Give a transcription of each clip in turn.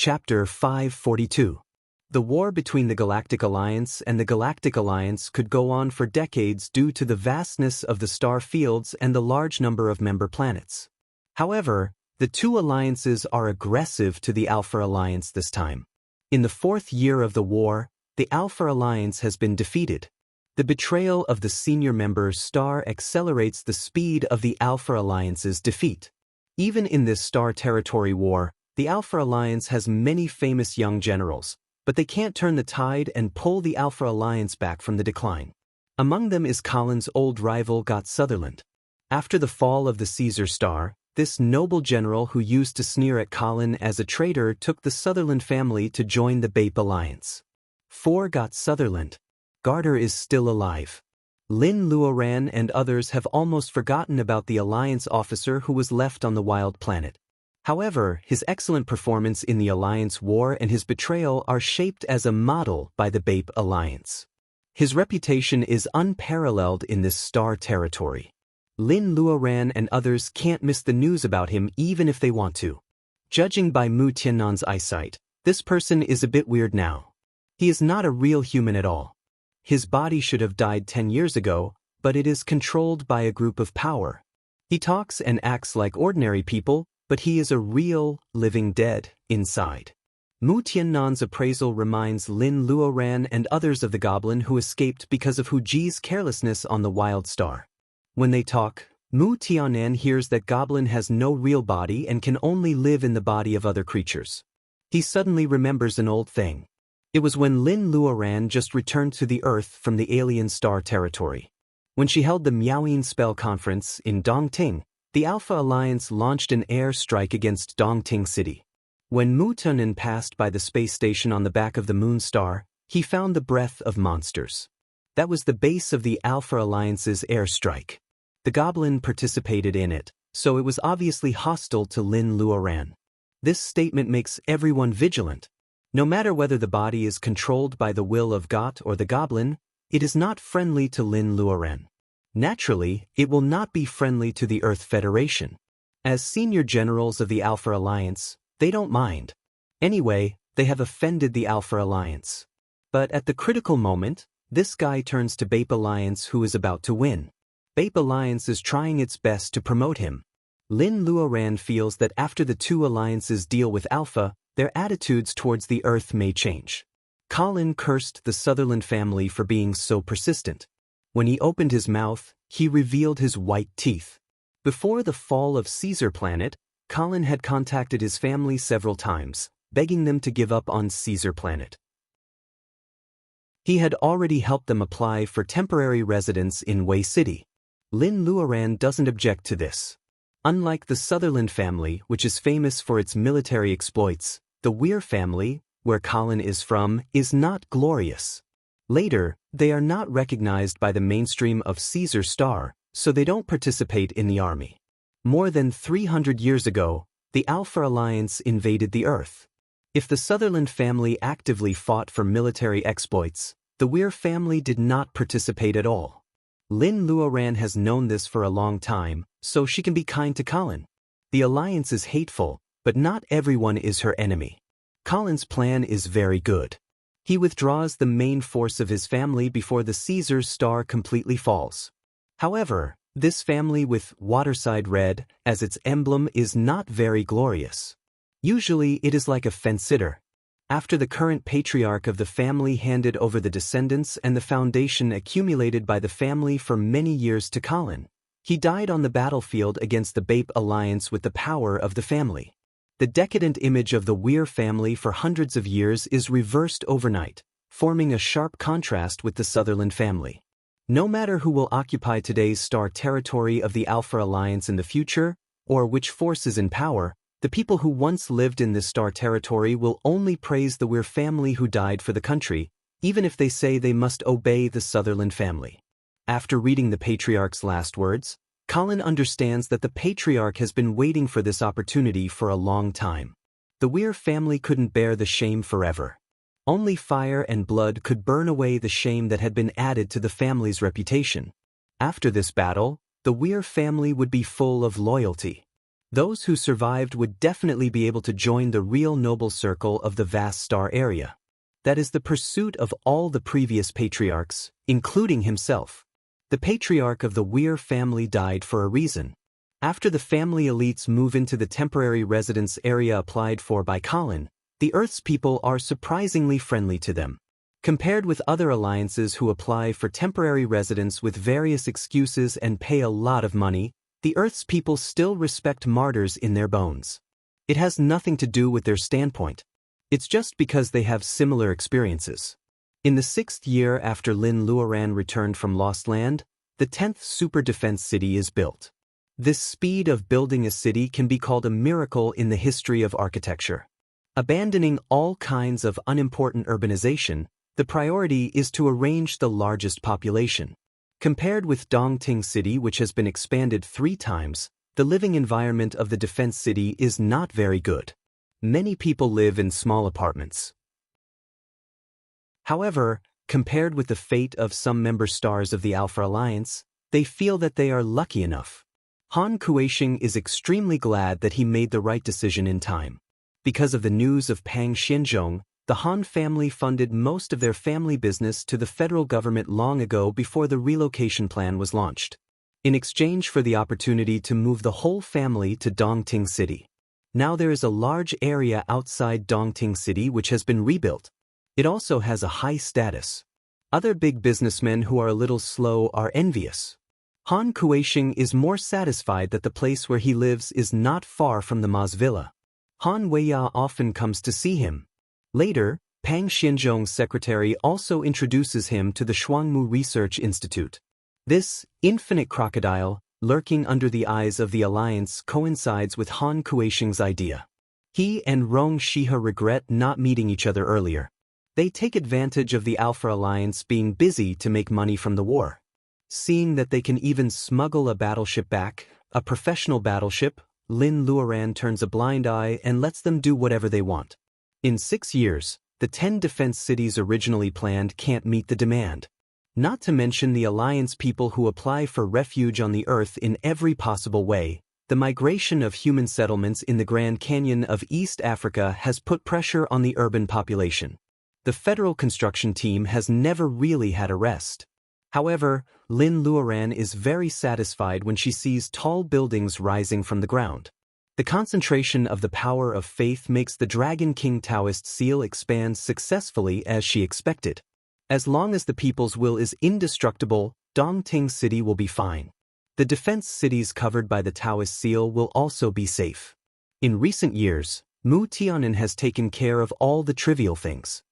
Chapter 542. The war between the Galactic Alliance and the Galactic Alliance could go on for decades due to the vastness of the star fields and the large number of member planets. However, the two alliances are aggressive to the Alpha Alliance this time. In the fourth year of the war, the Alpha Alliance has been defeated. The betrayal of the senior member's star accelerates the speed of the Alpha Alliance's defeat. Even in this star territory war, the Alpha Alliance has many famous young generals, but they can't turn the tide and pull the Alpha Alliance back from the decline. Among them is Colin's old rival Got Sutherland. After the fall of the Caesar Star, this noble general who used to sneer at Colin as a traitor took the Sutherland family to join the Bape Alliance. For Got Sutherland, Garter is still alive. Lin Luoran and others have almost forgotten about the Alliance officer who was left on the wild planet. However, his excellent performance in the Alliance War and his betrayal are shaped as a model by the Bape Alliance. His reputation is unparalleled in this star territory. Lin Luoran and others can't miss the news about him even if they want to. Judging by Mu Tiannan's eyesight, this person is a bit weird now. He is not a real human at all. His body should have died 10 years ago, but it is controlled by a group of power. He talks and acts like ordinary people, but he is a real, living dead inside. Mu Tiannan's appraisal reminds Lin Luoran and others of the goblin who escaped because of Hu Ji's carelessness on the wild star. When they talk, Mu Tiannan hears that goblin has no real body and can only live in the body of other creatures. He suddenly remembers an old thing. It was when Lin Luoran just returned to the Earth from the alien star territory. When she held the Miaoyin Spell Conference in Dongting, the Alpha Alliance launched an air strike against Dongting City. When Mu Tiannan passed by the space station on the back of the moon star, he found the breath of monsters. That was the base of the Alpha Alliance's airstrike. The goblin participated in it, so it was obviously hostile to Lin Luoran. This statement makes everyone vigilant. No matter whether the body is controlled by the will of Got or the goblin, it is not friendly to Lin Luoran. Naturally, it will not be friendly to the Earth Federation. As senior generals of the Alpha Alliance, they don't mind. Anyway, they have offended the Alpha Alliance. But at the critical moment, this guy turns to Bape Alliance who is about to win. Bape Alliance is trying its best to promote him. Lin Luoran feels that after the two alliances deal with Alpha, their attitudes towards the Earth may change. Colin cursed the Sutherland family for being so persistent. When he opened his mouth, he revealed his white teeth. Before the fall of Caesar Planet, Colin had contacted his family several times, begging them to give up on Caesar Planet. He had already helped them apply for temporary residence in Wei City. Lin Luoran doesn't object to this. Unlike the Sutherland family, which is famous for its military exploits, the Weir family, where Colin is from, is not glorious. Later, they are not recognized by the mainstream of Caesar Star, so they don't participate in the army. More than 300 years ago, the Alpha Alliance invaded the Earth. If the Sutherland family actively fought for military exploits, the Weir family did not participate at all. Lin Luoran has known this for a long time, so she can be kind to Colin. The Alliance is hateful, but not everyone is her enemy. Colin's plan is very good. He withdraws the main force of his family before the Caesar Star completely falls. However, this family with Waterside Red as its emblem is not very glorious. Usually it is like a fence-sitter. After the current patriarch of the family handed over the descendants and the foundation accumulated by the family for many years to Colin, he died on the battlefield against the Bape Alliance with the power of the family. The decadent image of the Weir family for hundreds of years is reversed overnight, forming a sharp contrast with the Sutherland family. No matter who will occupy today's star territory of the Alpha Alliance in the future, or which force is in power, the people who once lived in this star territory will only praise the Weir family who died for the country, even if they say they must obey the Sutherland family. After reading the patriarch's last words, Colin understands that the patriarch has been waiting for this opportunity for a long time. The Weir family couldn't bear the shame forever. Only fire and blood could burn away the shame that had been added to the family's reputation. After this battle, the Weir family would be full of loyalty. Those who survived would definitely be able to join the real noble circle of the vast star area. That is the pursuit of all the previous patriarchs, including himself. The patriarch of the Weir family died for a reason. After the family elites move into the temporary residence area applied for by Colin, the Earth's people are surprisingly friendly to them. Compared with other alliances who apply for temporary residence with various excuses and pay a lot of money, the Earth's people still respect martyrs in their bones. It has nothing to do with their standpoint. It's just because they have similar experiences. In the 6th year after Lin Luoran returned from Lost Land, the 10th super defense city is built. This speed of building a city can be called a miracle in the history of architecture. Abandoning all kinds of unimportant urbanization, the priority is to arrange the largest population. Compared with Dongting City, which has been expanded 3 times, the living environment of the defense city is not very good. Many people live in small apartments. However, compared with the fate of some member stars of the Alpha Alliance, they feel that they are lucky enough. Han Kueisheng is extremely glad that he made the right decision in time. Because of the news of Pang Xianzhong, the Han family funded most of their family business to the federal government long ago before the relocation plan was launched, in exchange for the opportunity to move the whole family to Dongting City. Now there is a large area outside Dongting City which has been rebuilt. It also has a high status. Other big businessmen who are a little slow are envious. Han Kueisheng is more satisfied that the place where he lives is not far from the Ma's villa. Han Weiya often comes to see him. Later, Pang Xianzhong's secretary also introduces him to the Shuangmu Research Institute. This infinite crocodile, lurking under the eyes of the alliance, coincides with Han Kueisheng's idea. He and Rong Shiha regret not meeting each other earlier. They take advantage of the Alpha Alliance being busy to make money from the war. Seeing that they can even smuggle a battleship back, a professional battleship, Lin Luoran turns a blind eye and lets them do whatever they want. In 6 years, the 10 defense cities originally planned can't meet the demand. Not to mention the Alliance people who apply for refuge on the Earth in every possible way. The migration of human settlements in the Grand Canyon of East Africa has put pressure on the urban population. The federal construction team has never really had a rest. However, Lin Luoran is very satisfied when she sees tall buildings rising from the ground. The concentration of the power of faith makes the Dragon King Taoist seal expand successfully as she expected. As long as the people's will is indestructible, Dongting City will be fine. The defense cities covered by the Taoist seal will also be safe. In recent years, Mu Tianan has taken care of all the trivial things.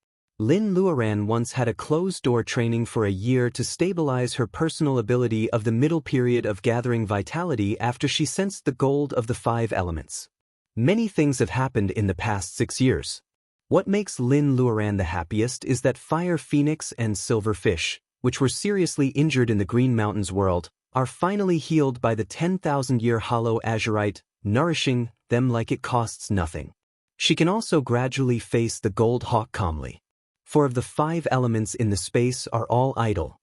Lin Luoran once had a closed-door training for a year to stabilize her personal ability of the middle period of gathering vitality after she sensed the gold of the 5 elements. Many things have happened in the past 6 years. What makes Lin Luoran the happiest is that Fire Phoenix and Silver Fish, which were seriously injured in the Green Mountains world, are finally healed by the 10,000-year hollow azurite, nourishing them like it costs nothing. She can also gradually face the Gold Hawk calmly. 4 of the 5 elements in the space are all idle.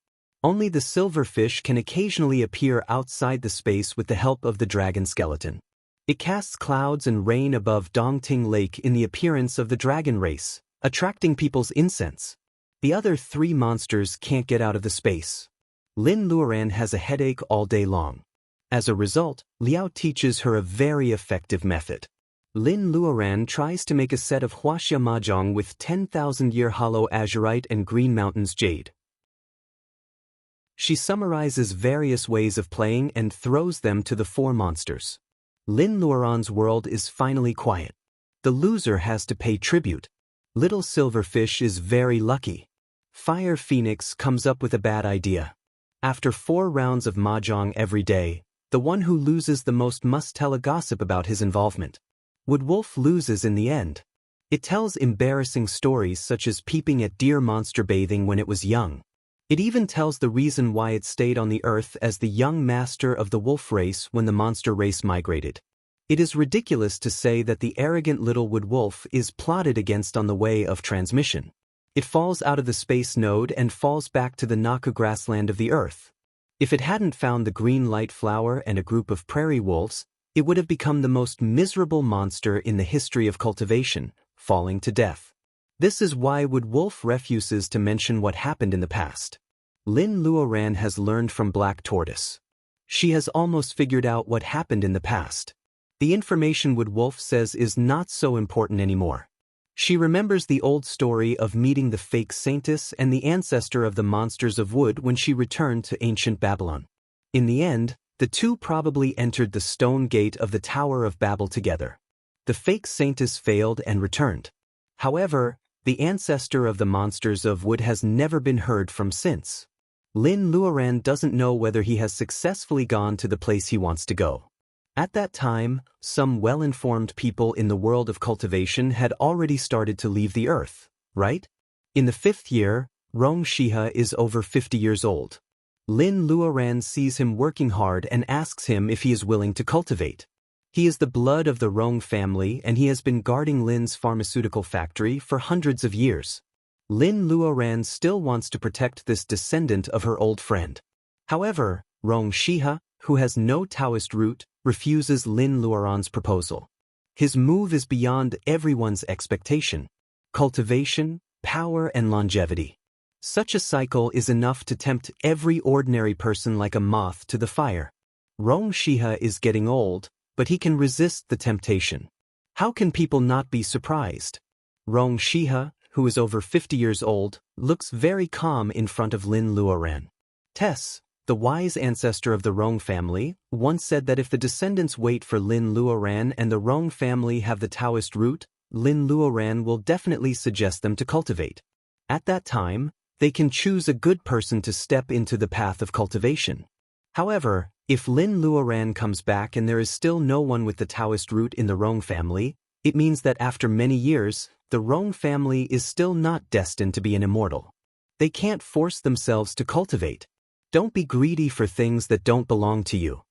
Only the silverfish can occasionally appear outside the space with the help of the dragon skeleton. It casts clouds and rain above Dongting Lake in the appearance of the dragon race, attracting people's incense. The other 3 monsters can't get out of the space. Lin Luoran has a headache all day long. As a result, Liao teaches her a very effective method. Lin Luoran tries to make a set of Huaxia Mahjong with 10,000-year hollow azurite and Green Mountains jade. She summarizes various ways of playing and throws them to the 4 monsters. Lin Luoran's world is finally quiet. The loser has to pay tribute. Little Silverfish is very lucky. Fire Phoenix comes up with a bad idea. After 4 rounds of Mahjong every day, the one who loses the most must tell a gossip about his involvement. Wood Wolf loses in the end. It tells embarrassing stories such as peeping at deer monster bathing when it was young. It even tells the reason why it stayed on the earth as the young master of the wolf race when the monster race migrated. It is ridiculous to say that the arrogant little wood wolf is plotted against on the way of transmission. It falls out of the space node and falls back to the Naku grassland of the earth. If it hadn't found the green light flower and a group of prairie wolves, It would have become the most miserable monster in the history of cultivation, falling to death. This is why Wood Wolf refuses to mention what happened in the past. Lin Luoran has learned from Black Tortoise. She has almost figured out what happened in the past. The information Wood Wolf says is not so important anymore. She remembers the old story of meeting the fake saintess and the ancestor of the monsters of wood when she returned to ancient Babylon. In the end, the two probably entered the stone gate of the Tower of Babel together. The fake saintess failed and returned. However, the ancestor of the monsters of wood has never been heard from since. Lin Luoran doesn't know whether he has successfully gone to the place he wants to go. At that time, some well-informed people in the world of cultivation had already started to leave the earth, right? In the 5th year, Rong Shiha is over 50 years old. Lin Luoran sees him working hard and asks him if he is willing to cultivate. He is the blood of the Rong family and he has been guarding Lin's pharmaceutical factory for hundreds of years. Lin Luoran still wants to protect this descendant of her old friend. However, Rong Shiha, who has no Taoist root, refuses Lin Luoran's proposal. His move is beyond everyone's expectation. Cultivation, power and longevity. Such a cycle is enough to tempt every ordinary person like a moth to the fire. Rong Shiha is getting old, but he can resist the temptation. How can people not be surprised? Rong Shiha, who is over 50 years old, looks very calm in front of Lin Luoran. Tess, the wise ancestor of the Rong family, once said that if the descendants wait for Lin Luoran and the Rong family have the Taoist root, Lin Luoran will definitely suggest them to cultivate. At that time, they can choose a good person to step into the path of cultivation. However, if Lin Luoran comes back and there is still no one with the Taoist root in the Rong family, it means that after many years, the Rong family is still not destined to be an immortal. They can't force themselves to cultivate. Don't be greedy for things that don't belong to you.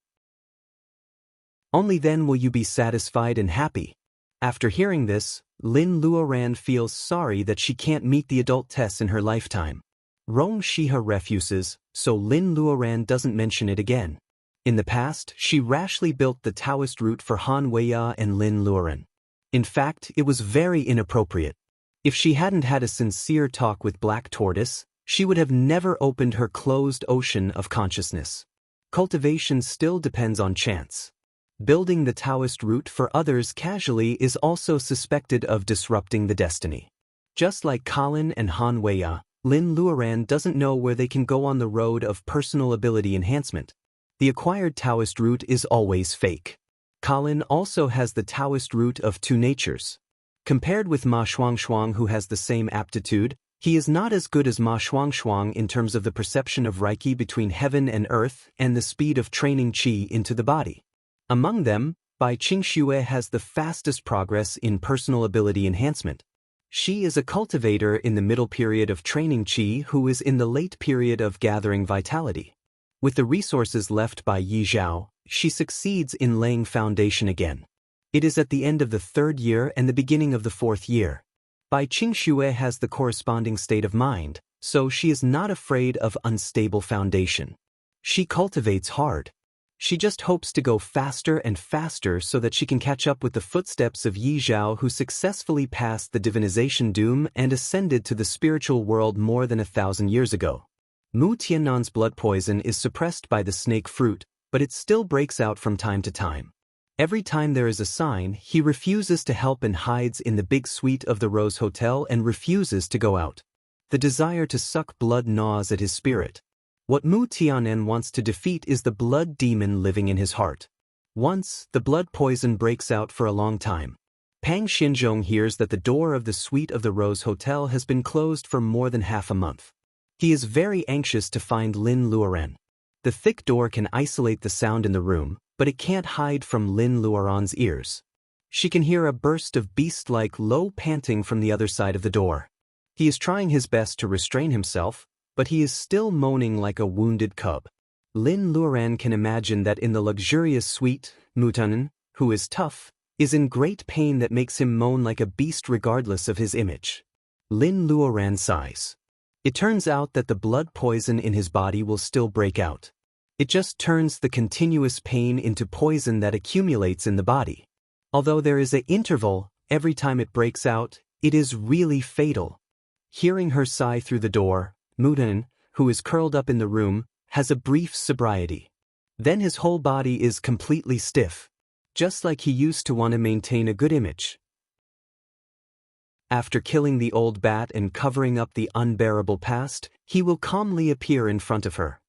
Only then will you be satisfied and happy. After hearing this, Lin Luoran feels sorry that she can't meet the adult Tess in her lifetime. Rong Shiha refuses, so Lin Luoran doesn't mention it again. In the past, she rashly built the Taoist root for Han Weiya and Lin Luoran. In fact, it was very inappropriate. If she hadn't had a sincere talk with Black Tortoise, she would have never opened her closed ocean of consciousness. Cultivation still depends on chance. Building the Taoist root for others casually is also suspected of disrupting the destiny. Just like Colin and Han Weiya, Lin Luoran doesn't know where they can go on the road of personal ability enhancement. The acquired Taoist root is always fake. Colin also has the Taoist root of two natures. Compared with Ma Shuangshuang, who has the same aptitude, he is not as good as Ma Shuangshuang in terms of the perception of Reiki between heaven and earth and the speed of training Qi into the body. Among them, Bai Qingxue has the fastest progress in personal ability enhancement. She is a cultivator in the middle period of training Qi who is in the late period of gathering vitality. With the resources left by Yi Zhao, she succeeds in laying foundation again. It is at the end of the 3rd year and the beginning of the 4th year. Bai Qingxue has the corresponding state of mind, so she is not afraid of unstable foundation. She cultivates hard. She just hopes to go faster and faster so that she can catch up with the footsteps of Yi Zhao, who successfully passed the divinization doom and ascended to the spiritual world more than 1,000 years ago. Mu Tiannan's blood poison is suppressed by the snake fruit, but it still breaks out from time to time. Every time there is a sign, he refuses to help and hides in the big suite of the Rose Hotel and refuses to go out. The desire to suck blood gnaws at his spirit. What Mu Tianan wants to defeat is the blood demon living in his heart. Once, the blood poison breaks out for a long time. Pang Xinzhong hears that the door of the suite of the Rose Hotel has been closed for more than half a month. He is very anxious to find Lin Luoran. The thick door can isolate the sound in the room, but it can't hide from Lin Luoran's ears. She can hear a burst of beast-like low panting from the other side of the door. He is trying his best to restrain himself, but he is still moaning like a wounded cub. Lin Luoran can imagine that in the luxurious suite, Mutanen, who is tough, is in great pain that makes him moan like a beast regardless of his image. Lin Luoran sighs. It turns out that the blood poison in his body will still break out. It just turns the continuous pain into poison that accumulates in the body. Although there is an interval, every time it breaks out, it is really fatal. Hearing her sigh through the door, Mudan, who is curled up in the room, has a brief sobriety. Then his whole body is completely stiff, just like he used to want to maintain a good image. After killing the old bat and covering up the unbearable past, he will calmly appear in front of her.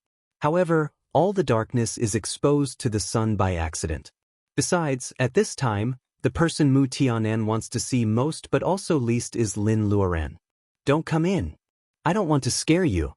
However, all the darkness is exposed to the sun by accident. Besides, at this time, the person Mu Tianan wants to see most but also least is Lin Luoran. Don't come in. I don't want to scare you.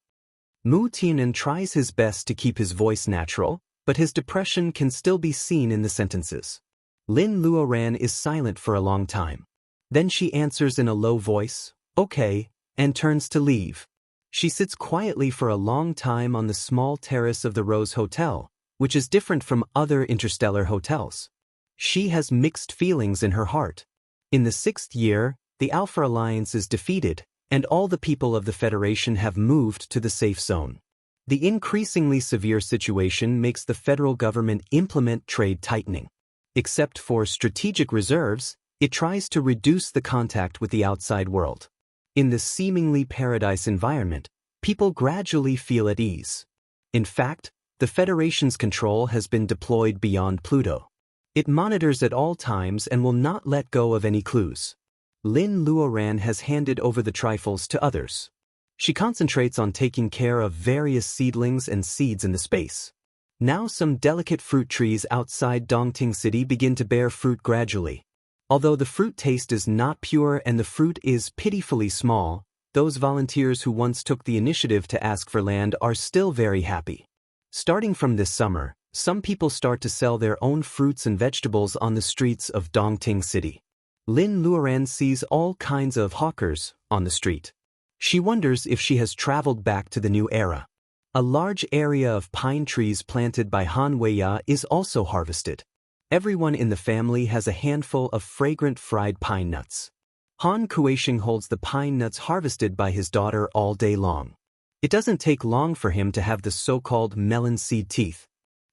Mu Tianan tries his best to keep his voice natural, but his depression can still be seen in the sentences. Lin Luoran is silent for a long time. Then she answers in a low voice, "Okay," and turns to leave. She sits quietly for a long time on the small terrace of the Rose Hotel, which is different from other interstellar hotels. She has mixed feelings in her heart. In the 6th year, the Alpha Alliance is defeated, and all the people of the Federation have moved to the safe zone. The increasingly severe situation makes the federal government implement trade tightening. Except for strategic reserves, it tries to reduce the contact with the outside world. In the seemingly paradise environment, people gradually feel at ease. In fact, the Federation's control has been deployed beyond Pluto. It monitors at all times and will not let go of any clues. Lin Luoran has handed over the trifles to others. She concentrates on taking care of various seedlings and seeds in the space. Now some delicate fruit trees outside Dongting City begin to bear fruit gradually. Although the fruit taste is not pure and the fruit is pitifully small, those volunteers who once took the initiative to ask for land are still very happy. Starting from this summer, some people start to sell their own fruits and vegetables on the streets of Dongting City. Lin Luoran sees all kinds of hawkers on the street. She wonders if she has traveled back to the new era. A large area of pine trees planted by Han Weiya is also harvested. Everyone in the family has a handful of fragrant fried pine nuts. Han Kueisheng holds the pine nuts harvested by his daughter all day long. It doesn't take long for him to have the so-called melon seed teeth.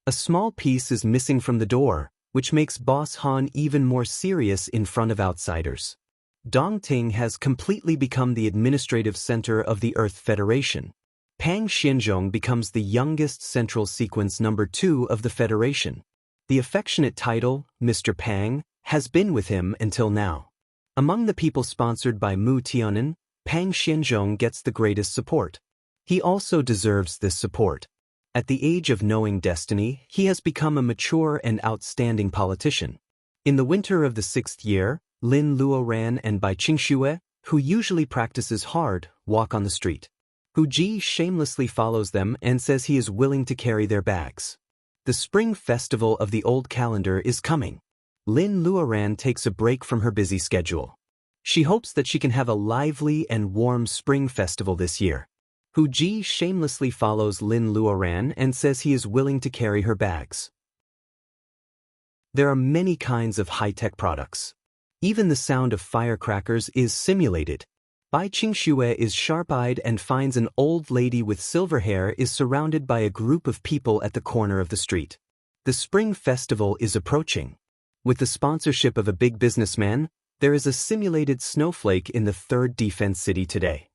A small piece is missing from the door, which makes Boss Han even more serious in front of outsiders. Dongting has completely become the administrative center of the Earth Federation. Pang Xianzhong becomes the youngest Central Sequence number 2 of the Federation. The affectionate title, Mr. Pang, has been with him until now. Among the people sponsored by Mu Tianan, Pang Xianzhong gets the greatest support. He also deserves this support. At the age of knowing destiny, he has become a mature and outstanding politician. In the winter of the 6th year, Lin Luoran and Bai Qingxue, who usually practices hard, walk on the street. Hu Ji shamelessly follows them and says he is willing to carry their bags. The spring festival of the old calendar is coming. Lin Luoran takes a break from her busy schedule. She hopes that she can have a lively and warm spring festival this year. Hu Ji shamelessly follows Lin Luoran and says he is willing to carry her bags. There are many kinds of high-tech products. Even the sound of firecrackers is simulated. Bai Qingxue is sharp-eyed and finds an old lady with silver hair is surrounded by a group of people at the corner of the street. The spring festival is approaching. With the sponsorship of a big businessman, there is a simulated snowflake in the 3rd defense city today.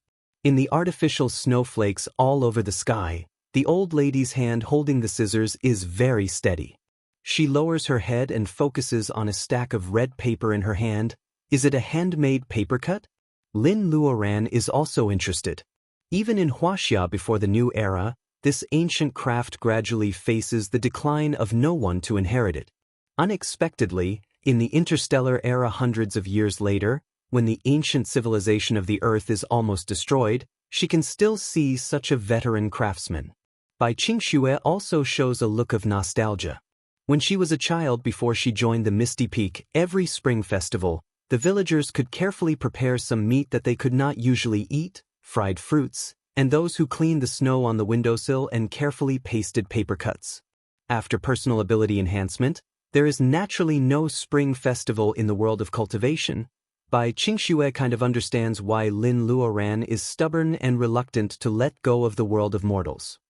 In the artificial snowflakes all over the sky, the old lady's hand holding the scissors is very steady. She lowers her head and focuses on a stack of red paper in her hand. Is it a handmade paper cut? Lin Luoran is also interested. Even in Huaxia before the new era, this ancient craft gradually faces the decline of no one to inherit it. Unexpectedly, in the interstellar era hundreds of years later, when the ancient civilization of the Earth is almost destroyed, she can still see such a veteran craftsman. Bai Qingxue also shows a look of nostalgia. When she was a child before she joined the Misty Peak, every spring festival, the villagers could carefully prepare some meat that they could not usually eat, fried fruits, and those who cleaned the snow on the windowsill and carefully pasted paper cuts. After personal ability enhancement, there is naturally no spring festival in the world of cultivation. Bai Qingxue kind of understands why Lin Luoran is stubborn and reluctant to let go of the world of mortals.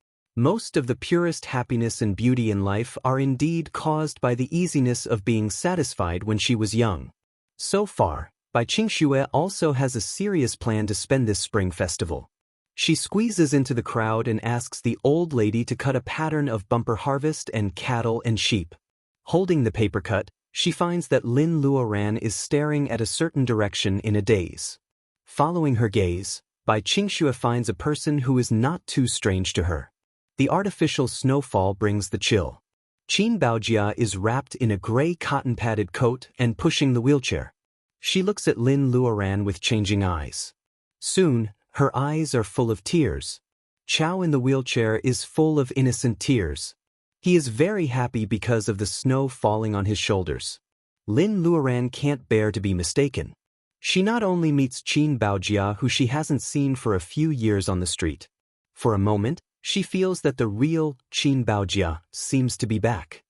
Most of the purest happiness and beauty in life are indeed caused by the easiness of being satisfied when she was young. So far, Bai Qingxue also has a serious plan to spend this spring festival. She squeezes into the crowd and asks the old lady to cut a pattern of bumper harvest and cattle and sheep. Holding the paper cut, she finds that Lin Luoran is staring at a certain direction in a daze. Following her gaze, Bai Qingxue finds a person who is not too strange to her. The artificial snowfall brings the chill. Qin Baojia is wrapped in a gray cotton-padded coat and pushing the wheelchair. She looks at Lin Luoran with changing eyes. Soon, her eyes are full of tears. Chao in the wheelchair is full of innocent tears. He is very happy because of the snow falling on his shoulders. Lin Luoran can't bear to be mistaken. She not only meets Qin Baojia, who she hasn't seen for a few years on the street. For a moment, she feels that the real Qin Baojia seems to be back.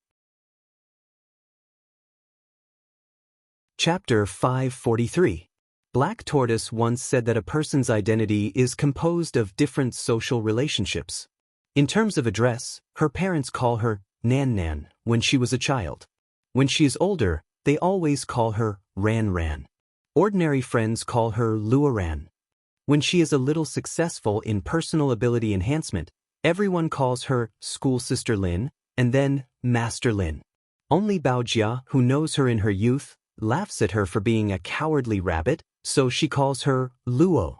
Chapter 543. Black Tortoise once said that a person's identity is composed of different social relationships. In terms of address, her parents call her Nan Nan when she was a child. When she is older, they always call her Ran Ran. Ordinary friends call her Luoran. When she is a little successful in personal ability enhancement, everyone calls her School Sister Lin, and then Master Lin. Only Baojia, who knows her in her youth, laughs at her for being a cowardly rabbit, so she calls her Luo.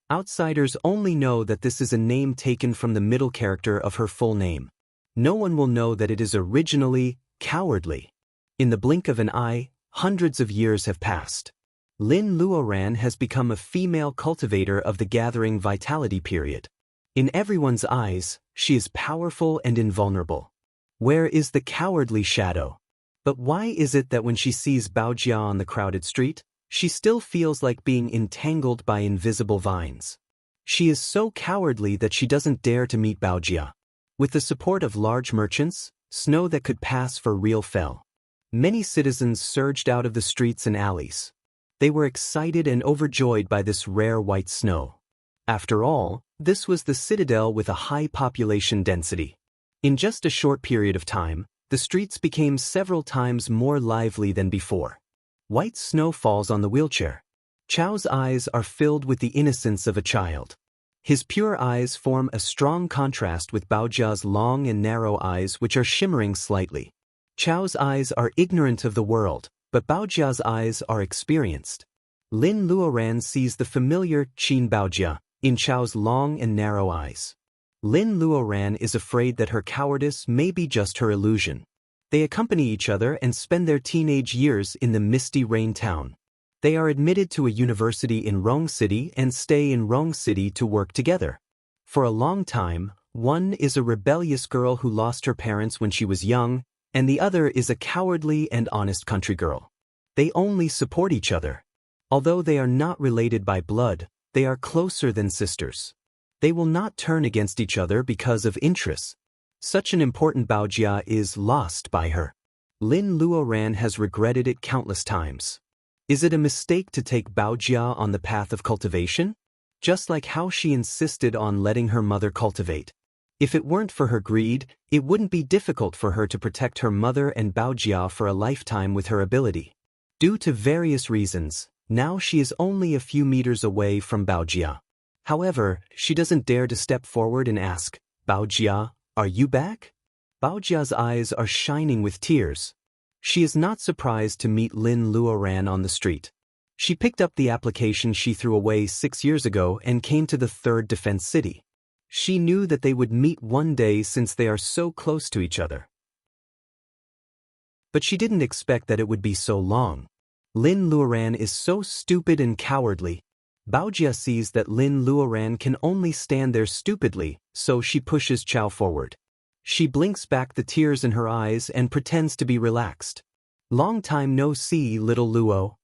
Outsiders only know that this is a name taken from the middle character of her full name. No one will know that it is originally cowardly. In the blink of an eye, hundreds of years have passed. Lin Luoran has become a female cultivator of the gathering vitality period. In everyone's eyes, she is powerful and invulnerable. Where is the cowardly shadow? But why is it that when she sees Baojia on the crowded street, she still feels like being entangled by invisible vines? She is so cowardly that she doesn't dare to meet Baojia. With the support of large merchants, snow that could pass for real fell. Many citizens surged out of the streets and alleys. They were excited and overjoyed by this rare white snow. After all, this was the citadel with a high population density. In just a short period of time, the streets became several times more lively than before. White snow falls on the wheelchair. Chao's eyes are filled with the innocence of a child. His pure eyes form a strong contrast with Baojia's long and narrow eyes, which are shimmering slightly. Chao's eyes are ignorant of the world, but Baojia's eyes are experienced. Lin Luoran sees the familiar Qin Baojia in Chao's long and narrow eyes. Lin Luoran is afraid that her cowardice may be just her illusion. They accompany each other and spend their teenage years in the misty rain town. They are admitted to a university in Rong City and stay in Rong City to work together. For a long time, one is a rebellious girl who lost her parents when she was young, and the other is a cowardly and honest country girl. They only support each other. Although they are not related by blood, they are closer than sisters. They will not turn against each other because of interests. Such an important Baojia is lost by her. Lin Luoran has regretted it countless times. Is it a mistake to take Baojia on the path of cultivation? Just like how she insisted on letting her mother cultivate. If it weren't for her greed, it wouldn't be difficult for her to protect her mother and Baojia for a lifetime with her ability. Due to various reasons, now she is only a few meters away from Baojia. However, she doesn't dare to step forward and ask, "Baojia, are you back?" Baojia's eyes are shining with tears. She is not surprised to meet Lin Luoran on the street. She picked up the application she threw away 6 years ago and came to the third defense city. She knew that they would meet one day since they are so close to each other. But she didn't expect that it would be so long. Lin Luoran is so stupid and cowardly. Baojia sees that Lin Luoran can only stand there stupidly, so she pushes Chao forward. She blinks back the tears in her eyes and pretends to be relaxed. "Long time no see, little Luo."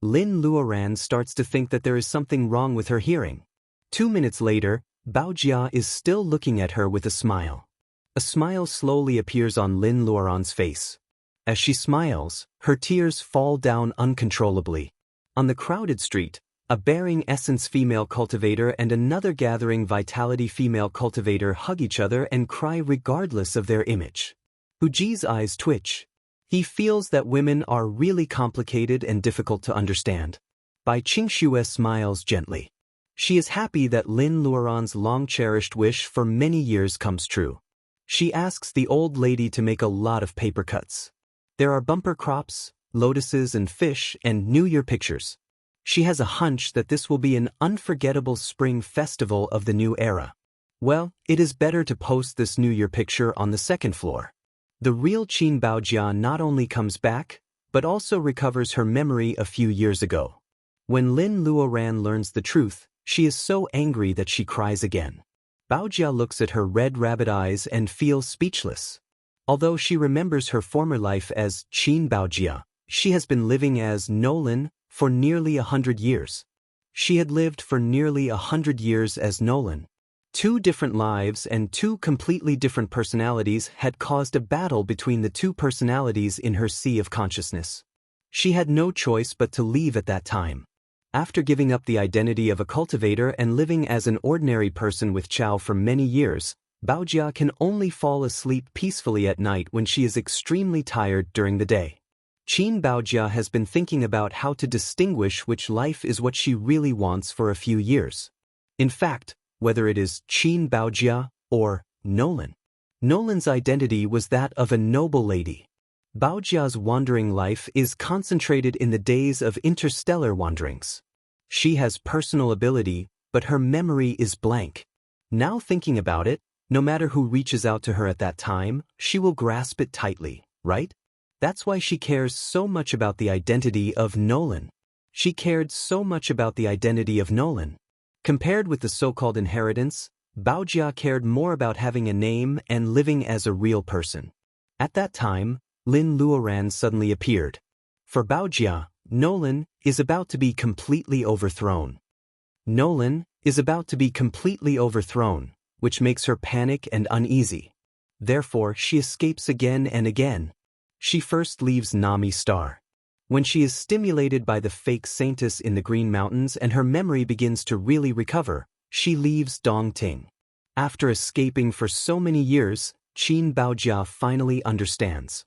Lin Luoran starts to think that there is something wrong with her hearing. 2 minutes later, Baojia is still looking at her with a smile. A smile slowly appears on Lin Luoran's face. As she smiles, her tears fall down uncontrollably. On the crowded street, A bearing essence female cultivator and another gathering vitality female cultivator hug each other and cry regardless of their image. Huji's eyes twitch. He feels that women are really complicated and difficult to understand. Bai Qingxue smiles gently. She is happy that Lin Luoran's long-cherished wish for many years comes true. She asks the old lady to make a lot of paper cuts. There are bumper crops, lotuses and fish, and New Year pictures. She has a hunch that this will be an unforgettable spring festival of the new era. Well, it is better to post this New Year picture on the second floor. The real Qin Baojia not only comes back, but also recovers her memory a few years ago. When Lin Luoran learns the truth, she is so angry that she cries again. Baojia looks at her red rabbit eyes and feels speechless. Although she remembers her former life as Qin Baojia, she has been living as Nolan for nearly 100 years. She had lived for nearly 100 years as Nolan. 2 different lives and 2 completely different personalities had caused a battle between the 2 personalities in her sea of consciousness. She had no choice but to leave at that time. After giving up the identity of a cultivator and living as an ordinary person with Chao for many years, Baojia can only fall asleep peacefully at night when she is extremely tired during the day. Qin Baojia has been thinking about how to distinguish which life is what she really wants for a few years. In fact, whether it is Qin Baojia or Nolan. Nolan's identity was that of a noble lady. Baojia's wandering life is concentrated in the days of interstellar wanderings. She has personal ability, but her memory is blank. Now thinking about it, no matter who reaches out to her at that time, she will grasp it tightly, right? That's why she cares so much about the identity of Nolan. She cared so much about the identity of Nolan. Compared with the so-called inheritance, Baojia cared more about having a name and living as a real person. At that time, Lin Luoran suddenly appeared. For Baojia, Nolan is about to be completely overthrown. Nolan is about to be completely overthrown, which makes her panic and uneasy. Therefore, she escapes again and again. She first leaves Nami Star. When she is stimulated by the fake saintess in the Green Mountains and her memory begins to really recover, she leaves Dongting. After escaping for so many years, Qin Baojia finally understands.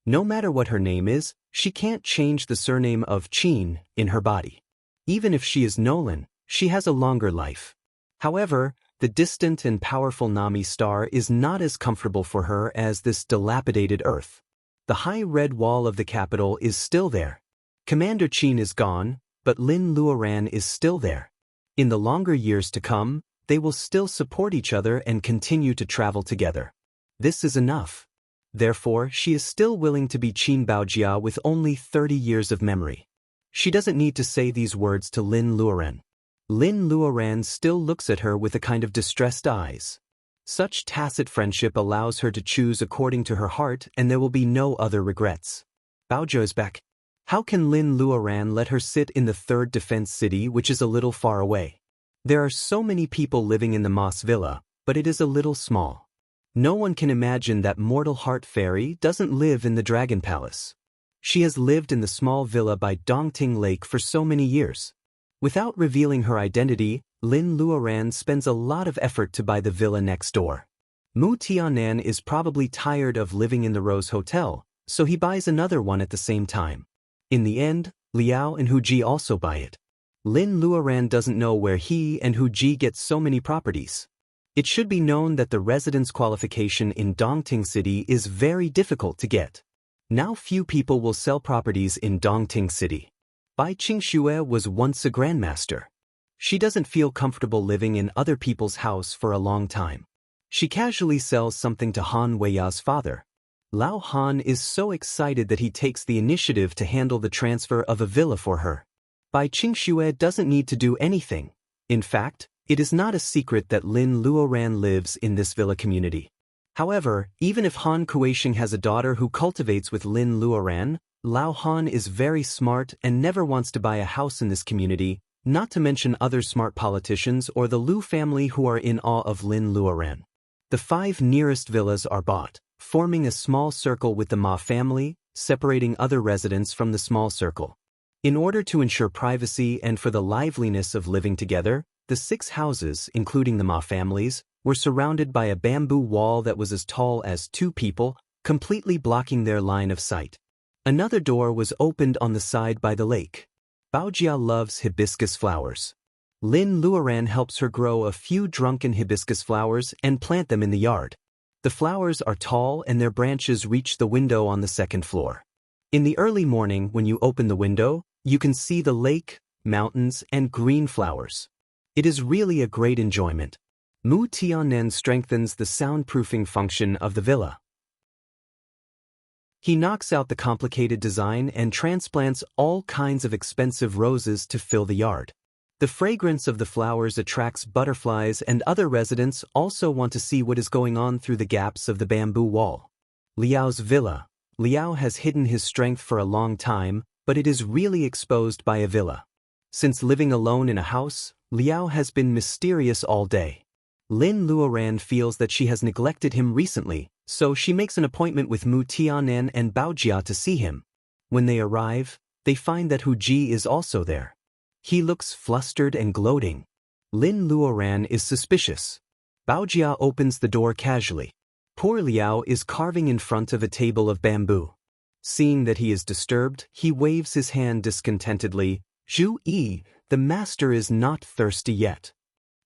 No matter what her name is, she can't change the surname of Qin in her body. Even if she is Nolan, she has a longer life. However, the distant and powerful Nami Star is not as comfortable for her as this dilapidated Earth. The high red wall of the capital is still there. Commander Qin is gone, but Lin Luoran is still there. In the longer years to come, they will still support each other and continue to travel together. This is enough. Therefore, she is still willing to be Qin Baojia with only 30 years of memory. She doesn't need to say these words to Lin Luoran. Lin Luoran still looks at her with a kind of distressed eyes. Such tacit friendship allows her to choose according to her heart and there will be no other regrets. Baojia is back. How can Lin Luoran let her sit in the 3rd defense city which is a little far away? There are so many people living in the Moss Villa, but it is a little small. No one can imagine that mortal Heart Fairy doesn't live in the Dragon Palace. She has lived in the small villa by Dongting Lake for so many years. Without revealing her identity, Lin Luoran spends a lot of effort to buy the villa next door. Mu Tianan is probably tired of living in the Rose Hotel, so he buys another one at the same time. In the end, Liao and Huji also buy it. Lin Luoran doesn't know where he and Huji get so many properties. It should be known that the residence qualification in Dongting City is very difficult to get. Now few people will sell properties in Dongting City. Bai Qingxue was once a grandmaster. She doesn't feel comfortable living in other people's house for a long time. She casually sells something to Han Weiya's father. Lao Han is so excited that he takes the initiative to handle the transfer of a villa for her. Bai Qingxue doesn't need to do anything. In fact, it is not a secret that Lin Luoran lives in this villa community. However, even if Han Kueisheng has a daughter who cultivates with Lin Luoran, Lao Han is very smart and never wants to buy a house in this community, not to mention other smart politicians or the Lu family who are in awe of Lin Luoran. The 5 nearest villas are bought, forming a small circle with the Ma family, separating other residents from the small circle. In order to ensure privacy and for the liveliness of living together, the 6 houses, including the Ma families, were surrounded by a bamboo wall that was as tall as 2 people, completely blocking their line of sight. Another door was opened on the side by the lake. Baojia loves hibiscus flowers. Lin Luoran helps her grow a few drunken hibiscus flowers and plant them in the yard. The flowers are tall and their branches reach the window on the 2nd floor. In the early morning, when you open the window, you can see the lake, mountains, and green flowers. It is really a great enjoyment. Mu Tianen strengthens the soundproofing function of the villa. He knocks out the complicated design and transplants all kinds of expensive roses to fill the yard. The fragrance of the flowers attracts butterflies, and other residents also want to see what is going on through the gaps of the bamboo wall. Liao's villa. Liao has hidden his strength for a long time, but it is really exposed by a villa. Since living alone in a house, Liao has been mysterious all day. Lin Luoran feels that she has neglected him recently, so she makes an appointment with Mu Tianen and Baojia to see him. When they arrive, they find that Hu Ji is also there. He looks flustered and gloating. Lin Luoran is suspicious. Baojia opens the door casually. Poor Liao is carving in front of a table of bamboo. Seeing that he is disturbed, he waves his hand discontentedly. Zhu Yi, the master is not thirsty yet.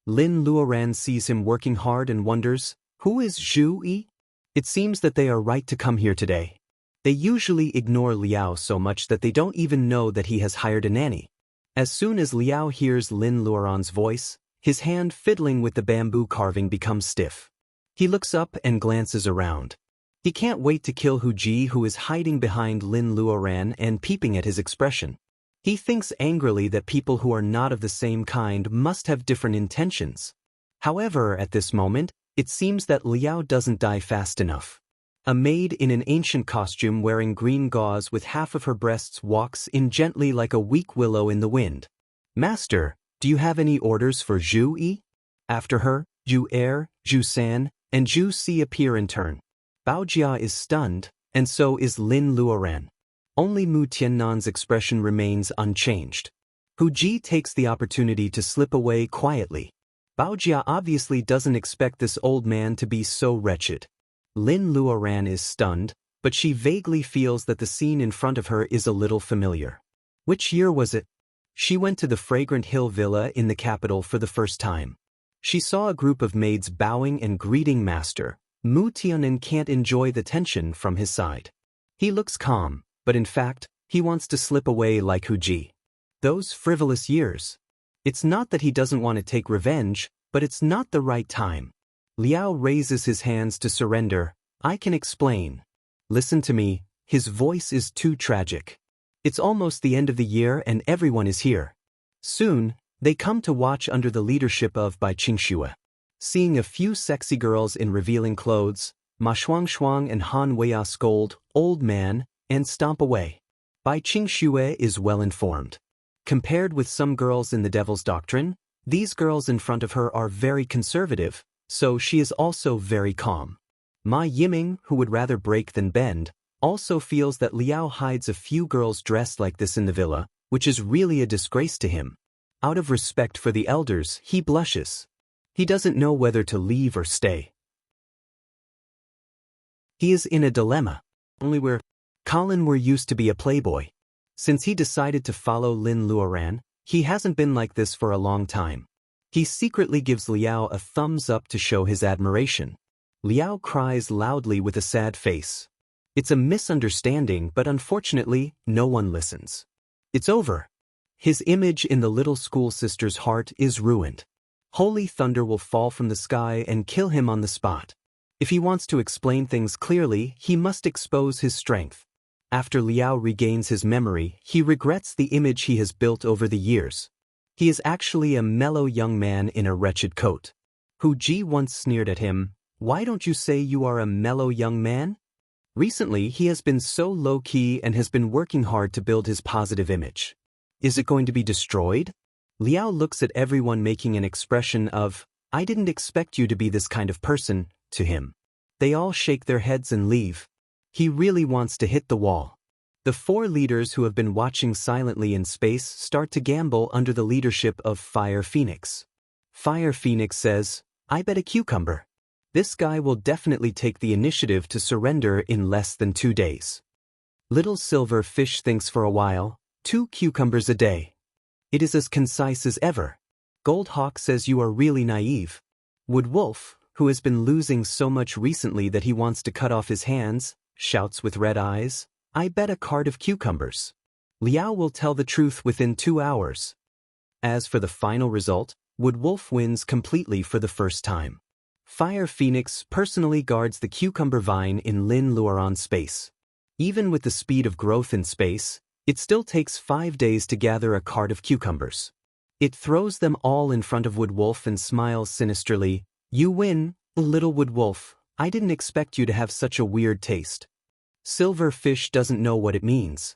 Lin Luoran sees him working hard and wonders, who is Zhu Yi? It seems that they are right to come here today. They usually ignore Liao so much that they don't even know that he has hired a nanny. As soon as Liao hears Lin Luoran's voice, his hand fiddling with the bamboo carving becomes stiff. He looks up and glances around. He can't wait to kill Hu Ji, who is hiding behind Lin Luoran and peeping at his expression. He thinks angrily that people who are not of the same kind must have different intentions. However, at this moment, it seems that Liao doesn't die fast enough. A maid in an ancient costume wearing green gauze with half of her breasts walks in gently like a weak willow in the wind. Master, do you have any orders for Zhu Yi? After her, Zhu Er, Zhu San, and Zhu Si appear in turn. Baojia is stunned, and so is Lin Luoran. Only Mu Tiannan's expression remains unchanged. Hu Ji takes the opportunity to slip away quietly. Baojia obviously doesn't expect this old man to be so wretched. Lin Luoran is stunned, but she vaguely feels that the scene in front of her is a little familiar. Which year was it? She went to the Fragrant Hill Villa in the capital for the first time. She saw a group of maids bowing and greeting Master. Mu Tianen can't enjoy the tension from his side. He looks calm, but in fact, he wants to slip away like Hu Ji. Those frivolous years. It's not that he doesn't want to take revenge, but it's not the right time. Liao raises his hands to surrender. I can explain. Listen to me, his voice is too tragic. It's almost the end of the year and everyone is here. Soon, they come to watch under the leadership of Bai Qingxue. Seeing a few sexy girls in revealing clothes, Ma Shuang and Han Weia scold, old man, and stomp away. Bai Qingxue is well informed. Compared with some girls in the Devil's Doctrine, these girls in front of her are very conservative, so she is also very calm. Ma Yiming, who would rather break than bend, also feels that Liao hides a few girls dressed like this in the villa, which is really a disgrace to him. Out of respect for the elders, he blushes. He doesn't know whether to leave or stay. He is in a dilemma. Only where Colin were used to be a playboy. Since he decided to follow Lin Luoran, he hasn't been like this for a long time. He secretly gives Liao a thumbs up to show his admiration. Liao cries loudly with a sad face. It's a misunderstanding, but unfortunately, no one listens. It's over. His image in the little school sister's heart is ruined. Holy thunder will fall from the sky and kill him on the spot. If he wants to explain things clearly, he must expose his strength. After Liao regains his memory, he regrets the image he has built over the years. He is actually a mellow young man in a wretched coat. Hu Ji once sneered at him, "Why don't you say you are a mellow young man?" Recently, he has been so low-key and has been working hard to build his positive image. Is it going to be destroyed? Liao looks at everyone making an expression of, "I didn't expect you to be this kind of person," to him. They all shake their heads and leave. He really wants to hit the wall. The 4 leaders who have been watching silently in space start to gamble under the leadership of Fire Phoenix. Fire Phoenix says, "I bet a cucumber. This guy will definitely take the initiative to surrender in less than 2 days." Little Silver Fish thinks for a while, 2 cucumbers a day. It is as concise as ever. Gold Hawk says you are really naive. Wood Wolf, who has been losing so much recently that he wants to cut off his hands, shouts with red eyes, "I bet a cart of cucumbers. Liao will tell the truth within 2 hours." As for the final result, Wood Wolf wins completely for the first time. Fire Phoenix personally guards the cucumber vine in Lin Luoran space. Even with the speed of growth in space, it still takes 5 days to gather a cart of cucumbers. It throws them all in front of Wood Wolf and smiles sinisterly. "You win, little Wood Wolf. I didn't expect you to have such a weird taste." Silver Fish doesn't know what it means.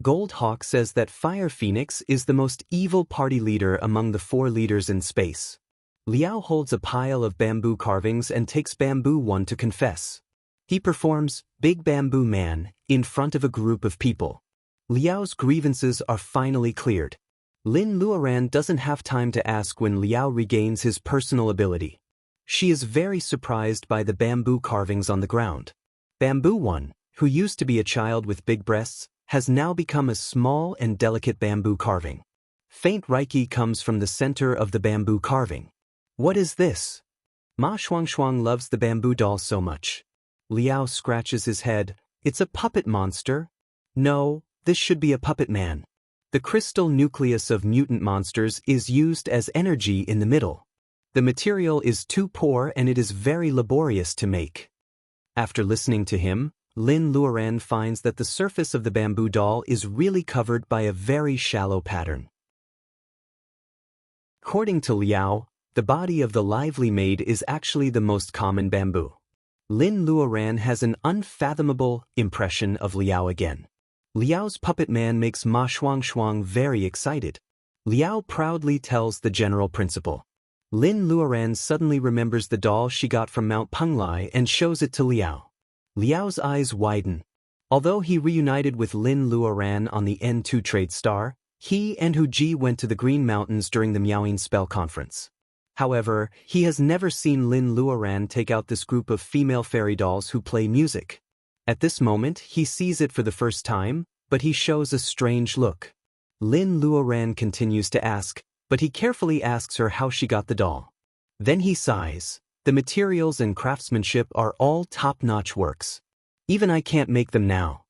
Gold Hawk says that Fire Phoenix is the most evil party leader among the 4 leaders in space. Liao holds a pile of bamboo carvings and takes Bamboo One to confess. He performs Big Bamboo Man in front of a group of people. Liao's grievances are finally cleared. Lin Luoran doesn't have time to ask when Liao regains his personal ability. She is very surprised by the bamboo carvings on the ground. Bamboo One, who used to be a child with big breasts, has now become a small and delicate bamboo carving. Faint Reiki comes from the center of the bamboo carving. What is this? Ma Shuangshuang loves the bamboo doll so much. Liao scratches his head. It's a puppet monster? No, this should be a puppet man. The crystal nucleus of mutant monsters is used as energy in the middle. The material is too poor and it is very laborious to make. After listening to him, Lin Luoran finds that the surface of the bamboo doll is really covered by a very shallow pattern. According to Liao, the body of the lively maid is actually the most common bamboo. Lin Luoran has an unfathomable impression of Liao again. Liao's puppet man makes Ma Shuangshuang very excited. Liao proudly tells the general principal. Lin Luoran suddenly remembers the doll she got from Mount Penglai and shows it to Liao. Liao's eyes widen. Although he reunited with Lin Luoran on the N2 trade star, he and Hu Ji went to the Green Mountains during the Miaoying Spell Conference. However, he has never seen Lin Luoran take out this group of female fairy dolls who play music. At this moment, he sees it for the first time, but he shows a strange look. Lin Luoran continues to ask, but he carefully asks her how she got the doll. Then he sighs. The materials and craftsmanship are all top-notch works. Even I can't make them now.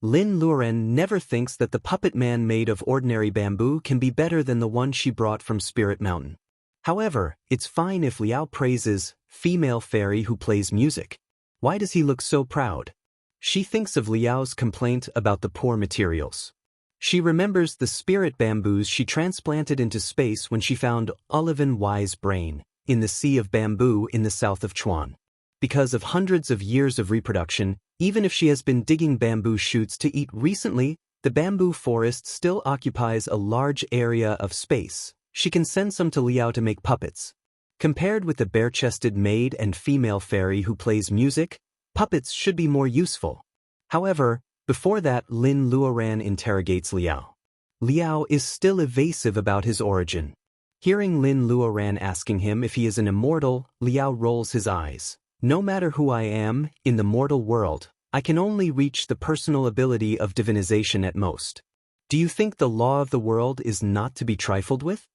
Lin Luoran never thinks that the puppet man made of ordinary bamboo can be better than the one she brought from Spirit Mountain. However, it's fine if Liao praises female fairy who plays music. Why does he look so proud? She thinks of Liao's complaint about the poor materials. She remembers the spirit bamboos she transplanted into space when she found Olivan Y's brain in the Sea of Bamboo in the south of Chuan. Because of hundreds of years of reproduction, even if she has been digging bamboo shoots to eat recently, the bamboo forest still occupies a large area of space. She can send some to Liao to make puppets. Compared with the bare-chested maid and female fairy who plays music, puppets should be more useful. However, before that, Lin Luoran interrogates Liao. Liao is still evasive about his origin. Hearing Lin Luoran asking him if he is an immortal, Liao rolls his eyes. No matter who I am, in the mortal world, I can only reach the personal ability of divinization at most. Do you think the law of the world is not to be trifled with?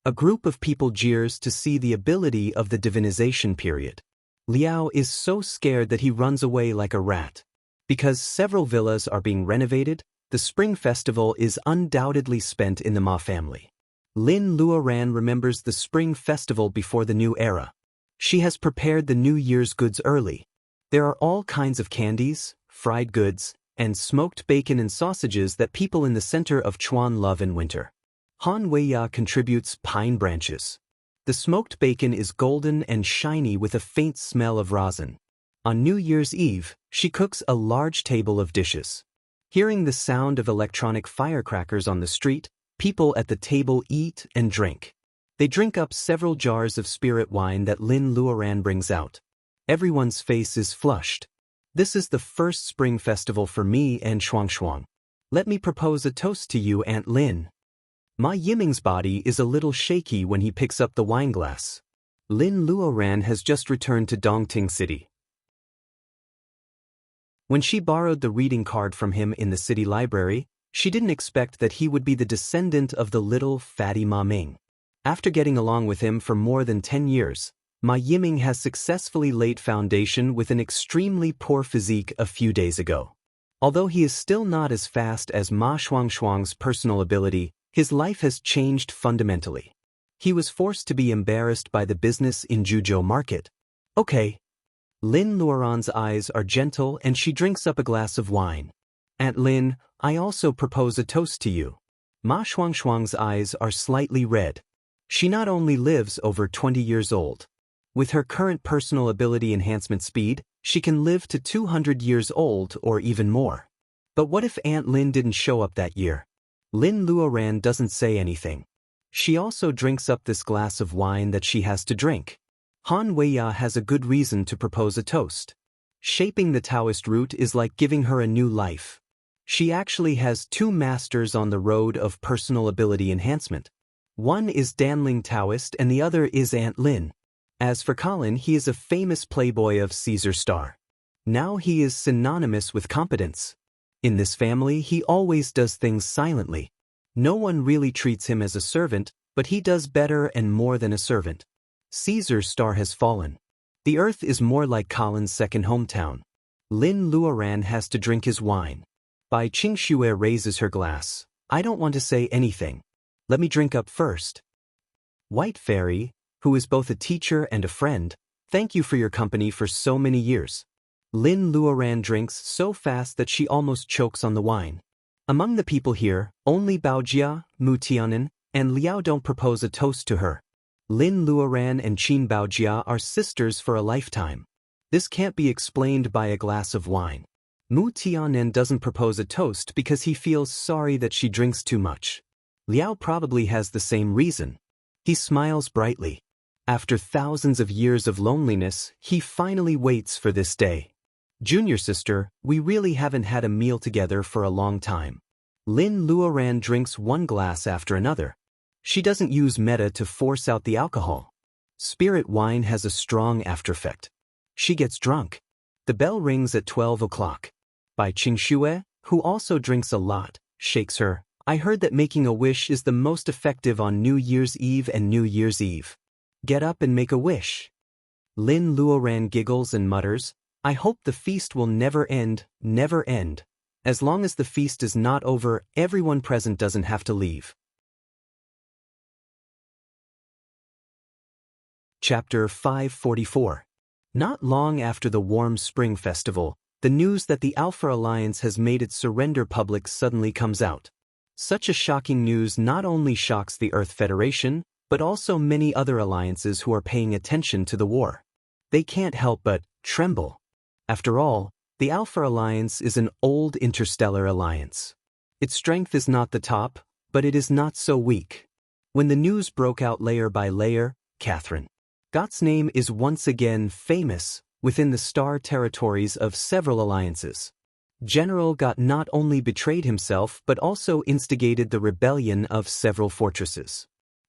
A group of people jeers to see the ability of the divinization period. Liao is so scared that he runs away like a rat. Because several villas are being renovated, the Spring Festival is undoubtedly spent in the Ma family. Lin Luoran remembers the Spring Festival before the new era. She has prepared the New Year's goods early. There are all kinds of candies, fried goods, and smoked bacon and sausages that people in the center of Chuan love in winter. Han Weiya contributes pine branches. The smoked bacon is golden and shiny with a faint smell of rosin. On New Year's Eve, she cooks a large table of dishes. Hearing the sound of electronic firecrackers on the street, people at the table eat and drink. They drink up several jars of spirit wine that Lin Luoran brings out. Everyone's face is flushed. This is the first spring festival for me and Shuang. Let me propose a toast to you, Aunt Lin. Ma Yiming's body is a little shaky when he picks up the wineglass. Lin Luoran has just returned to Dongting City. When she borrowed the reading card from him in the city library, she didn't expect that he would be the descendant of the little fatty Ma Ming. After getting along with him for more than 10 years, Ma Yiming has successfully laid foundation with an extremely poor physique a few days ago. Although he is still not as fast as Ma Shuang's personal ability, his life has changed fundamentally. He was forced to be embarrassed by the business in Juzhou Market. Okay. Lin Luoran's eyes are gentle and she drinks up a glass of wine. Aunt Lin, I also propose a toast to you. Ma Shuang's eyes are slightly red. She not only lives over 20 years old. With her current personal ability enhancement speed, she can live to 200 years old or even more. But what if Aunt Lin didn't show up that year? Lin Luoran doesn't say anything. She also drinks up this glass of wine that she has to drink. Han Weiya has a good reason to propose a toast. Shaping the Taoist route is like giving her a new life. She actually has 2 masters on the road of personal ability enhancement. One is Danling Taoist and the other is Aunt Lin. As for Colin, he is a famous playboy of Caesar Star. Now he is synonymous with competence. In this family, he always does things silently. No one really treats him as a servant, but he does better and more than a servant. Caesar's star has fallen. The earth is more like Colin's second hometown. Lin Luoran has to drink his wine. Bai Qingxue raises her glass. I don't want to say anything. Let me drink up first. White Fairy, who is both a teacher and a friend, thank you for your company for so many years. Lin Luoran drinks so fast that she almost chokes on the wine. Among the people here, only Baojia, Mu Tianen, and Liao don't propose a toast to her. Lin Luoran and Qin Baojia are sisters for a lifetime. This can't be explained by a glass of wine. Mu Tianen doesn't propose a toast because he feels sorry that she drinks too much. Liao probably has the same reason. He smiles brightly. After thousands of years of loneliness, he finally waits for this day. Junior sister, we really haven't had a meal together for a long time. Lin Luoran drinks one glass after another. She doesn't use meta to force out the alcohol. Spirit wine has a strong aftereffect. She gets drunk. The bell rings at 12 o'clock. Bai Qingxue, who also drinks a lot, shakes her. I heard that making a wish is the most effective on New Year's Eve and New Year's Eve. Get up and make a wish. Lin Luoran giggles and mutters, I hope the feast will never end, never end. As long as the feast is not over, everyone present doesn't have to leave. Chapter 544. Not long after the warm spring festival, the news that the Alpha Alliance has made its surrender public suddenly comes out. Such a shocking news not only shocks the Earth Federation, but also many other alliances who are paying attention to the war. They can't help but tremble. After all, the Alpha Alliance is an old interstellar alliance. Its strength is not the top, but it is not so weak. When the news broke out layer by layer, Catherine Gott's name is once again famous within the star territories of several alliances. General Gott not only betrayed himself but also instigated the rebellion of several fortresses.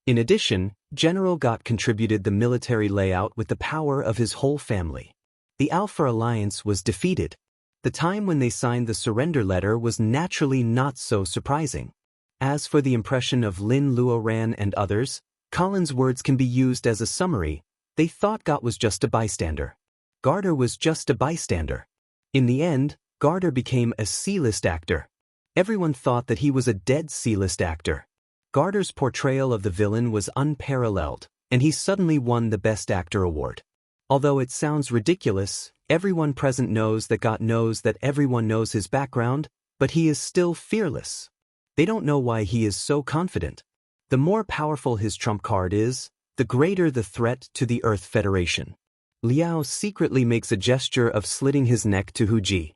In addition, General Gott contributed the military layout with the power of his whole family. The Alpha Alliance was defeated. The time when they signed the surrender letter was naturally not so surprising. As for the impression of Lin Luoran and others, Colin's words can be used as a summary. They thought Gott was just a bystander. Garter was just a bystander. In the end, Garter became a C-list actor. Everyone thought that he was a dead C-list actor. Garter's portrayal of the villain was unparalleled, and he suddenly won the Best Actor award. Although it sounds ridiculous, everyone present knows that Gott knows that everyone knows his background, but he is still fearless. They don't know why he is so confident. The more powerful his trump card is, the greater the threat to the Earth Federation. Liao secretly makes a gesture of slitting his neck to Hu Ji.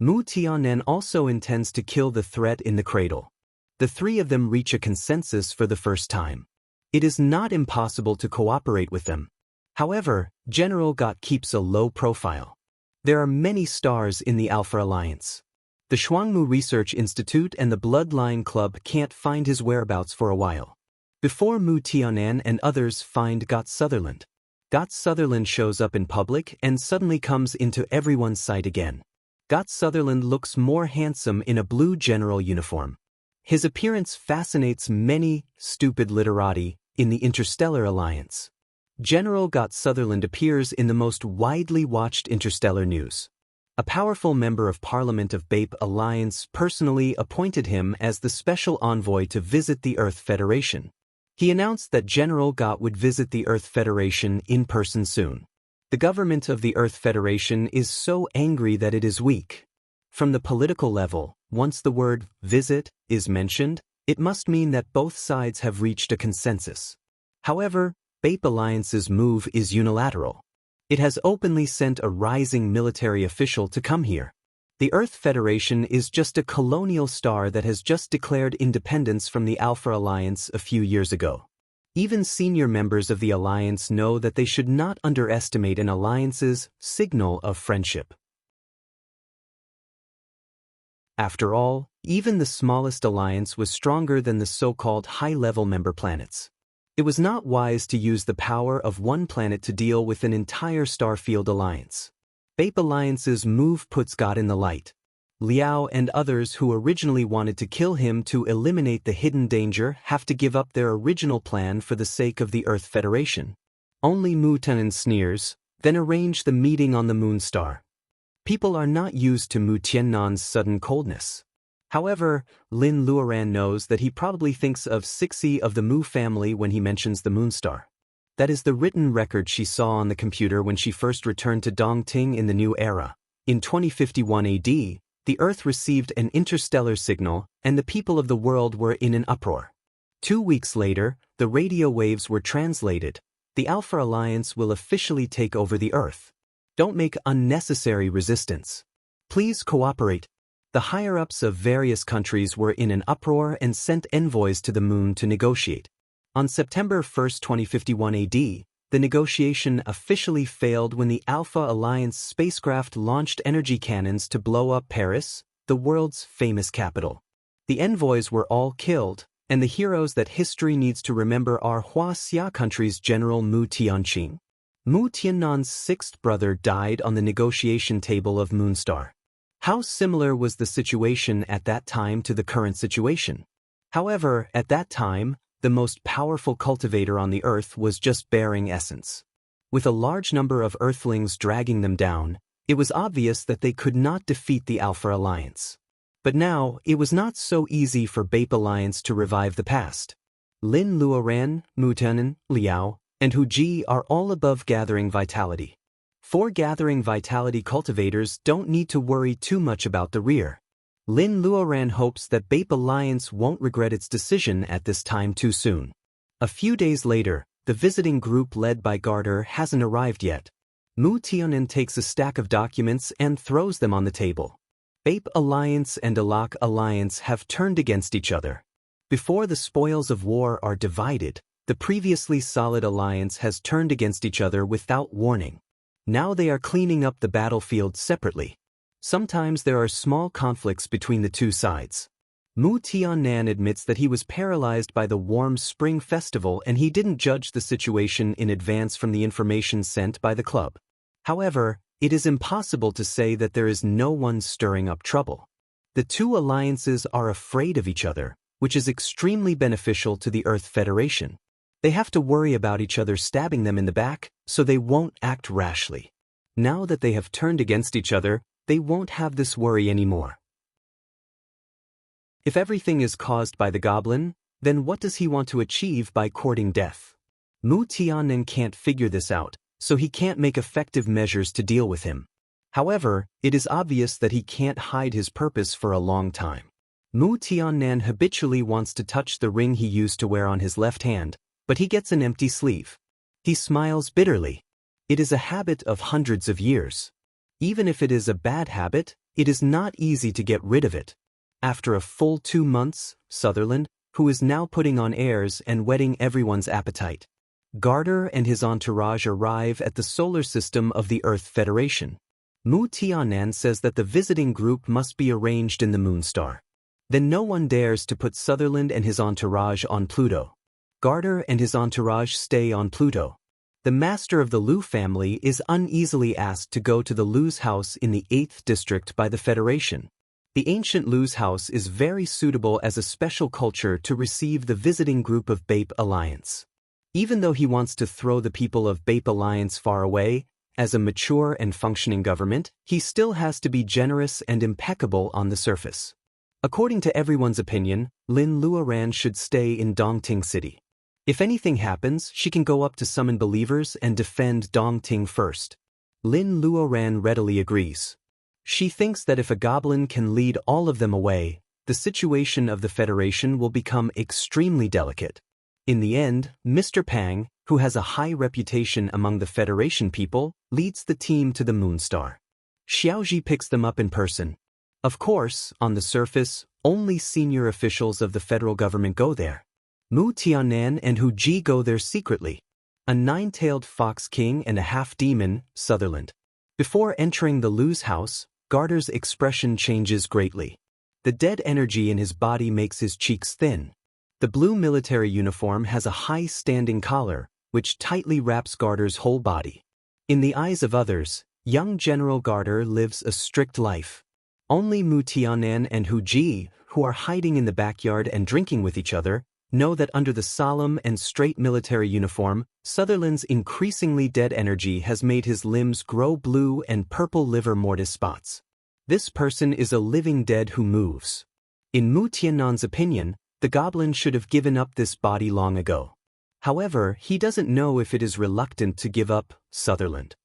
Mu Tianen also intends to kill the threat in the cradle. The three of them reach a consensus for the first time. It is not impossible to cooperate with them. However, General Gott keeps a low profile. There are many stars in the Alpha Alliance. The Shuangmu Research Institute and the Bloodline Club can't find his whereabouts for a while. Before Mu Tianan and others find Gott Sutherland. Gott Sutherland shows up in public and suddenly comes into everyone's sight again. Gott Sutherland looks more handsome in a blue general uniform. His appearance fascinates many stupid literati in the Interstellar Alliance. General Gott Sutherland appears in the most widely watched interstellar news. A powerful member of Parliament of Bape Alliance personally appointed him as the special envoy to visit the Earth Federation. He announced that General Gott would visit the Earth Federation in person soon. The government of the Earth Federation is so angry that it is weak. From the political level, once the word visit is mentioned, it must mean that both sides have reached a consensus. However, Bape Alliance's move is unilateral. It has openly sent a rising military official to come here. The Earth Federation is just a colonial star that has just declared independence from the Alpha Alliance a few years ago. Even senior members of the Alliance know that they should not underestimate an alliance's signal of friendship. After all, even the smallest alliance was stronger than the so-called high-level member planets. It was not wise to use the power of one planet to deal with an entire starfield alliance. Bape Alliance's move puts God in the light. Liao and others who originally wanted to kill him to eliminate the hidden danger have to give up their original plan for the sake of the Earth Federation. Only Mu Tianan sneers, then arrange the meeting on the moon star. People are not used to Mu Tianan's sudden coldness. However, Lin Luoran knows that he probably thinks of Sixi of the Mu family when he mentions the moonstar. That is the written record she saw on the computer when she first returned to Dongting in the new era. In 2051 AD, the Earth received an interstellar signal, and the people of the world were in an uproar. 2 weeks later, the radio waves were translated. The Alpha Alliance will officially take over the Earth. Don't make unnecessary resistance. Please cooperate. The higher-ups of various countries were in an uproar and sent envoys to the moon to negotiate. On September 1, 2051 AD, the negotiation officially failed when the Alpha Alliance spacecraft launched energy cannons to blow up Paris, the world's famous capital. The envoys were all killed, and the heroes that history needs to remember are Huaxia country's General Mu Tianqing. Mu Tiannan's sixth brother died on the negotiation table of Moonstar. How similar was the situation at that time to the current situation? However, at that time, the most powerful cultivator on the Earth was just bearing essence. With a large number of Earthlings dragging them down, it was obvious that they could not defeat the Alpha Alliance. But now, it was not so easy for Bape Alliance to revive the past. Lin Luoran, Mu Tianan, Liao, and Hu Ji are all above gathering vitality. 4 gathering vitality cultivators don't need to worry too much about the rear. Lin Luoran hopes that Bape Alliance won't regret its decision at this time too soon. A few days later, the visiting group led by Garter hasn't arrived yet. Mu Tianan takes a stack of documents and throws them on the table. Bape Alliance and Alak Alliance have turned against each other. Before the spoils of war are divided, the previously solid alliance has turned against each other without warning. Now they are cleaning up the battlefield separately. Sometimes there are small conflicts between the two sides. Mu Tianan admits that he was paralyzed by the warm spring festival and he didn't judge the situation in advance from the information sent by the club. However, it is impossible to say that there is no one stirring up trouble. The two alliances are afraid of each other, which is extremely beneficial to the Earth Federation. They have to worry about each other stabbing them in the back, so they won't act rashly. Now that they have turned against each other, they won't have this worry anymore. If everything is caused by the goblin, then what does he want to achieve by courting death? Mu Tianan can't figure this out, so he can't make effective measures to deal with him. However, it is obvious that he can't hide his purpose for a long time. Mu Tianan habitually wants to touch the ring he used to wear on his left hand, but he gets an empty sleeve. He smiles bitterly. It is a habit of hundreds of years. Even if it is a bad habit, it is not easy to get rid of it. After a full 2 months, Sutherland, who is now putting on airs and whetting everyone's appetite. Garter and his entourage arrive at the solar system of the Earth Federation. Mu Tianan says that the visiting group must be arranged in the Moonstar. Then no one dares to put Sutherland and his entourage on Pluto. Garter and his entourage stay on Pluto. The master of the Liu family is uneasily asked to go to the Liu's house in the 8th district by the Federation. The ancient Liu's house is very suitable as a special culture to receive the visiting group of Bape Alliance. Even though he wants to throw the people of Bape Alliance far away, as a mature and functioning government, he still has to be generous and impeccable on the surface. According to everyone's opinion, Lin Luoran should stay in Dongting City. If anything happens, she can go up to summon believers and defend Dongting first. Lin Luoran readily agrees. She thinks that if a goblin can lead all of them away, the situation of the Federation will become extremely delicate. In the end, Mr. Pang, who has a high reputation among the Federation people, leads the team to the Moonstar. Xiaoji picks them up in person. Of course, on the surface, only senior officials of the federal government go there. Mu Tianan and Hu Ji go there secretly. A nine-tailed fox king and a half-demon, Sutherland. Before entering the Liu's house, Garter's expression changes greatly. The dead energy in his body makes his cheeks thin. The blue military uniform has a high-standing collar, which tightly wraps Garter's whole body. In the eyes of others, young General Garter lives a strict life. Only Mu Tianan and Hu Ji, who are hiding in the backyard and drinking with each other, know that under the solemn and straight military uniform, Sutherland's increasingly dead energy has made his limbs grow blue and purple liver mortis spots. This person is a living dead who moves. In Mu Tianan's opinion, the goblin should have given up this body long ago. However, he doesn't know if it is reluctant to give up Sutherland.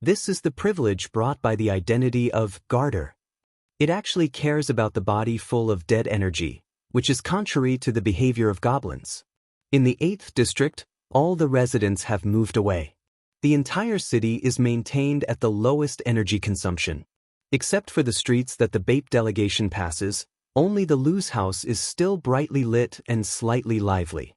This is the privilege brought by the identity of Garter. It actually cares about the body full of dead energy, which is contrary to the behavior of goblins. In the 8th district, all the residents have moved away. The entire city is maintained at the lowest energy consumption. Except for the streets that the Bape delegation passes, only the Liu's house is still brightly lit and slightly lively.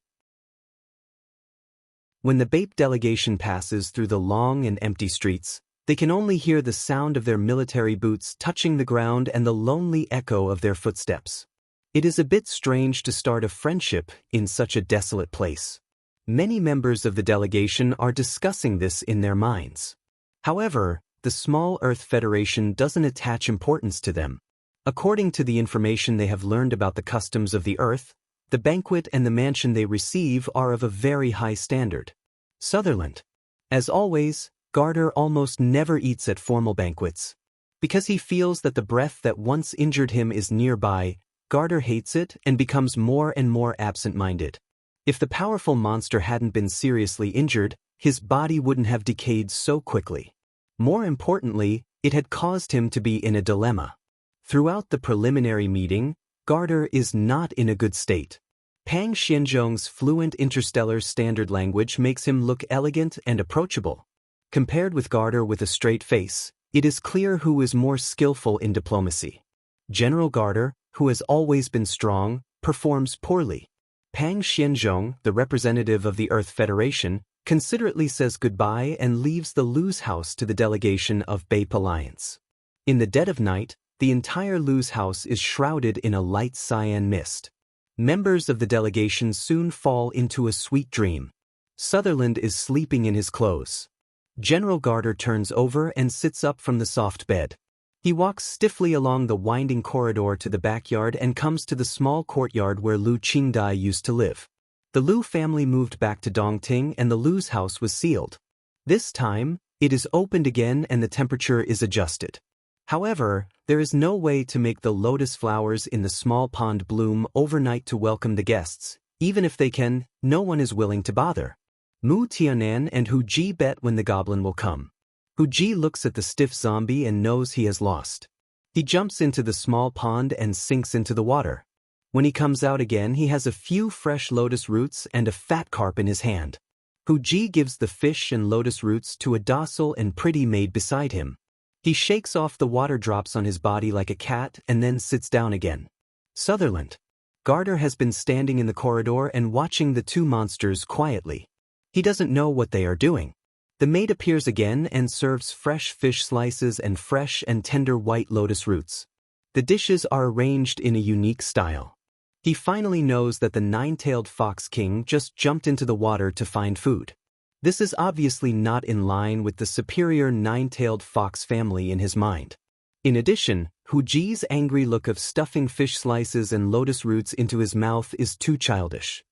When the Bape delegation passes through the long and empty streets, they can only hear the sound of their military boots touching the ground and the lonely echo of their footsteps. It is a bit strange to start a friendship in such a desolate place. Many members of the delegation are discussing this in their minds. However, the small Earth Federation doesn't attach importance to them. According to the information they have learned about the customs of the Earth, the banquet and the mansion they receive are of a very high standard. Sutherland. As always, Garter almost never eats at formal banquets. Because he feels that the breath that once injured him is nearby, Garter hates it and becomes more and more absent-minded. If the powerful monster hadn't been seriously injured, his body wouldn't have decayed so quickly. More importantly, it had caused him to be in a dilemma. Throughout the preliminary meeting, Garter is not in a good state. Pang Xianzhong's fluent interstellar standard language makes him look elegant and approachable. Compared with Garter with a straight face, it is clear who is more skillful in diplomacy. General Garter, who has always been strong, performs poorly. Pang Xianzhong, the representative of the Earth Federation, considerately says goodbye and leaves the Liu's house to the delegation of Bape Alliance. In the dead of night, the entire Liu's house is shrouded in a light cyan mist. Members of the delegation soon fall into a sweet dream. Sutherland is sleeping in his clothes. General Garter turns over and sits up from the soft bed. He walks stiffly along the winding corridor to the backyard and comes to the small courtyard where Liu Qingdai used to live. The Liu family moved back to Dongting and the Liu's house was sealed. This time, it is opened again and the temperature is adjusted. However, there is no way to make the lotus flowers in the small pond bloom overnight to welcome the guests. Even if they can, no one is willing to bother. Mu Tianan and Hu Ji bet when the goblin will come. Hu Ji looks at the stiff zombie and knows he has lost. He jumps into the small pond and sinks into the water. When he comes out again, he has a few fresh lotus roots and a fat carp in his hand. Hu Ji gives the fish and lotus roots to a docile and pretty maid beside him. He shakes off the water drops on his body like a cat and then sits down again. Sutherland. Garter has been standing in the corridor and watching the two monsters quietly. He doesn't know what they are doing. The mate appears again and serves fresh fish slices and fresh and tender white lotus roots. The dishes are arranged in a unique style. He finally knows that the nine-tailed fox king just jumped into the water to find food. This is obviously not in line with the superior nine-tailed fox family in his mind. In addition, Huji's angry look of stuffing fish slices and lotus roots into his mouth is too childish.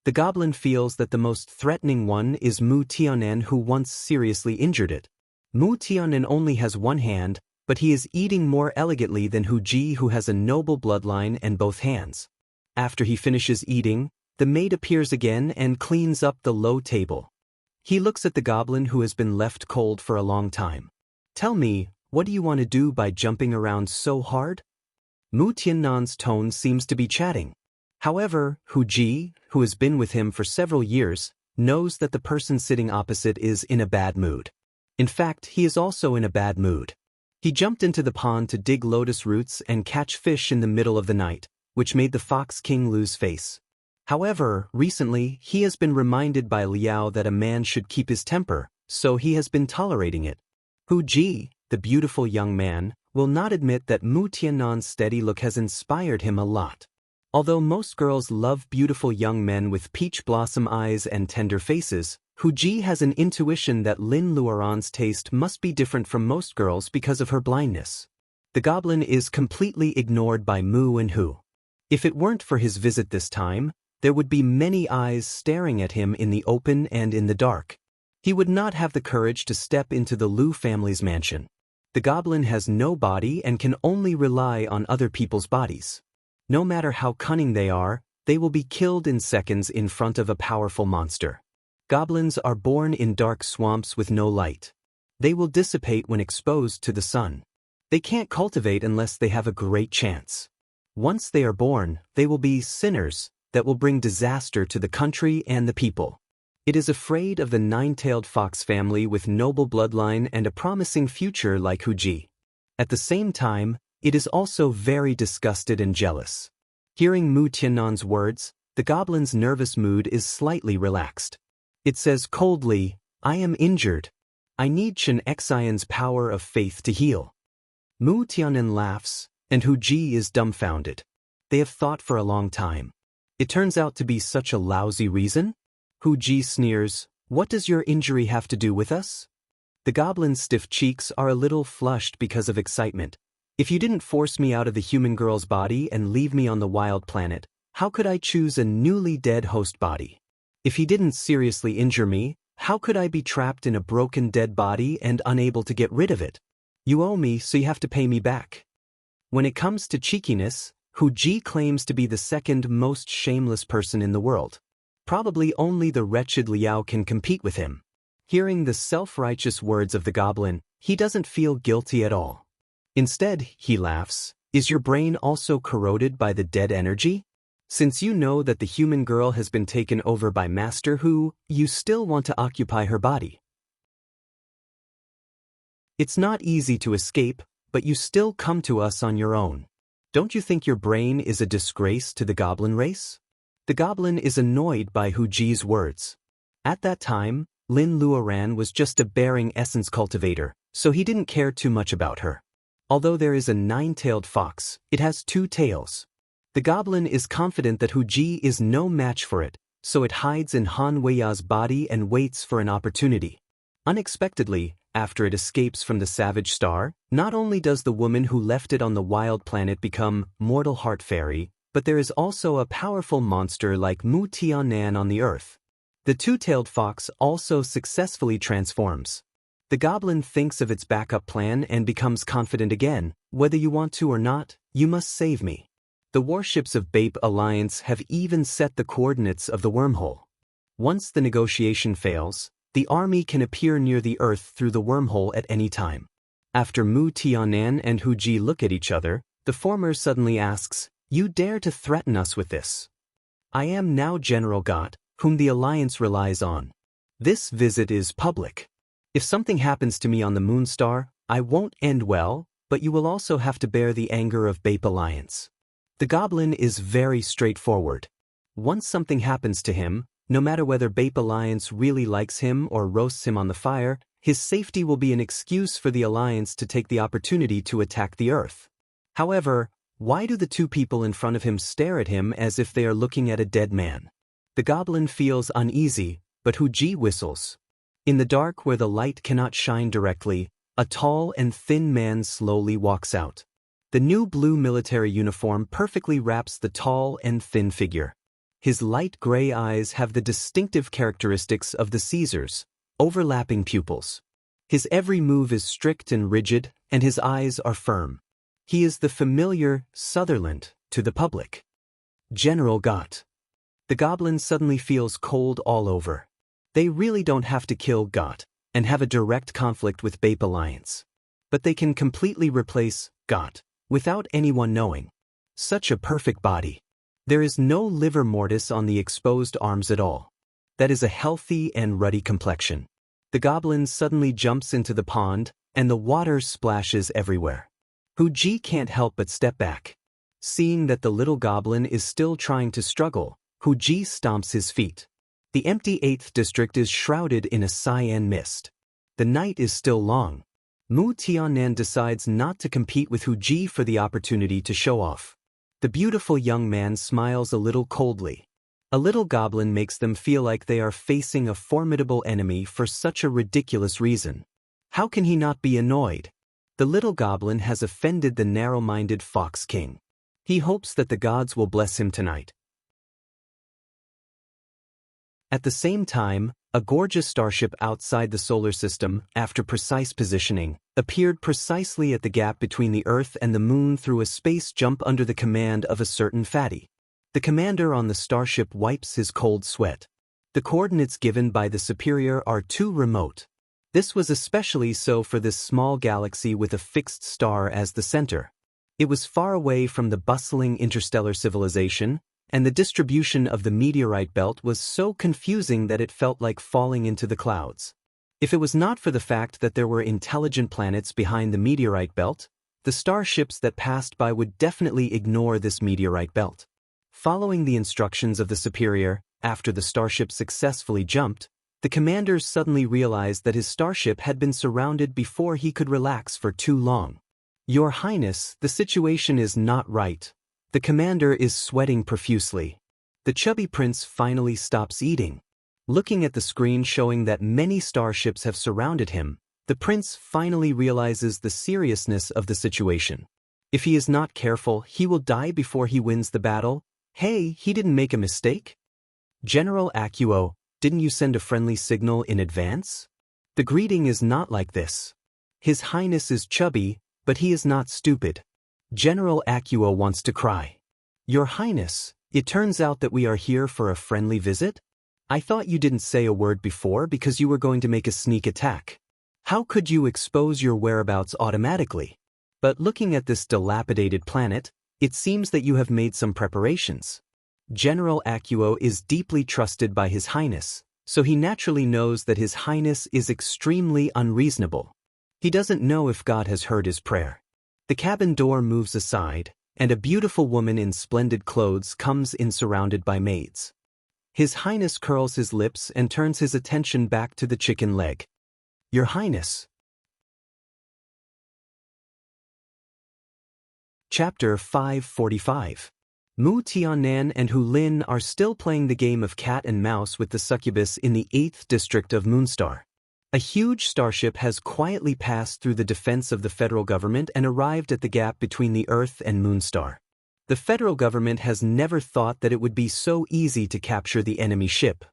The goblin feels that the most threatening one is Mu Tianen, who once seriously injured it. Mu Tianen only has one hand, but he is eating more elegantly than Huji, who has a noble bloodline and both hands. After he finishes eating, the maid appears again and cleans up the low table. He looks at the goblin, who has been left cold for a long time. Tell me, what do you want to do by jumping around so hard? Mu Tianan's tone seems to be chatting. However, Huji, who has been with him for several years, knows that the person sitting opposite is in a bad mood. In fact, he is also in a bad mood. He jumped into the pond to dig lotus roots and catch fish in the middle of the night, which made the Fox King lose face. However, recently, he has been reminded by Liao that a man should keep his temper, so he has been tolerating it. Huji, the beautiful young man, will not admit that Mu Tianan's steady look has inspired him a lot. Although most girls love beautiful young men with peach blossom eyes and tender faces, Huji has an intuition that Lin Luoran's taste must be different from most girls because of her blindness. The goblin is completely ignored by Mu and Hu. If it weren't for his visit this time, there would be many eyes staring at him in the open and in the dark. He would not have the courage to step into the Lu family's mansion. The goblin has no body and can only rely on other people's bodies. No matter how cunning they will be killed in seconds in front of a powerful monster. Goblins are born in dark swamps with no light. They will dissipate when exposed to the sun. They can't cultivate unless they have a great chance. Once they are born, they will be sinners that will bring disaster to the country and the people. It is afraid of the nine-tailed fox family with noble bloodline and a promising future like Huji. At the same time, it is also very disgusted and jealous. Hearing Mu Tianan's words, the goblin's nervous mood is slightly relaxed. It says coldly, "I am injured. I need Chen Xian's power of faith to heal." Mu Tianan laughs, and Huji is dumbfounded. They have thought for a long time. It turns out to be such a lousy reason? Huji sneers, "What does your injury have to do with us?" The goblin's stiff cheeks are a little flushed because of excitement. If you didn't force me out of the human girl's body and leave me on the wild planet, how could I choose a newly dead host body? If he didn't seriously injure me, how could I be trapped in a broken dead body and unable to get rid of it? You owe me, so you have to pay me back. When it comes to cheekiness, Huji claims to be the second most shameless person in the world. Probably only the wretched Liao can compete with him. Hearing the self-righteous words of the goblin, he doesn't feel guilty at all. Instead, he laughs, "Is your brain also corroded by the dead energy? Since you know that the human girl has been taken over by Master Hu, you still want to occupy her body. It's not easy to escape, but you still come to us on your own. Don't you think your brain is a disgrace to the goblin race?" The goblin is annoyed by Huji's words. At that time, Lin Luoran was just a bearing essence cultivator, so he didn't care too much about her. Although there is a nine-tailed fox, it has two tails. The goblin is confident that Huji is no match for it, so it hides in Han Weiya's body and waits for an opportunity. Unexpectedly, after it escapes from the savage star, not only does the woman who left it on the wild planet become Mortal Heart Fairy, but there is also a powerful monster like Mu Tianan on the earth. The two-tailed fox also successfully transforms. The goblin thinks of its backup plan and becomes confident again. "Whether you want to or not, you must save me." The warships of Bape Alliance have even set the coordinates of the wormhole. Once the negotiation fails, the army can appear near the Earth through the wormhole at any time. After Mu Tianan and Huji look at each other, the former suddenly asks, "You dare to threaten us with this? I am now General Got, whom the Alliance relies on. This visit is public. If something happens to me on the Moonstar, I won't end well, but you will also have to bear the anger of Bape Alliance." The goblin is very straightforward. Once something happens to him, No matter whether Bape Alliance really likes him or roasts him on the fire, his safety will be an excuse for the Alliance to take the opportunity to attack the Earth. However, why do the two people in front of him stare at him as if they are looking at a dead man? The goblin feels uneasy, but Huji whistles. In the dark where the light cannot shine directly, a tall and thin man slowly walks out. The new blue military uniform perfectly wraps the tall and thin figure. His light gray eyes have the distinctive characteristics of the Caesars, overlapping pupils. His every move is strict and rigid, and his eyes are firm. He is the familiar Sutherland to the public. General Gott. The goblin suddenly feels cold all over. They really don't have to kill Gott and have a direct conflict with Bape Alliance. But they can completely replace Gott without anyone knowing. Such a perfect body. There is no livor mortis on the exposed arms at all. That is a healthy and ruddy complexion. The goblin suddenly jumps into the pond, and the water splashes everywhere. Huji can't help but step back. Seeing that the little goblin is still trying to struggle, Huji stomps his feet. The empty 8th district is shrouded in a cyan mist. The night is still long. Mu Tianan decides not to compete with Huji for the opportunity to show off. The beautiful young man smiles a little coldly. A little goblin makes them feel like they are facing a formidable enemy for such a ridiculous reason. How can he not be annoyed? The little goblin has offended the narrow-minded Fox King. He hopes that the gods will bless him tonight. At the same time, a gorgeous starship outside the solar system, after precise positioning, appeared precisely at the gap between the Earth and the Moon through a space jump under the command of a certain fatty. The commander on the starship wipes his cold sweat. The coordinates given by the superior are too remote. This was especially so for this small galaxy with a fixed star as the center. It was far away from the bustling interstellar civilization, and the distribution of the meteorite belt was so confusing that it felt like falling into the clouds. If it was not for the fact that there were intelligent planets behind the meteorite belt, the starships that passed by would definitely ignore this meteorite belt. Following the instructions of the superior, after the starship successfully jumped, the commander suddenly realized that his starship had been surrounded before he could relax for too long. Your Highness, the situation is not right. The commander is sweating profusely. The chubby prince finally stops eating. Looking at the screen showing that many starships have surrounded him, the prince finally realizes the seriousness of the situation. If he is not careful, he will die before he wins the battle. Hey, he didn't make a mistake? General Acuo, didn't you send a friendly signal in advance? The greeting is not like this. His Highness is chubby, but he is not stupid. General Acuo wants to cry. Your Highness, it turns out that we are here for a friendly visit? I thought you didn't say a word before because you were going to make a sneak attack. How could you expose your whereabouts automatically? But looking at this dilapidated planet, it seems that you have made some preparations. General Acuo is deeply trusted by His Highness, so he naturally knows that His Highness is extremely unreasonable. He doesn't know if God has heard his prayer. The cabin door moves aside, and a beautiful woman in splendid clothes comes in surrounded by maids. His Highness curls his lips and turns his attention back to the chicken leg. Your Highness. Chapter 545. Mu Tianan and Hu Lin are still playing the game of cat and mouse with the succubus in the 8th district of Moonstar. A huge starship has quietly passed through the defense of the federal government and arrived at the gap between the Earth and Moonstar. The federal government has never thought that it would be so easy to capture the enemy ship.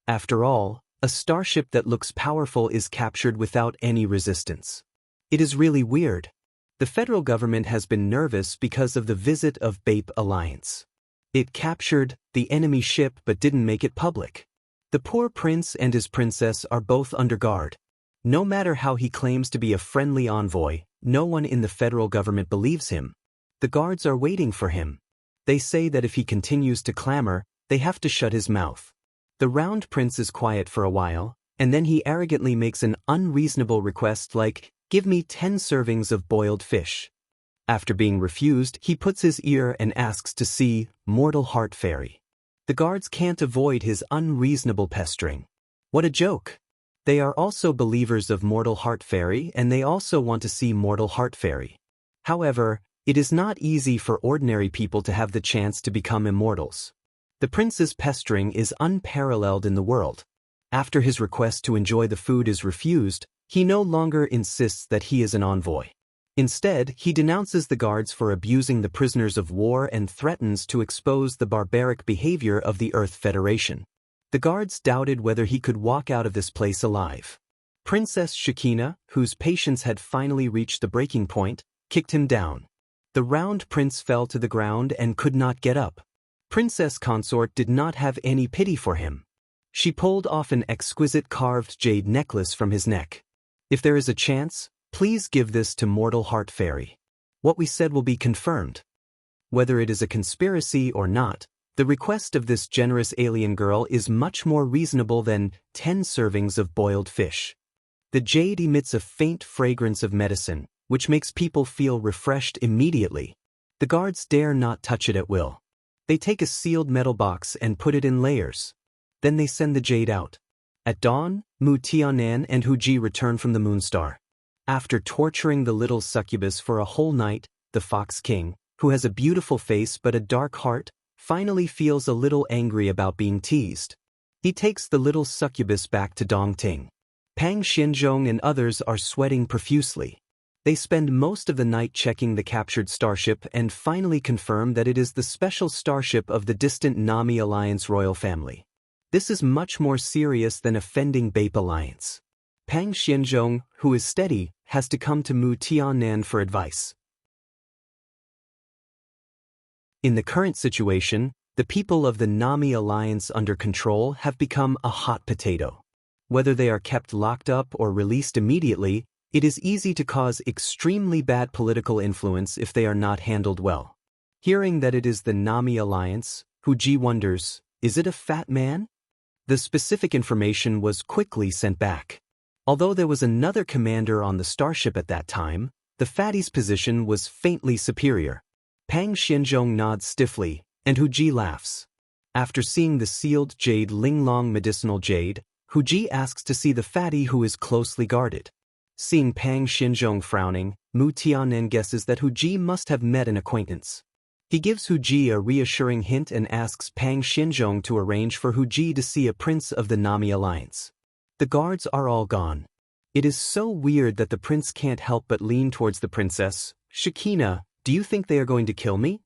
After all, a starship that looks powerful is captured without any resistance. It is really weird. The federal government has been nervous because of the visit of Bape Alliance. It captured the enemy ship but didn't make it public. The poor prince and his princess are both under guard. No matter how he claims to be a friendly envoy, no one in the federal government believes him. The guards are waiting for him. They say that if he continues to clamor, they have to shut his mouth. The round prince is quiet for a while, and then he arrogantly makes an unreasonable request like, "Give me 10 servings of boiled fish." After being refused, he puts his ear and asks to see Mortal Heart Fairy. The guards can't avoid his unreasonable pestering. What a joke! They are also believers of Mortal Heart Fairy, and they also want to see Mortal Heart Fairy. However, it is not easy for ordinary people to have the chance to become immortals. The prince's pestering is unparalleled in the world. After his request to enjoy the food is refused, he no longer insists that he is an envoy. Instead, he denounces the guards for abusing the prisoners of war and threatens to expose the barbaric behavior of the Earth Federation. The guards doubted whether he could walk out of this place alive. Princess Shakina, whose patience had finally reached the breaking point, kicked him down. The round prince fell to the ground and could not get up. Princess Consort did not have any pity for him. She pulled off an exquisite carved jade necklace from his neck. If there is a chance, please give this to Mortal Heart Fairy. What we said will be confirmed. Whether it is a conspiracy or not, the request of this generous alien girl is much more reasonable than 10 servings of boiled fish. The jade emits a faint fragrance of medicine, which makes people feel refreshed immediately. The guards dare not touch it at will. They take a sealed metal box and put it in layers. Then they send the jade out. At dawn, Mu Tianan and Huji return from the Moonstar. After torturing the little succubus for a whole night, the Fox King, who has a beautiful face but a dark heart, finally feels a little angry about being teased. He takes the little succubus back to Dongting. Pang Xianzhong and others are sweating profusely. They spend most of the night checking the captured starship and finally confirm that it is the special starship of the distant Nami Alliance royal family. This is much more serious than offending Bape Alliance. Pang Xianzhong, who is steady, has to come to Mu Tianan for advice. In the current situation, the people of the Nami Alliance under control have become a hot potato. Whether they are kept locked up or released immediately, it is easy to cause extremely bad political influence if they are not handled well. Hearing that it is the Nami Alliance, Huji wonders, is it a fat man? The specific information was quickly sent back. Although there was another commander on the starship at that time, the fatty's position was faintly superior. Pang Xianzhong nods stiffly, and Huji laughs. After seeing the sealed jade Linglong medicinal jade, Huji asks to see the fatty who is closely guarded. Seeing Pang Xianzhong frowning, Mu Tianan guesses that Huji must have met an acquaintance. He gives Huji a reassuring hint and asks Pang Xianzhong to arrange for Huji to see a prince of the Nami Alliance. The guards are all gone. It is so weird that the prince can't help but lean towards the princess. Shakina, do you think they are going to kill me?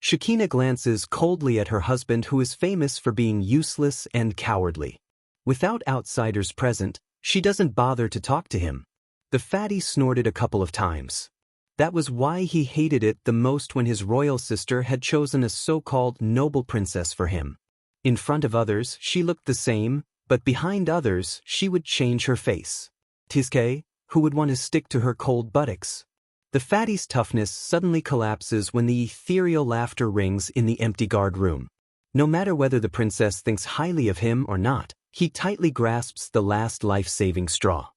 Shakina glances coldly at her husband, who is famous for being useless and cowardly. Without outsiders present, she doesn't bother to talk to him. The fatty snorted a couple of times. That was why he hated it the most when his royal sister had chosen a so-called noble princess for him. In front of others, she looked the same, but behind others, she would change her face. Tizke, who would want to stick to her cold buttocks. The fatty's toughness suddenly collapses when the ethereal laughter rings in the empty guard room. No matter whether the princess thinks highly of him or not, he tightly grasps the last life-saving straw.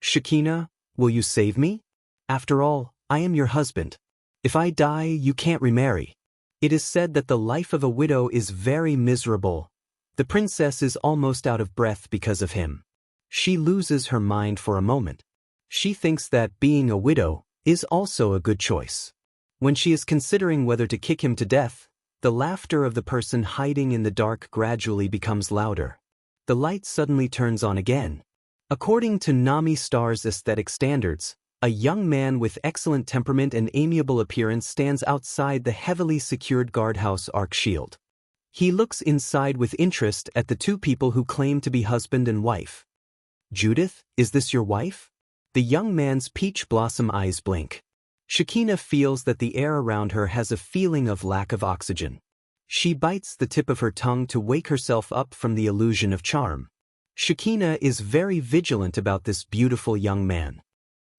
Shakina, will you save me? After all, I am your husband. If I die, you can't remarry. It is said that the life of a widow is very miserable. The princess is almost out of breath because of him. She loses her mind for a moment. She thinks that being a widow is also a good choice. When she is considering whether to kick him to death, the laughter of the person hiding in the dark gradually becomes louder. The light suddenly turns on again. According to Nami Star's aesthetic standards, a young man with excellent temperament and amiable appearance stands outside the heavily secured guardhouse arc shield. He looks inside with interest at the two people who claim to be husband and wife. Judith, is this your wife? The young man's peach blossom eyes blink. Shakina feels that the air around her has a feeling of lack of oxygen. She bites the tip of her tongue to wake herself up from the illusion of charm. Shakina is very vigilant about this beautiful young man.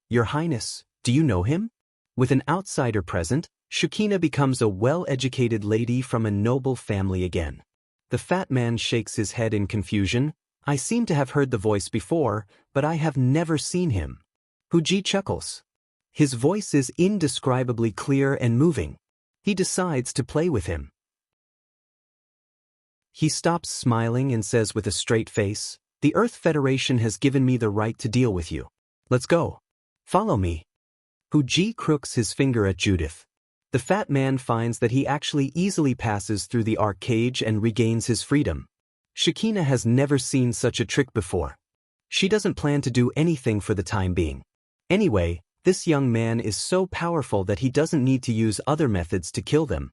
Your Highness, do you know him? With an outsider present, Shakina becomes a well-educated lady from a noble family again. The fat man shakes his head in confusion. I seem to have heard the voice before, but I have never seen him. Huji chuckles. His voice is indescribably clear and moving. He decides to play with him. He stops smiling and says with a straight face, "The Earth Federation has given me the right to deal with you. Let's go. Follow me." Huji crooks his finger at Judith. The fat man finds that he actually easily passes through the arc cage and regains his freedom. Shekinah has never seen such a trick before. She doesn't plan to do anything for the time being. Anyway, this young man is so powerful that he doesn't need to use other methods to kill them.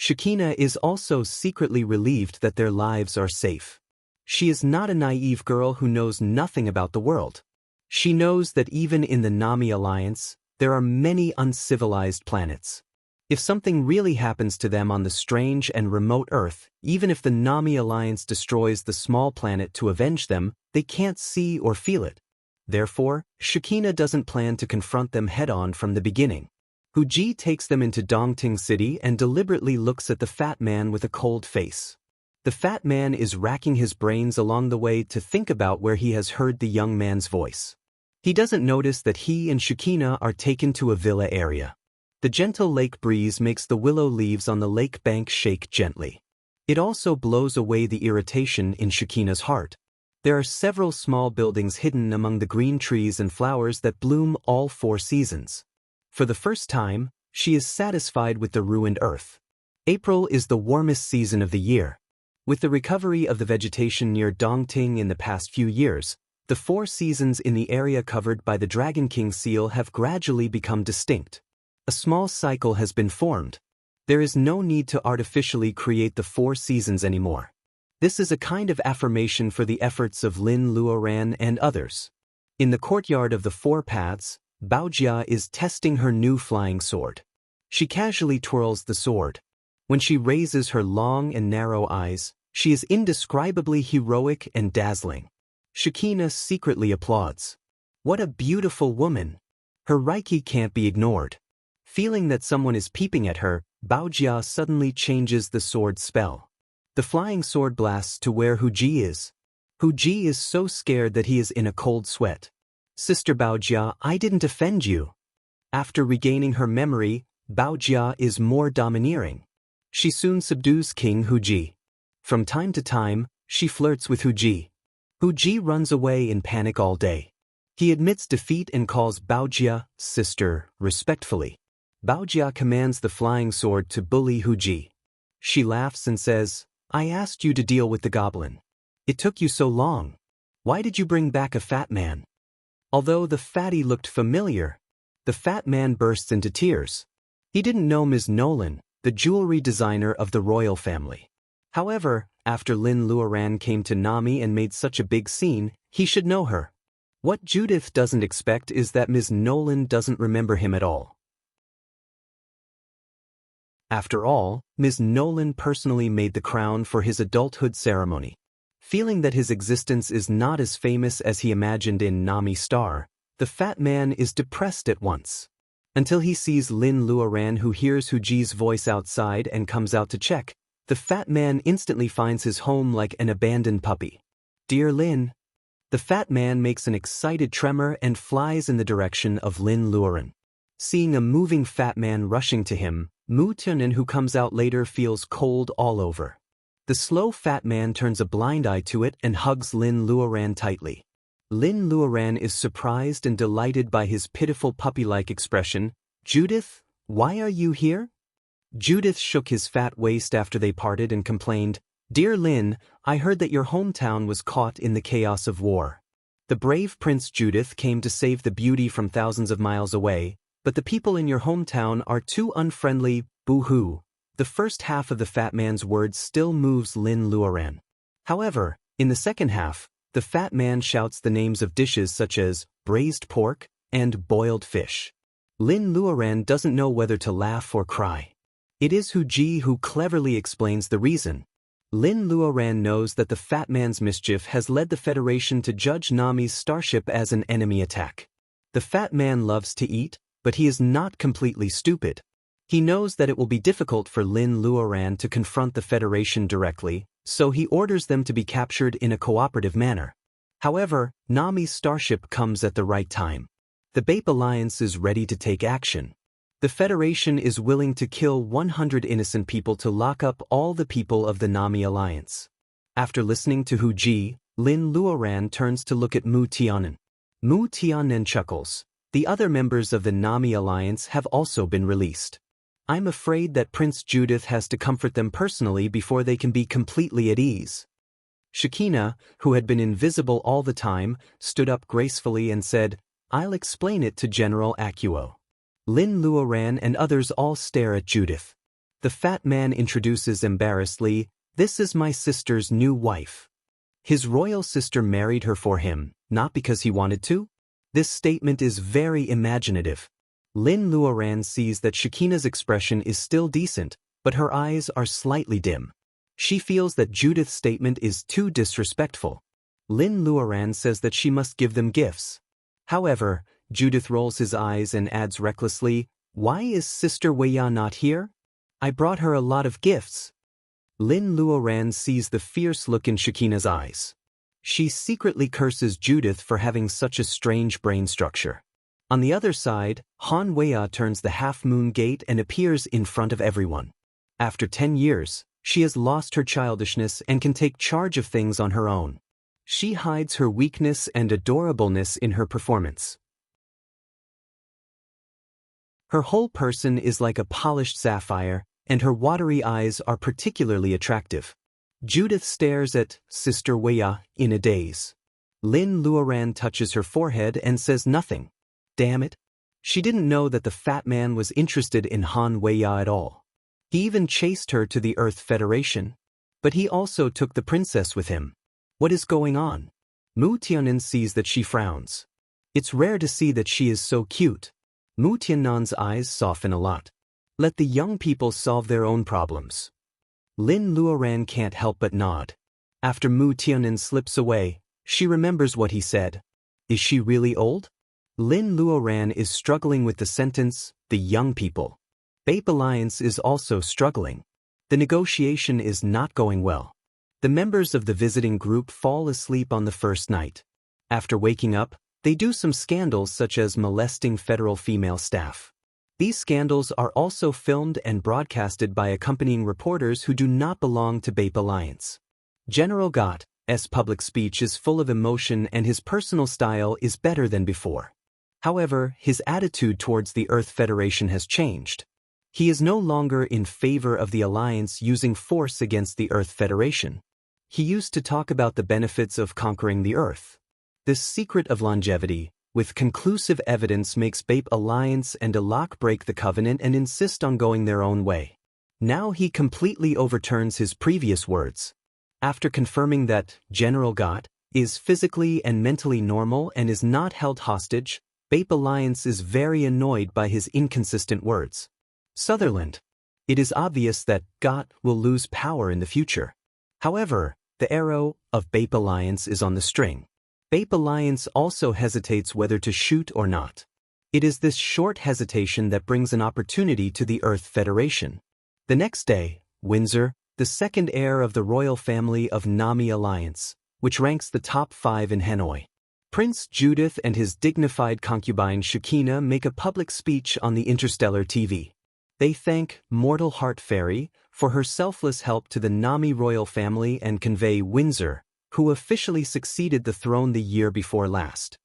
Shekinah is also secretly relieved that their lives are safe. She is not a naive girl who knows nothing about the world. She knows that even in the Nami Alliance, there are many uncivilized planets. If something really happens to them on the strange and remote Earth, even if the Nami Alliance destroys the small planet to avenge them, they can't see or feel it. Therefore, Shekinah doesn't plan to confront them head-on from the beginning. Huji takes them into Dongting City and deliberately looks at the fat man with a cold face. The fat man is racking his brains along the way to think about where he has heard the young man's voice. He doesn't notice that he and Shekinah are taken to a villa area. The gentle lake breeze makes the willow leaves on the lake bank shake gently. It also blows away the irritation in Shekinah's heart. There are several small buildings hidden among the green trees and flowers that bloom all 4 seasons. For the first time, she is satisfied with the ruined earth. April is the warmest season of the year. With the recovery of the vegetation near Dongting in the past few years, the 4 seasons in the area covered by the Dragon King seal have gradually become distinct. A small cycle has been formed. There is no need to artificially create the 4 seasons anymore. This is a kind of affirmation for the efforts of Lin Luoran and others. In the courtyard of the 4 paths, Baojia is testing her new flying sword. She casually twirls the sword. When she raises her long and narrow eyes, she is indescribably heroic and dazzling. Shekinah secretly applauds. What a beautiful woman! Her Reiki can't be ignored. Feeling that someone is peeping at her, Baojia suddenly changes the sword spell. The flying sword blasts to where Huji is. Huji is so scared that he is in a cold sweat. "Sister Baojia, I didn't offend you." After regaining her memory, Baojia is more domineering. She soon subdues King Huji. From time to time, she flirts with Huji. Huji runs away in panic all day. He admits defeat and calls Baojia sister respectfully. Baojia commands the flying sword to bully Huji. She laughs and says, "I asked you to deal with the goblin. It took you so long. Why did you bring back a fat man?" Although the fatty looked familiar, the fat man bursts into tears. He didn't know Ms. Nolan, the jewelry designer of the royal family. However, after Lin Luoran came to Nami and made such a big scene, he should know her. What Judith doesn't expect is that Ms. Nolan doesn't remember him at all. After all, Ms. Nolan personally made the crown for his adulthood ceremony. Feeling that his existence is not as famous as he imagined in Nami Star, the fat man is depressed at once. Until he sees Lin Luoran, who hears Huji's voice outside and comes out to check, the fat man instantly finds his home like an abandoned puppy. "Dear Lin." The fat man makes an excited tremor and flies in the direction of Lin Luoran. Seeing a moving fat man rushing to him, Mu Tunin, who comes out later, feels cold all over. The slow fat man turns a blind eye to it and hugs Lin Luoran tightly. Lin Luoran is surprised and delighted by his pitiful puppy-like expression. "Judith, why are you here?" Judith shook his fat waist after they parted and complained, "Dear Lin, I heard that your hometown was caught in the chaos of war. The brave Prince Judith came to save the beauty from thousands of miles away, but the people in your hometown are too unfriendly, boo-hoo." The first half of the fat man's words still moves Lin Luoran. However, in the second half, the fat man shouts the names of dishes such as braised pork and boiled fish. Lin Luoran doesn't know whether to laugh or cry. It is Huji who cleverly explains the reason. Lin Luoran knows that the fat man's mischief has led the Federation to judge Nami's starship as an enemy attack. The fat man loves to eat, but he is not completely stupid. He knows that it will be difficult for Lin Luoran to confront the Federation directly, so he orders them to be captured in a cooperative manner. However, Nami's starship comes at the right time. The Bape Alliance is ready to take action. The Federation is willing to kill 100 innocent people to lock up all the people of the Nami Alliance. After listening to Hu Ji, Lin Luoran turns to look at Mu Tianen. Mu Tianen chuckles. The other members of the Nami Alliance have also been released. I'm afraid that Prince Judith has to comfort them personally before they can be completely at ease. Shekina, who had been invisible all the time, stood up gracefully and said, I'll explain it to General Akuo. Lin Luoran and others all stare at Judith. The fat man introduces embarrassedly, This is my sister's new wife. His royal sister married her for him, not because he wanted to? This statement is very imaginative. Lin Luoran sees that Shekina's expression is still decent, but her eyes are slightly dim. She feels that Judith's statement is too disrespectful. Lin Luoran says that she must give them gifts. However, Judith rolls his eyes and adds recklessly, Why is Sister Weiya not here? I brought her a lot of gifts. Lin Luoran sees the fierce look in Shekina's eyes. She secretly curses Judith for having such a strange brain structure. On the other side, Han Weiya turns the half-moon gate and appears in front of everyone. After 10 years, she has lost her childishness and can take charge of things on her own. She hides her weakness and adorableness in her performance. Her whole person is like a polished sapphire, and her watery eyes are particularly attractive. Judith stares at Sister Weiya in a daze. Lin Luoran touches her forehead and says nothing. Damn it. She didn't know that the fat man was interested in Han Weiya at all. He even chased her to the Earth Federation. But he also took the princess with him. What is going on? Mu Tianen sees that she frowns. It's rare to see that she is so cute. Mu Tianan's eyes soften a lot. Let the young people solve their own problems. Lin Luoran can't help but nod. After Mu Tianen slips away, she remembers what he said. Is she really old? Lin Luoran is struggling with the sentence, the young people. Bape Alliance is also struggling. The negotiation is not going well. The members of the visiting group fall asleep on the first night. After waking up, they do some scandals such as molesting federal female staff. These scandals are also filmed and broadcasted by accompanying reporters who do not belong to Bape Alliance. General Gott's public speech is full of emotion and his personal style is better than before. However, his attitude towards the Earth Federation has changed. He is no longer in favor of the Alliance using force against the Earth Federation. He used to talk about the benefits of conquering the Earth. This secret of longevity, with conclusive evidence, makes Bape Alliance and Alak break the covenant and insist on going their own way. Now he completely overturns his previous words. After confirming that General Gott is physically and mentally normal and is not held hostage, Bape Alliance is very annoyed by his inconsistent words. Sutherland. It is obvious that Gott will lose power in the future. However, the arrow of Bape Alliance is on the string. Bape Alliance also hesitates whether to shoot or not. It is this short hesitation that brings an opportunity to the Earth Federation. The next day, Windsor, the second heir of the royal family of Nami Alliance, which ranks the top 5 in Hanoi. Prince Judith and his dignified concubine Shekina make a public speech on the interstellar TV. They thank Mortal Heart Fairy for her selfless help to the Nami royal family and convey Windsor, who officially succeeded the throne the year before last.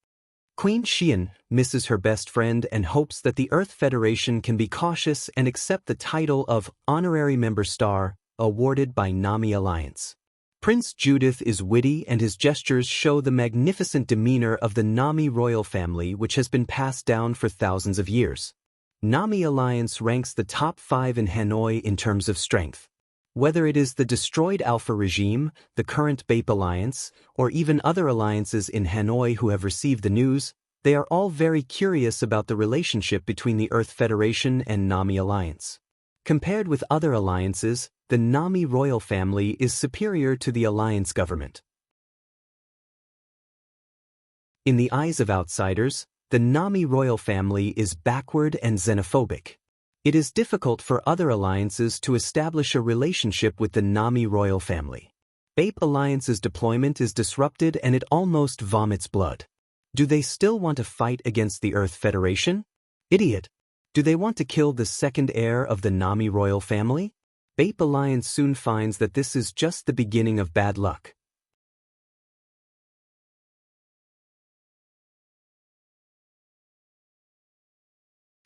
Queen Xian misses her best friend and hopes that the Earth Federation can be cautious and accept the title of Honorary Member Star, awarded by Nami Alliance. Prince Judith is witty and his gestures show the magnificent demeanor of the Nami royal family, which has been passed down for thousands of years. Nami Alliance ranks the top 5 in Hanoi in terms of strength. Whether it is the destroyed Alpha regime, the current Bape Alliance, or even other alliances in Hanoi who have received the news, they are all very curious about the relationship between the Earth Federation and Nami Alliance. Compared with other alliances, the Nami royal family is superior to the alliance government. In the eyes of outsiders, the Nami royal family is backward and xenophobic. It is difficult for other alliances to establish a relationship with the Nami royal family. Bape Alliance's deployment is disrupted and it almost vomits blood. Do they still want to fight against the Earth Federation? Idiot! Do they want to kill the second heir of the Nami royal family? Bape Alliance soon finds that this is just the beginning of bad luck.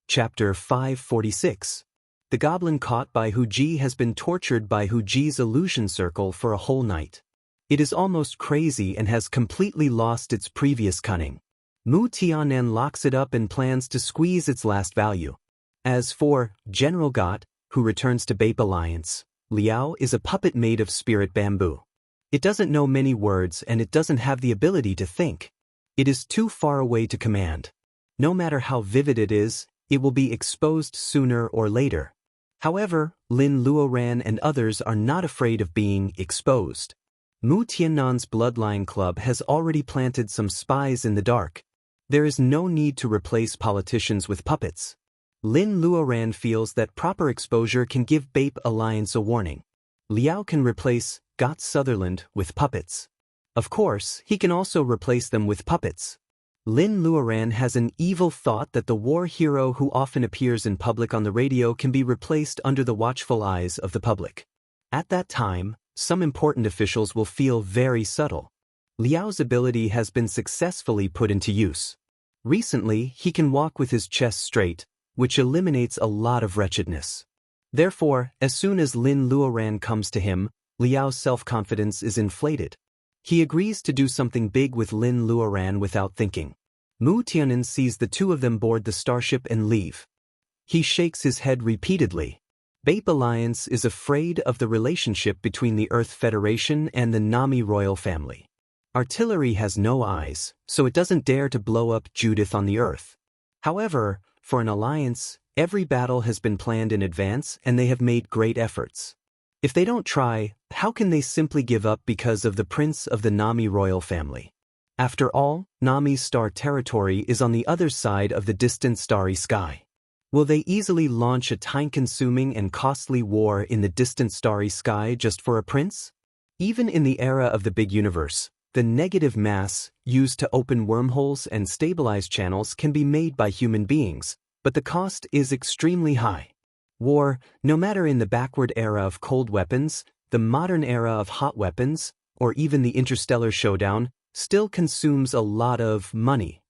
Chapter 546. The goblin caught by Huji has been tortured by Huji's illusion circle for a whole night. It is almost crazy and has completely lost its previous cunning. Mu Tianen locks it up and plans to squeeze its last value. As for General Got, who returns to Bape Alliance, Liao is a puppet made of spirit bamboo. It doesn't know many words and it doesn't have the ability to think. It is too far away to command. No matter how vivid it is, it will be exposed sooner or later. However, Lin Luoran and others are not afraid of being exposed. Mu Tiannan's bloodline club has already planted some spies in the dark. There is no need to replace politicians with puppets. Lin Luoran feels that proper exposure can give Bape Alliance a warning. Liao can replace Got Sutherland with puppets. Of course, he can also replace them with puppets. Lin Luoran has an evil thought that the war hero who often appears in public on the radio can be replaced under the watchful eyes of the public. At that time, some important officials will feel very subtle. Liao's ability has been successfully put into use. Recently, he can walk with his chest straight, which eliminates a lot of wretchedness. Therefore, as soon as Lin Luoran comes to him, Liao's self-confidence is inflated. He agrees to do something big with Lin Luoran without thinking. Mu Tianen sees the two of them board the starship and leave. He shakes his head repeatedly. Bape Alliance is afraid of the relationship between the Earth Federation and the Nami royal family. Artillery has no eyes, so it doesn't dare to blow up Judith on the Earth. However, for an alliance, every battle has been planned in advance and they have made great efforts. If they don't try, how can they simply give up because of the prince of the Nami royal family? After all, Nami's star territory is on the other side of the distant starry sky. Will they easily launch a time-consuming and costly war in the distant starry sky just for a prince? Even in the era of the big universe, the negative mass used to open wormholes and stabilize channels can be made by human beings, but the cost is extremely high. War, no matter in the backward era of cold weapons, the modern era of hot weapons, or even the interstellar showdown, still consumes a lot of money.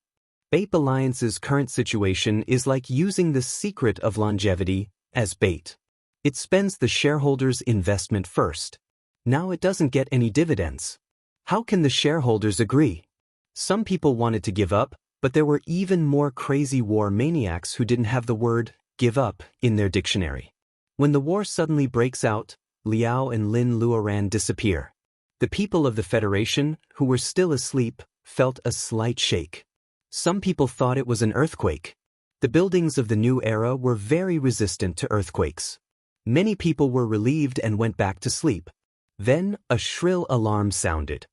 Bape Alliance's current situation is like using the secret of longevity as bait. It spends the shareholders' investment first. Now it doesn't get any dividends. How can the shareholders agree? Some people wanted to give up, but there were even more crazy war maniacs who didn't have the word give up in their dictionary. When the war suddenly breaks out, Liao and Lin Luoran disappear. The people of the Federation, who were still asleep, felt a slight shake. Some people thought it was an earthquake. The buildings of the new era were very resistant to earthquakes. Many people were relieved and went back to sleep. Then, a shrill alarm sounded.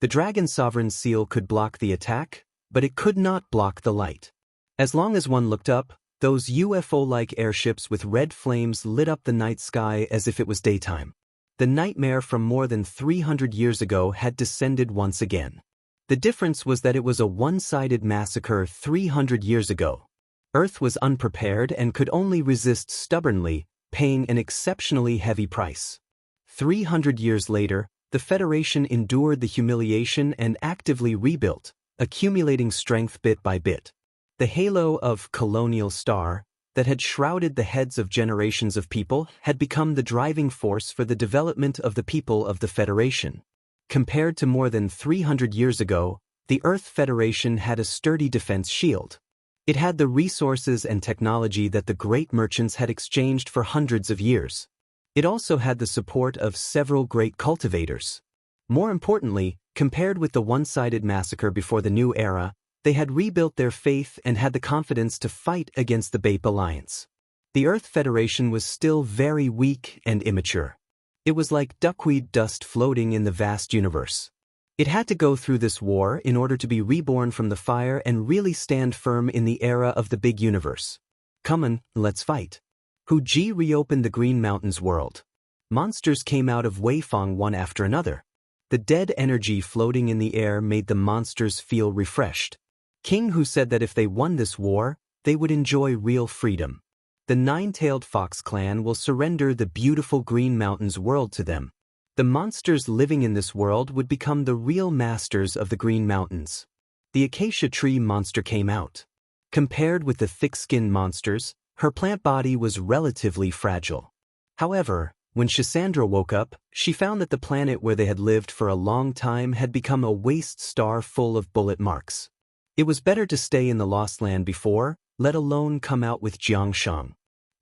The Dragon Sovereign's seal could block the attack, but it could not block the light. As long as one looked up, those UFO-like airships with red flames lit up the night sky as if it was daytime. The nightmare from more than 300 years ago had descended once again. The difference was that it was a one-sided massacre 300 years ago. Earth was unprepared and could only resist stubbornly, paying an exceptionally heavy price. 300 years later, the Federation endured the humiliation and actively rebuilt, accumulating strength bit by bit. The halo of colonial star that had shrouded the heads of generations of people had become the driving force for the development of the people of the Federation. Compared to more than 300 years ago, the Earth Federation had a sturdy defense shield. It had the resources and technology that the great merchants had exchanged for hundreds of years. It also had the support of several great cultivators. More importantly, compared with the one-sided massacre before the new era, they had rebuilt their faith and had the confidence to fight against the Bape Alliance. The Earth Federation was still very weak and immature. It was like duckweed dust floating in the vast universe. It had to go through this war in order to be reborn from the fire and really stand firm in the era of the big universe. Come on, let's fight. Huji reopened the Green Mountains world. Monsters came out of Weifang one after another. The dead energy floating in the air made the monsters feel refreshed. King Hu said that if they won this war, they would enjoy real freedom. The nine-tailed fox clan will surrender the beautiful Green Mountains world to them. The monsters living in this world would become the real masters of the Green Mountains. The acacia tree monster came out. Compared with the thick-skinned monsters, her plant body was relatively fragile. However, when Cassandra woke up, she found that the planet where they had lived for a long time had become a waste star full of bullet marks. It was better to stay in the Lost Land before, let alone come out with Jiangshang.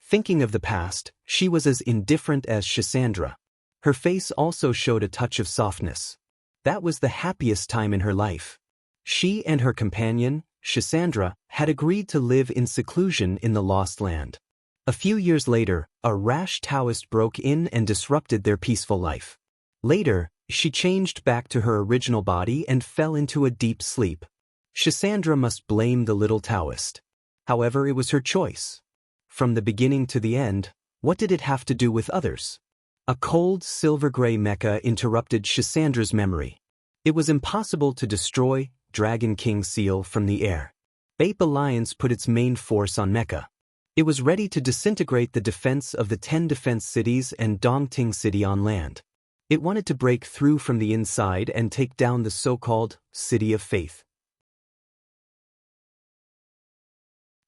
Thinking of the past, she was as indifferent as Cassandra. Her face also showed a touch of softness. That was the happiest time in her life. She and her companion, Cassandra, had agreed to live in seclusion in the Lost Land. A few years later, a rash Taoist broke in and disrupted their peaceful life. Later, she changed back to her original body and fell into a deep sleep. Cassandra must blame the little Taoist. However, it was her choice. From the beginning to the end, what did it have to do with others? A cold, silver-gray mecha interrupted Cassandra's memory. It was impossible to destroy Dragon King Seal from the air. Bape Alliance put its main force on Mecha. It was ready to disintegrate the defense of the 10 defense cities and Dongting City on land. It wanted to break through from the inside and take down the so-called City of Faith.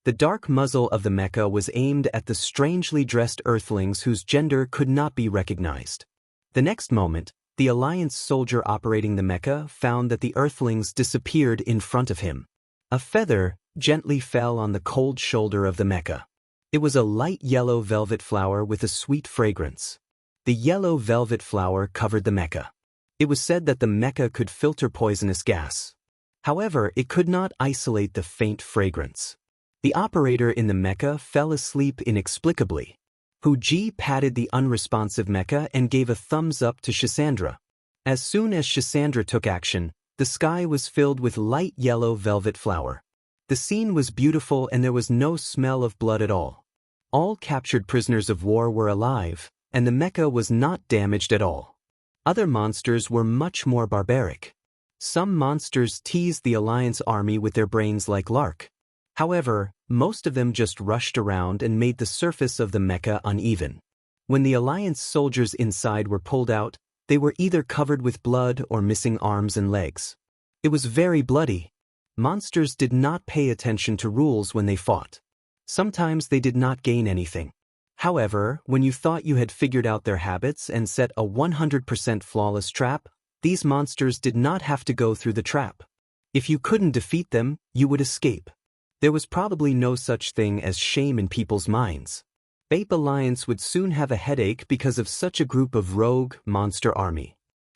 The dark muzzle of the mecha was aimed at the strangely dressed Earthlings whose gender could not be recognized. The next moment, the Alliance soldier operating the mecha found that the Earthlings disappeared in front of him. A feather gently fell on the cold shoulder of the mecha. It was a light yellow velvet flower with a sweet fragrance. The yellow velvet flower covered the mecha. It was said that the mecha could filter poisonous gas. However, it could not isolate the faint fragrance. The operator in the mecha fell asleep inexplicably. Hu Ji patted the unresponsive mecha and gave a thumbs up to Cassandra. As soon as Cassandra took action, the sky was filled with light yellow velvet flower. The scene was beautiful and there was no smell of blood at all. All captured prisoners of war were alive, and the mecha was not damaged at all. Other monsters were much more barbaric. Some monsters teased the Alliance army with their brains like Lark. However, most of them just rushed around and made the surface of the mecha uneven. When the Alliance soldiers inside were pulled out, they were either covered with blood or missing arms and legs. It was very bloody. Monsters did not pay attention to rules when they fought. Sometimes they did not gain anything. However, when you thought you had figured out their habits and set a 100% flawless trap, these monsters did not have to go through the trap. If you couldn't defeat them, you would escape. There was probably no such thing as shame in people's minds. Bape Alliance would soon have a headache because of such a group of rogue monster army.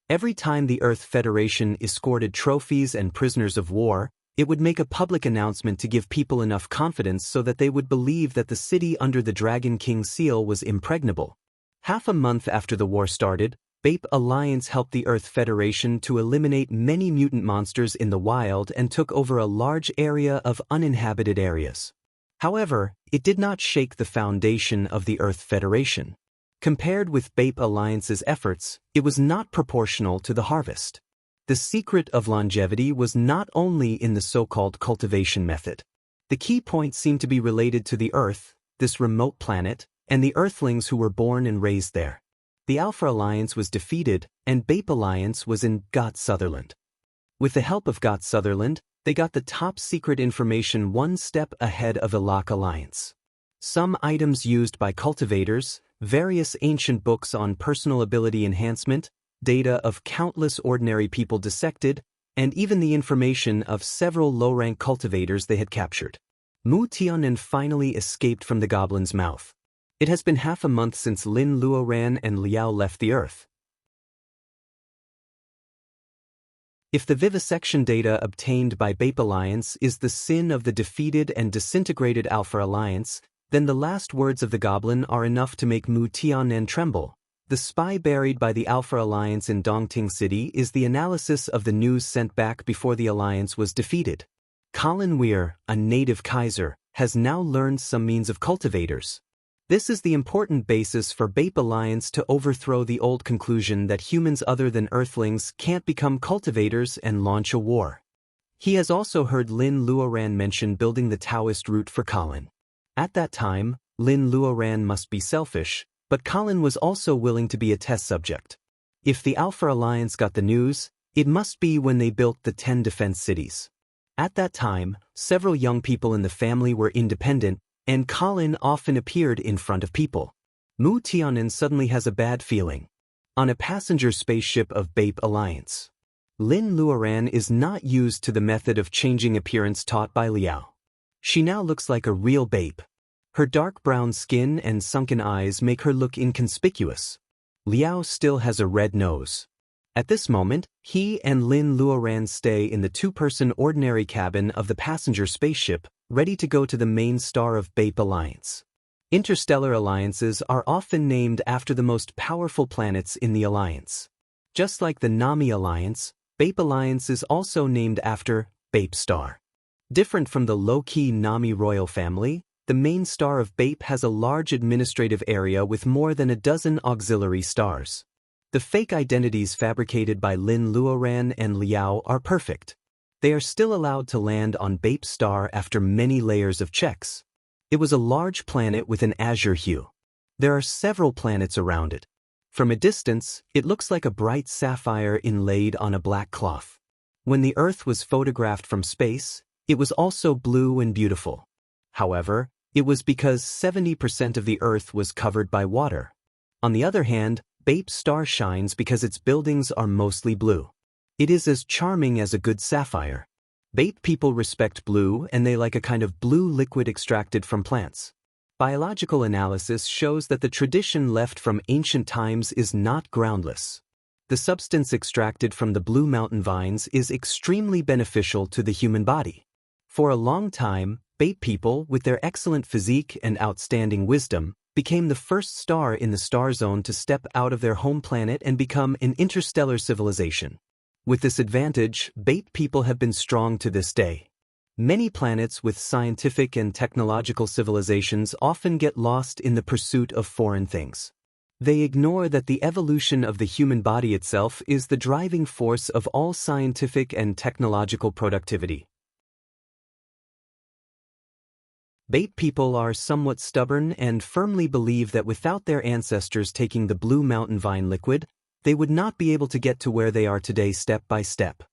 Every time the Earth Federation escorted trophies and prisoners of war, it would make a public announcement to give people enough confidence so that they would believe that the city under the Dragon King seal was impregnable. Half a month after the war started, Bape Alliance helped the Earth Federation to eliminate many mutant monsters in the wild and took over a large area of uninhabited areas. However, it did not shake the foundation of the Earth Federation. Compared with Bape Alliance's efforts, it was not proportional to the harvest. The secret of longevity was not only in the so-called cultivation method. The key point seemed to be related to the Earth, this remote planet, and the Earthlings who were born and raised there. The Alpha Alliance was defeated, and Bape Alliance was in Got Sutherland. With the help of Got Sutherland, they got the top secret information one step ahead of the Lock Alliance. Some items used by cultivators, various ancient books on personal ability enhancement, data of countless ordinary people dissected, and even the information of several low-rank cultivators they had captured. Mu Tianen finally escaped from the goblin's mouth. It has been half a month since Lin Luoran and Liao left the Earth. If the vivisection data obtained by Bape Alliance is the sin of the defeated and disintegrated Alpha Alliance, then the last words of the goblin are enough to make Mu Tianen tremble. The spy buried by the Alpha Alliance in Dongting City is the analysis of the news sent back before the Alliance was defeated. Colin Weir, a native Kaiser, has now learned some means of cultivators. This is the important basis for Bape Alliance to overthrow the old conclusion that humans other than Earthlings can't become cultivators and launch a war. He has also heard Lin Luoran mention building the Taoist route for Colin. At that time, Lin Luoran must be selfish, but Colin was also willing to be a test subject. If the Alpha Alliance got the news, it must be when they built the 10 defense cities. At that time, several young people in the family were independent, and Colin often appeared in front of people. Mu Tianan suddenly has a bad feeling. On a passenger spaceship of Bape Alliance. Lin Luoran is not used to the method of changing appearance taught by Liao. She now looks like a real Bape. Her dark brown skin and sunken eyes make her look inconspicuous. Liao still has a red nose. At this moment, he and Lin Luoran stay in the two-person ordinary cabin of the passenger spaceship, ready to go to the main star of Bape Alliance. Interstellar alliances are often named after the most powerful planets in the alliance. Just like the Nami Alliance, Bape Alliance is also named after Bape Star. Different from the low-key Nami royal family, the main star of Bape has a large administrative area with more than a dozen auxiliary stars. The fake identities fabricated by Lin Luoran and Liao are perfect. They are still allowed to land on Bape Star after many layers of checks. It was a large planet with an azure hue. There are several planets around it. From a distance, it looks like a bright sapphire inlaid on a black cloth. When the Earth was photographed from space, it was also blue and beautiful. However, it was because 70% of the Earth was covered by water. On the other hand, Bape Star shines because its buildings are mostly blue. It is as charming as a good sapphire. Bape people respect blue and they like a kind of blue liquid extracted from plants. Biological analysis shows that the tradition left from ancient times is not groundless. The substance extracted from the blue mountain vines is extremely beneficial to the human body. For a long time, Bape people, with their excellent physique and outstanding wisdom, became the first star in the star zone to step out of their home planet and become an interstellar civilization. With this advantage, Bape people have been strong to this day. Many planets with scientific and technological civilizations often get lost in the pursuit of foreign things. They ignore that the evolution of the human body itself is the driving force of all scientific and technological productivity. Bape people are somewhat stubborn and firmly believe that without their ancestors taking the blue mountain vine liquid, they would not be able to get to where they are today step by step.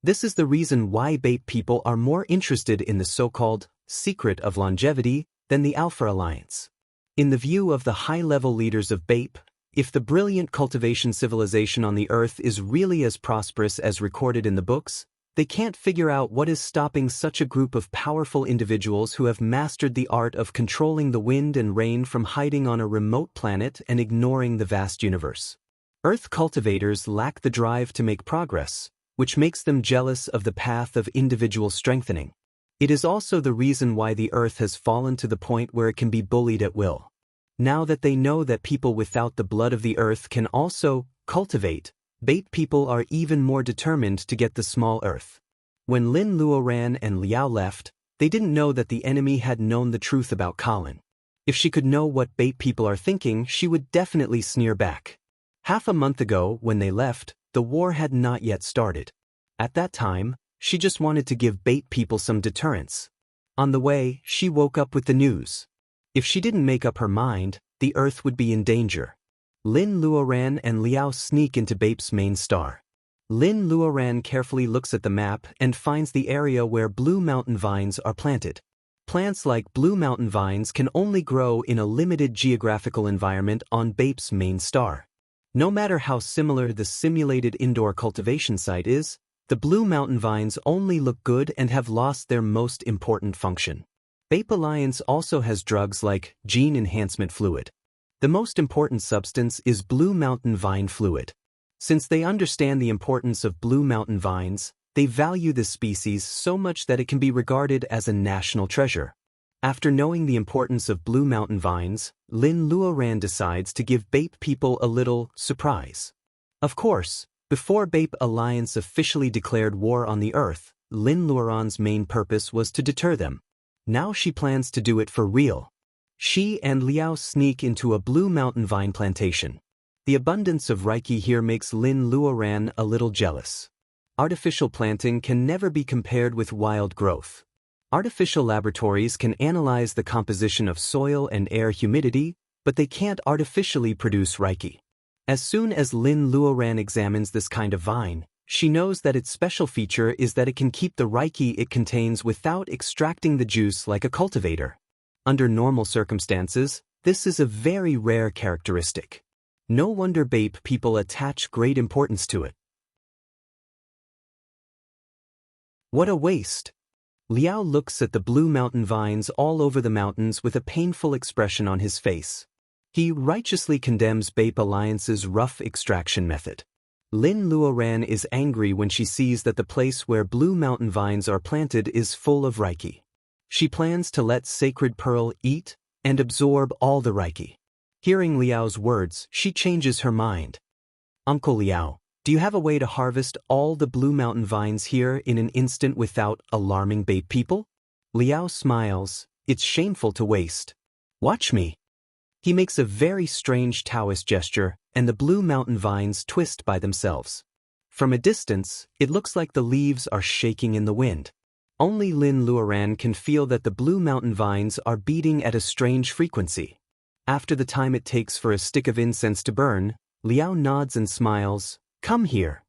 This is the reason why Bape people are more interested in the so-called secret of longevity than the Alpha Alliance. In the view of the high-level leaders of Bape, if the brilliant cultivation civilization on the Earth is really as prosperous as recorded in the books, they can't figure out what is stopping such a group of powerful individuals who have mastered the art of controlling the wind and rain from hiding on a remote planet and ignoring the vast universe. Earth cultivators lack the drive to make progress, which makes them jealous of the path of individual strengthening. It is also the reason why the Earth has fallen to the point where it can be bullied at will. Now that they know that people without the blood of the Earth can also cultivate, Bape people are even more determined to get the small Earth. When Lin Luoran and Liao left, they didn't know that the enemy had known the truth about Colin. If she could know what Bape people are thinking, she would definitely sneer back. Half a month ago, when they left, the war had not yet started. At that time, she just wanted to give Bape people some deterrence. On the way, she woke up with the news. If she didn't make up her mind, the Earth would be in danger. Lin Luoran and Liao sneak into Bape's main star. Lin Luoran carefully looks at the map and finds the area where blue mountain vines are planted. Plants like blue mountain vines can only grow in a limited geographical environment on Bape's main star. No matter how similar the simulated indoor cultivation site is, the blue mountain vines only look good and have lost their most important function. Bape Alliance also has drugs like gene enhancement fluid. The most important substance is blue mountain vine fluid. Since they understand the importance of blue mountain vines, they value this species so much that it can be regarded as a national treasure. After knowing the importance of blue mountain vines, Lin Luoran decides to give Bape people a little surprise. Of course, before Bape Alliance officially declared war on the Earth, Lin Luoran's main purpose was to deter them. Now she plans to do it for real. She and Liao sneak into a blue mountain vine plantation. The abundance of Reiki here makes Lin Luoran a little jealous. Artificial planting can never be compared with wild growth. Artificial laboratories can analyze the composition of soil and air humidity, but they can't artificially produce Reiki. As soon as Lin Luoran examines this kind of vine, she knows that its special feature is that it can keep the Reiki it contains without extracting the juice like a cultivator. Under normal circumstances, this is a very rare characteristic. No wonder Bape people attach great importance to it. What a waste! Liao looks at the blue mountain vines all over the mountains with a painful expression on his face. He righteously condemns Bape Alliance's rough extraction method. Lin Luoran is angry when she sees that the place where blue mountain vines are planted is full of Reiki. She plans to let Sacred Pearl eat and absorb all the Reiki. Hearing Liao's words, she changes her mind. Uncle Liao, do you have a way to harvest all the blue mountain vines here in an instant without alarming Bape people? Liao smiles. It's shameful to waste. Watch me. He makes a very strange Taoist gesture, and the blue mountain vines twist by themselves. From a distance, it looks like the leaves are shaking in the wind. Only Lin Luoran can feel that the blue mountain vines are beating at a strange frequency. After the time it takes for a stick of incense to burn, Liao nods and smiles. Come here.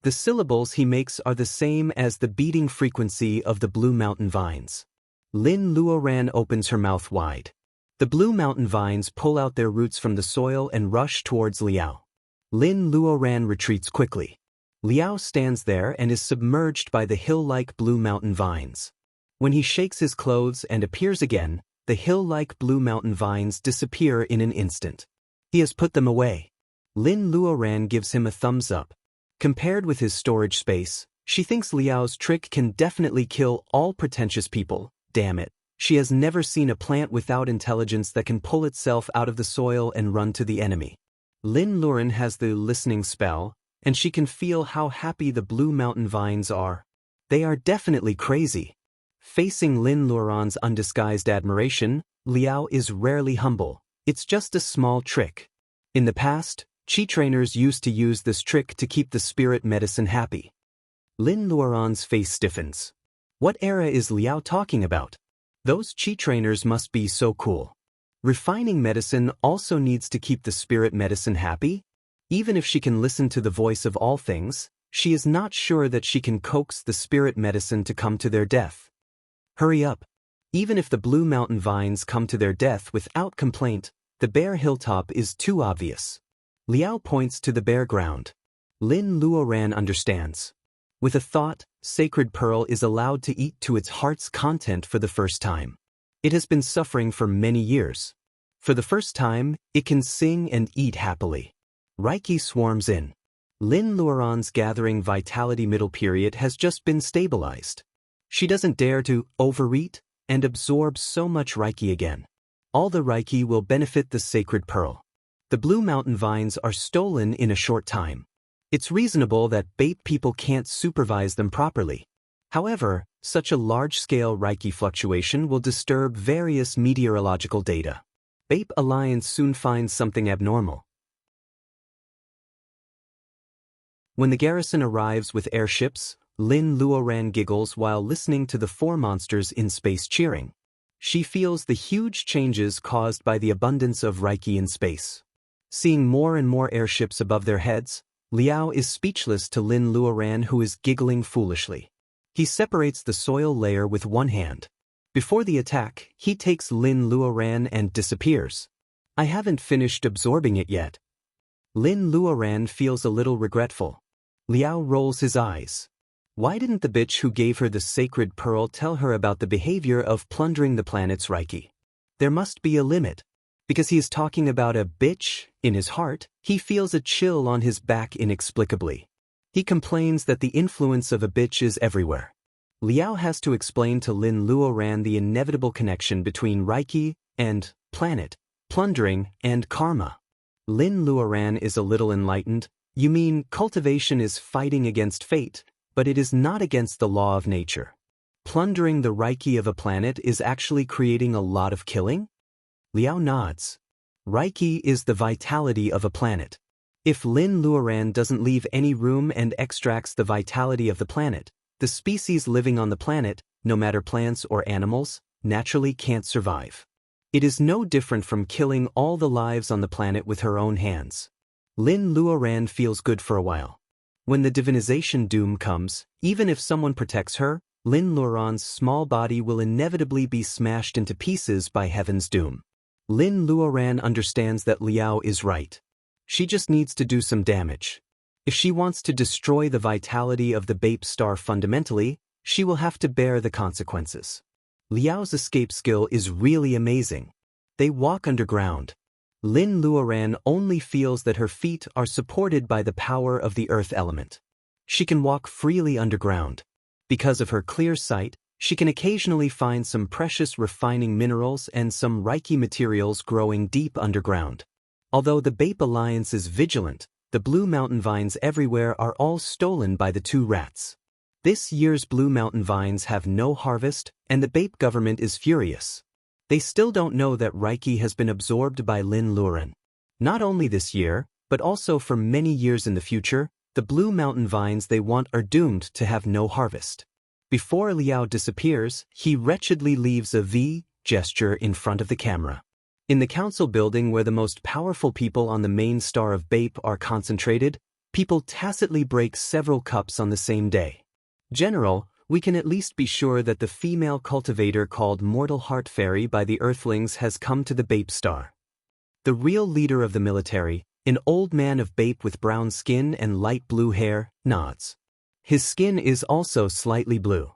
The syllables he makes are the same as the beating frequency of the blue mountain vines. Lin Luoran opens her mouth wide. The blue mountain vines pull out their roots from the soil and rush towards Liao. Lin Luoran retreats quickly. Liao stands there and is submerged by the hill-like blue mountain vines. When he shakes his clothes and appears again, the hill-like blue mountain vines disappear in an instant. He has put them away. Lin Luoran gives him a thumbs up. Compared with his storage space, she thinks Liao's trick can definitely kill all pretentious people. Damn it. She has never seen a plant without intelligence that can pull itself out of the soil and run to the enemy. Lin Luoran has the listening spell, and she can feel how happy the blue mountain vines are. They are definitely crazy. Facing Lin Luoran's undisguised admiration, Liao is rarely humble. It's just a small trick. In the past, Qi trainers used to use this trick to keep the spirit medicine happy. Lin Luoran's face stiffens. What era is Liao talking about? Those Qi trainers must be so cool. Refining medicine also needs to keep the spirit medicine happy? Even if she can listen to the voice of all things, she is not sure that she can coax the spirit medicine to come to their death. Hurry up. Even if the blue mountain vines come to their death without complaint, the bare hilltop is too obvious. Liao points to the bare ground. Lin Luoran understands. With a thought, Sacred Pearl is allowed to eat to its heart's content for the first time. It has been suffering for many years. For the first time, it can sing and eat happily. Reiki swarms in. Lin Luoran's gathering vitality middle period has just been stabilized. She doesn't dare to overeat and absorb so much Reiki again. All the Reiki will benefit the Sacred Pearl. The blue mountain vines are stolen in a short time. It's reasonable that Bape people can't supervise them properly. However, such a large-scale Reiki fluctuation will disturb various meteorological data. Bape Alliance soon finds something abnormal. When the garrison arrives with airships, Lin Luoran giggles while listening to the four monsters in space cheering. She feels the huge changes caused by the abundance of Reiki in space. Seeing more and more airships above their heads, Liao is speechless to Lin Luoran, who is giggling foolishly. He separates the soil layer with one hand. Before the attack, he takes Lin Luoran and disappears. I haven't finished absorbing it yet. Lin Luoran feels a little regretful. Liao rolls his eyes. Why didn't the bitch who gave her the Sacred Pearl tell her about the behavior of plundering the planet's Reiki? There must be a limit. Because he is talking about a bitch, in his heart, he feels a chill on his back inexplicably. He complains that the influence of a bitch is everywhere. Liao has to explain to Lin Luoran the inevitable connection between Reiki and planet, plundering, and karma. Lin Luoran is a little enlightened. You mean cultivation is fighting against fate, but it is not against the law of nature. Plundering the Reiki of a planet is actually creating a lot of killing? Liao nods. Reiki is the vitality of a planet. If Lin Luoran doesn't leave any room and extracts the vitality of the planet, The species living on the planet, no matter plants or animals, naturally can't survive. It is no different from killing all the lives on the planet with her own hands. Lin Luoran feels good for a while. When the divinization doom comes, even if someone protects her, Lin Luoran's small body will inevitably be smashed into pieces by heaven's doom. Lin Luoran understands that Liao is right. She just needs to do some damage. If she wants to destroy the vitality of the Bape Star fundamentally, she will have to bear the consequences. Liao's escape skill is really amazing. They walk underground. Lin Luoran only feels that her feet are supported by the power of the earth element. She can walk freely underground. Because of her clear sight, she can occasionally find some precious refining minerals and some Reiki materials growing deep underground. Although the Bape Alliance is vigilant, the blue mountain vines everywhere are all stolen by the two rats. This year's blue mountain vines have no harvest, and the Bape government is furious. They still don't know that Reiki has been absorbed by Lin Luoran. Not only this year, but also for many years in the future, the blue mountain vines they want are doomed to have no harvest. Before Liao disappears, he wretchedly leaves a V gesture in front of the camera. In the council building where the most powerful people on the main star of Bape are concentrated, people tacitly break several cups on the same day. General, we can at least be sure that the female cultivator called Mortal Heart Fairy by the Earthlings has come to the Bape Star. The real leader of the military, an old man of Bape with brown skin and light blue hair, nods. His skin is also slightly blue.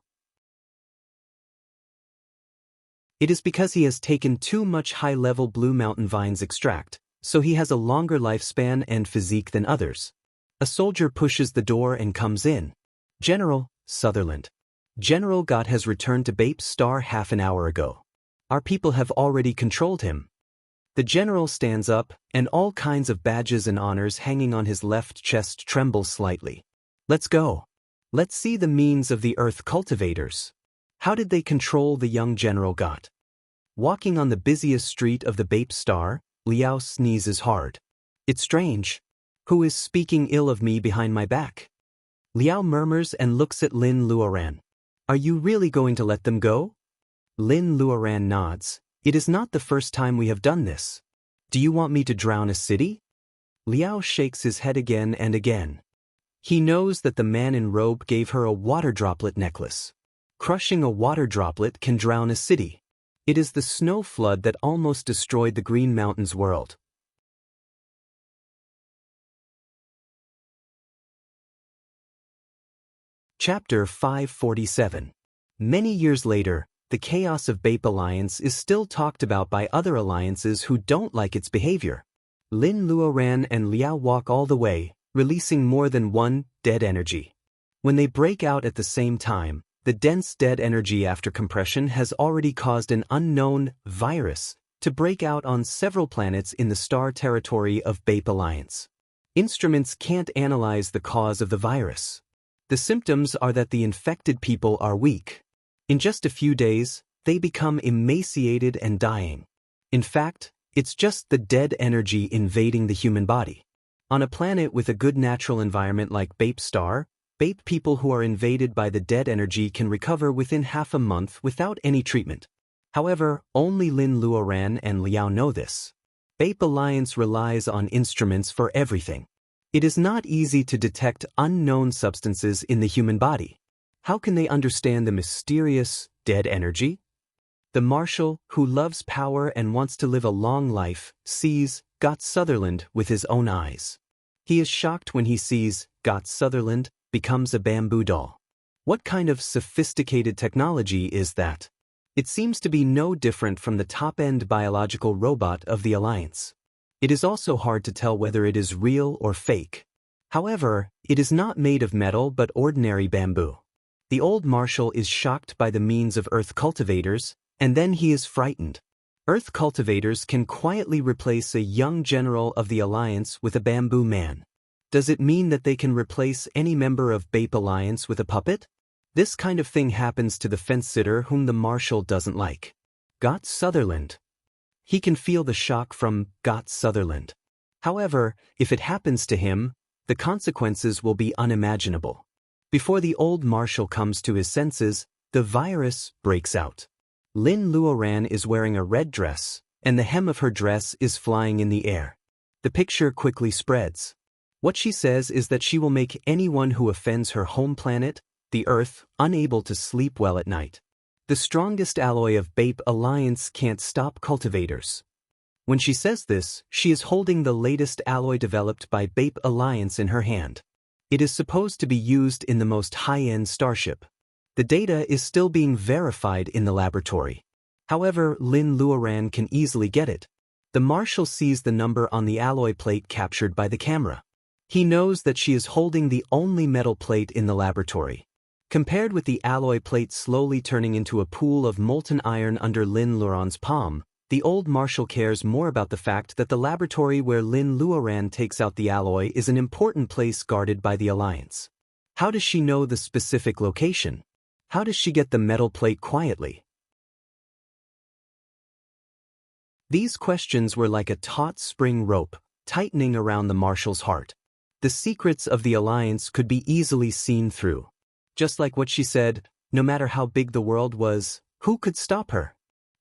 It is because he has taken too much high-level blue mountain vines extract, so he has a longer lifespan and physique than others. A soldier pushes the door and comes in. General, Sutherland. General Gott has returned to Bape Star half an hour ago. Our people have already controlled him. The general stands up, and all kinds of badges and honors hanging on his left chest tremble slightly. Let's go. Let's see the means of the Earth cultivators. How did they control the young General Gott? Walking on the busiest street of the Bape Star, Liao sneezes hard. It's strange. Who is speaking ill of me behind my back? Liao murmurs and looks at Lin Luoran. Are you really going to let them go? Lin Luoran nods. It is not the first time we have done this. Do you want me to drown a city? Liao shakes his head again and again. He knows that the man in robe gave her a water droplet necklace. Crushing a water droplet can drown a city. It is the snow flood that almost destroyed the Green Mountains world. Chapter 547. Many years later, the chaos of Bape Alliance is still talked about by other alliances who don't like its behavior. Lin Luoran and Liao walk all the way, releasing more than one dead energy. When they break out at the same time, the dense dead energy after compression has already caused an unknown virus to break out on several planets in the star territory of Bape Alliance. Instruments can't analyze the cause of the virus. The symptoms are that the infected people are weak. In just a few days, they become emaciated and dying. In fact, it's just the dead energy invading the human body. On a planet with a good natural environment like Bape Star, Bape people who are invaded by the dead energy can recover within half a month without any treatment. However, only Lin Luoran and Liao know this. Bape Alliance relies on instruments for everything. It is not easy to detect unknown substances in the human body. How can they understand the mysterious, dead energy? The Marshal, who loves power and wants to live a long life, sees Gott Sutherland with his own eyes. He is shocked when he sees Gott Sutherland becomes a bamboo doll. What kind of sophisticated technology is that? It seems to be no different from the top-end biological robot of the Alliance. It is also hard to tell whether it is real or fake. However, it is not made of metal but ordinary bamboo. The old Marshal is shocked by the means of Earth cultivators, and then he is frightened. Earth cultivators can quietly replace a young general of the Alliance with a bamboo man. Does it mean that they can replace any member of Bape Alliance with a puppet? This kind of thing happens to the fence-sitter whom the Marshal doesn't like. Gott Sutherland. He can feel the shock from Gott Sutherland. However, if it happens to him, the consequences will be unimaginable. Before the old marshal comes to his senses, the virus breaks out. Lin Luoran is wearing a red dress, and the hem of her dress is flying in the air. The picture quickly spreads. What she says is that she will make anyone who offends her home planet, the Earth, unable to sleep well at night. The strongest alloy of Bape Alliance can't stop cultivators. When she says this, she is holding the latest alloy developed by Bape Alliance in her hand. It is supposed to be used in the most high-end starship. The data is still being verified in the laboratory. However, Lin Luoran can easily get it. The marshal sees the number on the alloy plate captured by the camera. He knows that she is holding the only metal plate in the laboratory. Compared with the alloy plate slowly turning into a pool of molten iron under Lin Luoran's palm, the old marshal cares more about the fact that the laboratory where Lin Luoran takes out the alloy is an important place guarded by the Alliance. How does she know the specific location? How does she get the metal plate quietly? These questions were like a taut spring rope, tightening around the marshal's heart. The secrets of the Alliance could be easily seen through. Just like what she said, no matter how big the world was, who could stop her?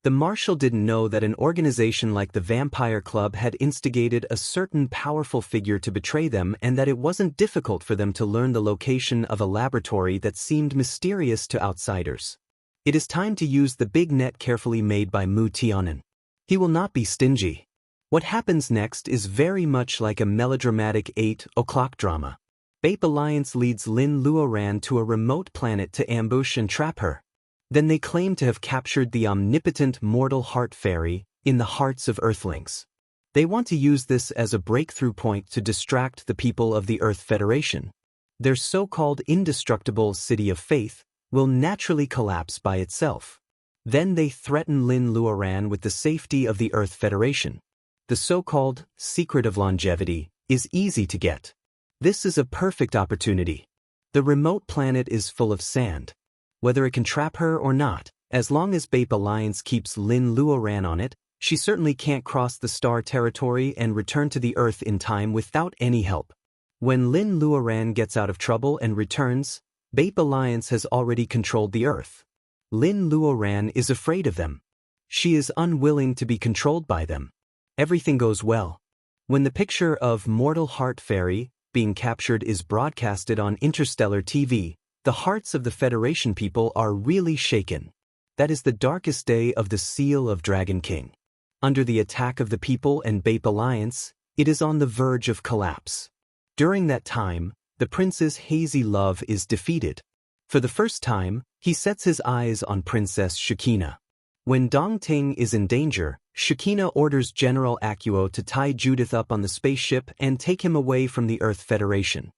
The marshal didn't know that an organization like the Vampire Club had instigated a certain powerful figure to betray them, and that it wasn't difficult for them to learn the location of a laboratory that seemed mysterious to outsiders. It is time to use the big net carefully made by Mu Tianen. He will not be stingy. What happens next is very much like a melodramatic 8 o'clock drama. Bape Alliance leads Lin Luoran to a remote planet to ambush and trap her. Then they claim to have captured the omnipotent mortal heart fairy in the hearts of Earthlings. They want to use this as a breakthrough point to distract the people of the Earth Federation. Their so-called indestructible City of Faith will naturally collapse by itself. Then they threaten Lin Luoran with the safety of the Earth Federation. The so-called secret of longevity is easy to get. This is a perfect opportunity. The remote planet is full of sand. Whether it can trap her or not, as long as Bape Alliance keeps Lin Luoran on it, she certainly can't cross the star territory and return to the Earth in time without any help. When Lin Luoran gets out of trouble and returns, Bape Alliance has already controlled the Earth. Lin Luoran is afraid of them. She is unwilling to be controlled by them. Everything goes well. When the picture of Mortal Heart Fairy being captured is broadcasted on interstellar TV, the hearts of the Federation people are really shaken. That is the darkest day of the Seal of Dragon King. Under the attack of the people and Bape Alliance, it is on the verge of collapse. During that time, the prince's hazy love is defeated. For the first time, he sets his eyes on Princess Shakina. When Dongting is in danger, Shakina orders General Akuo to tie Judith up on the spaceship and take him away from the Earth Federation.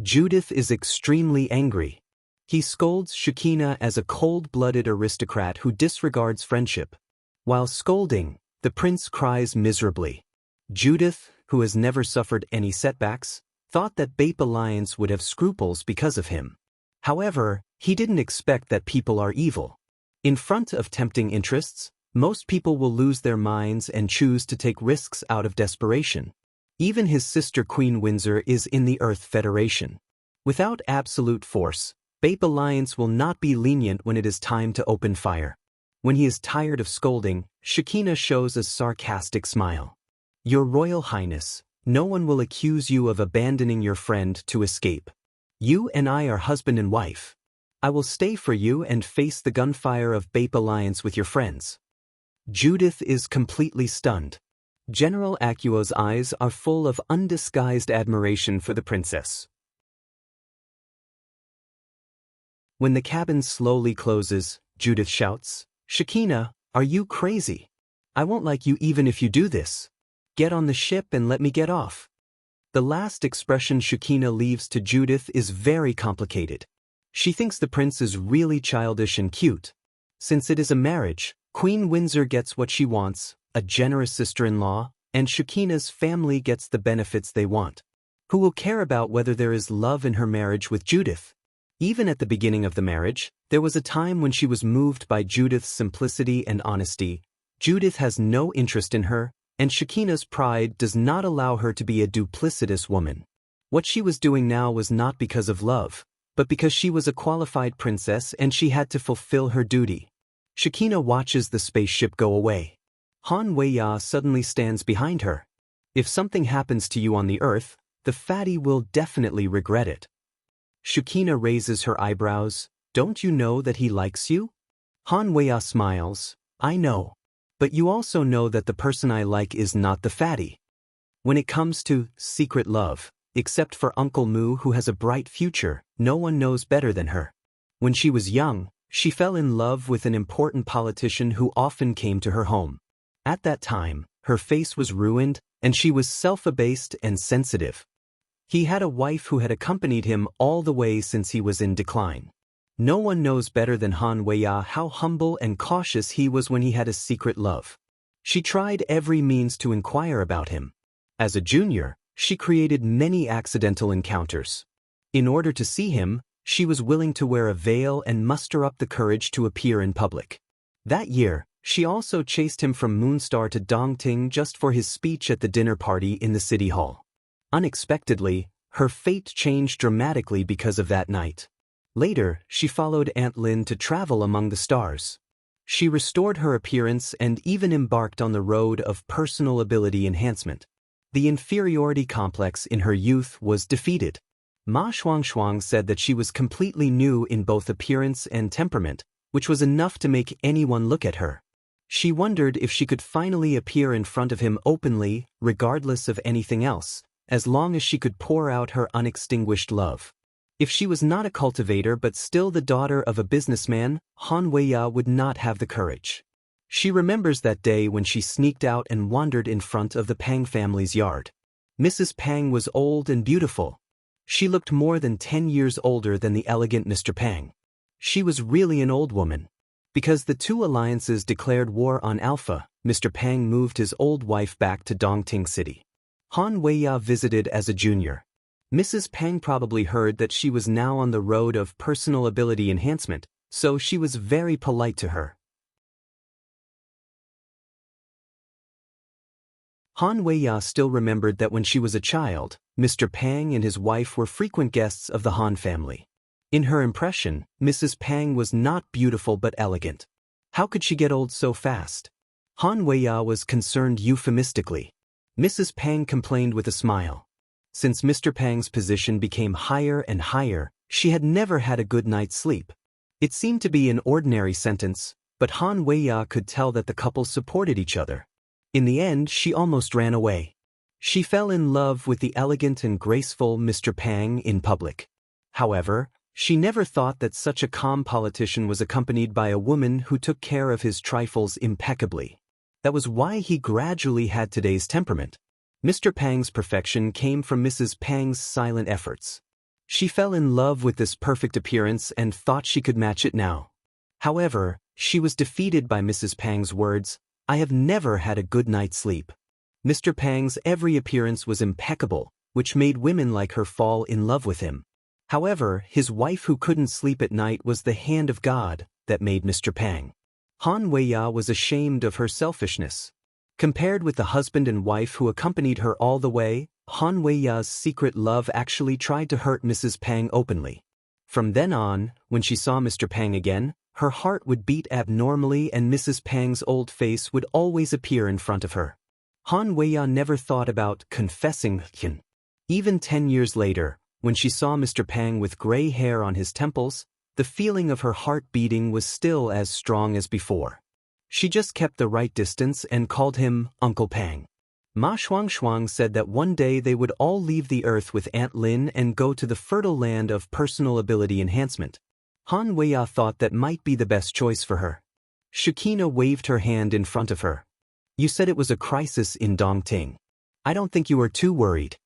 Judith is extremely angry. He scolds Shakina as a cold-blooded aristocrat who disregards friendship. While scolding, the prince cries miserably. Judith, who has never suffered any setbacks, thought that Bape Alliance would have scruples because of him. However, he didn't expect that people are evil. In front of tempting interests, most people will lose their minds and choose to take risks out of desperation. Even his sister Queen Windsor is in the Earth Federation. Without absolute force, Bape Alliance will not be lenient when it is time to open fire. When he is tired of scolding, Shakina shows a sarcastic smile. Your Royal Highness, no one will accuse you of abandoning your friend to escape. You and I are husband and wife. I will stay for you and face the gunfire of Bape Alliance with your friends. Judith is completely stunned. General Akuo's eyes are full of undisguised admiration for the princess. When the cabin slowly closes, Judith shouts, Shakina, are you crazy? I won't like you even if you do this. Get on the ship and let me get off. The last expression Shakina leaves to Judith is very complicated. She thinks the prince is really childish and cute. Since it is a marriage, Queen Windsor gets what she wants, a generous sister-in-law, and Shakina's family gets the benefits they want. Who will care about whether there is love in her marriage with Judith? Even at the beginning of the marriage, there was a time when she was moved by Judith's simplicity and honesty. Judith has no interest in her, and Shakina's pride does not allow her to be a duplicitous woman. What she was doing now was not because of love, but because she was a qualified princess and she had to fulfill her duty. Shakina watches the spaceship go away. Han Weiya suddenly stands behind her. If something happens to you on the Earth, the fatty will definitely regret it. Shakina raises her eyebrows. Don't you know that he likes you? Han Weiya smiles. I know. But you also know that the person I like is not the fatty. When it comes to secret love, except for Uncle Moo who has a bright future, no one knows better than her. When she was young, she fell in love with an important politician who often came to her home. At that time, her face was ruined, and she was self-abased and sensitive. He had a wife who had accompanied him all the way since he was in decline. No one knows better than Han Weiya how humble and cautious he was when he had a secret love. She tried every means to inquire about him. As a junior, she created many accidental encounters. In order to see him, she was willing to wear a veil and muster up the courage to appear in public. That year, she also chased him from Moonstar to Dongting just for his speech at the dinner party in the city hall. Unexpectedly, her fate changed dramatically because of that night. Later, she followed Aunt Lin to travel among the stars. She restored her appearance and even embarked on the road of personal ability enhancement. The inferiority complex in her youth was defeated. Ma Shuangshuang said that she was completely new in both appearance and temperament, which was enough to make anyone look at her. She wondered if she could finally appear in front of him openly, regardless of anything else, as long as she could pour out her unextinguished love. If she was not a cultivator but still the daughter of a businessman, Han Weiya would not have the courage. She remembers that day when she sneaked out and wandered in front of the Pang family's yard. Mrs. Pang was old and beautiful. She looked more than 10 years older than the elegant Mr. Pang. She was really an old woman. Because the two alliances declared war on Alpha, Mr. Pang moved his old wife back to Dongting City. Han Weiya visited as a junior. Mrs. Pang probably heard that she was now on the road of personal ability enhancement, so she was very polite to her. Han Weiya still remembered that when she was a child, Mr. Pang and his wife were frequent guests of the Han family. In her impression, Mrs. Pang was not beautiful but elegant. How could she get old so fast? Han Weiya was concerned euphemistically. Mrs. Pang complained with a smile. Since Mr. Pang's position became higher and higher, she had never had a good night's sleep. It seemed to be an ordinary sentence, but Han Weiya could tell that the couple supported each other. In the end, she almost ran away. She fell in love with the elegant and graceful Mr. Pang in public. However, she never thought that such a calm politician was accompanied by a woman who took care of his trifles impeccably. That was why he gradually had today's temperament. Mr. Pang's perfection came from Mrs. Pang's silent efforts. She fell in love with this perfect appearance and thought she could match it now. However, she was defeated by Mrs. Pang's words, "I have never had a good night's sleep." Mr. Pang's every appearance was impeccable, which made women like her fall in love with him. However, his wife who couldn't sleep at night was the hand of God that made Mr. Pang. Han Weiya was ashamed of her selfishness. Compared with the husband and wife who accompanied her all the way, Han Weiya's secret love actually tried to hurt Mrs. Pang openly. From then on, when she saw Mr. Pang again, her heart would beat abnormally and Mrs. Pang's old face would always appear in front of her. Han Weiya never thought about confessing him. Even 10 years later, when she saw Mr. Pang with gray hair on his temples, the feeling of her heart beating was still as strong as before. She just kept the right distance and called him Uncle Pang. Ma Shuangshuang said that one day they would all leave the earth with Aunt Lin and go to the fertile land of personal ability enhancement. Han Weiya thought that might be the best choice for her. Shakina waved her hand in front of her. "You said it was a crisis in Dongting. I don't think you are too worried."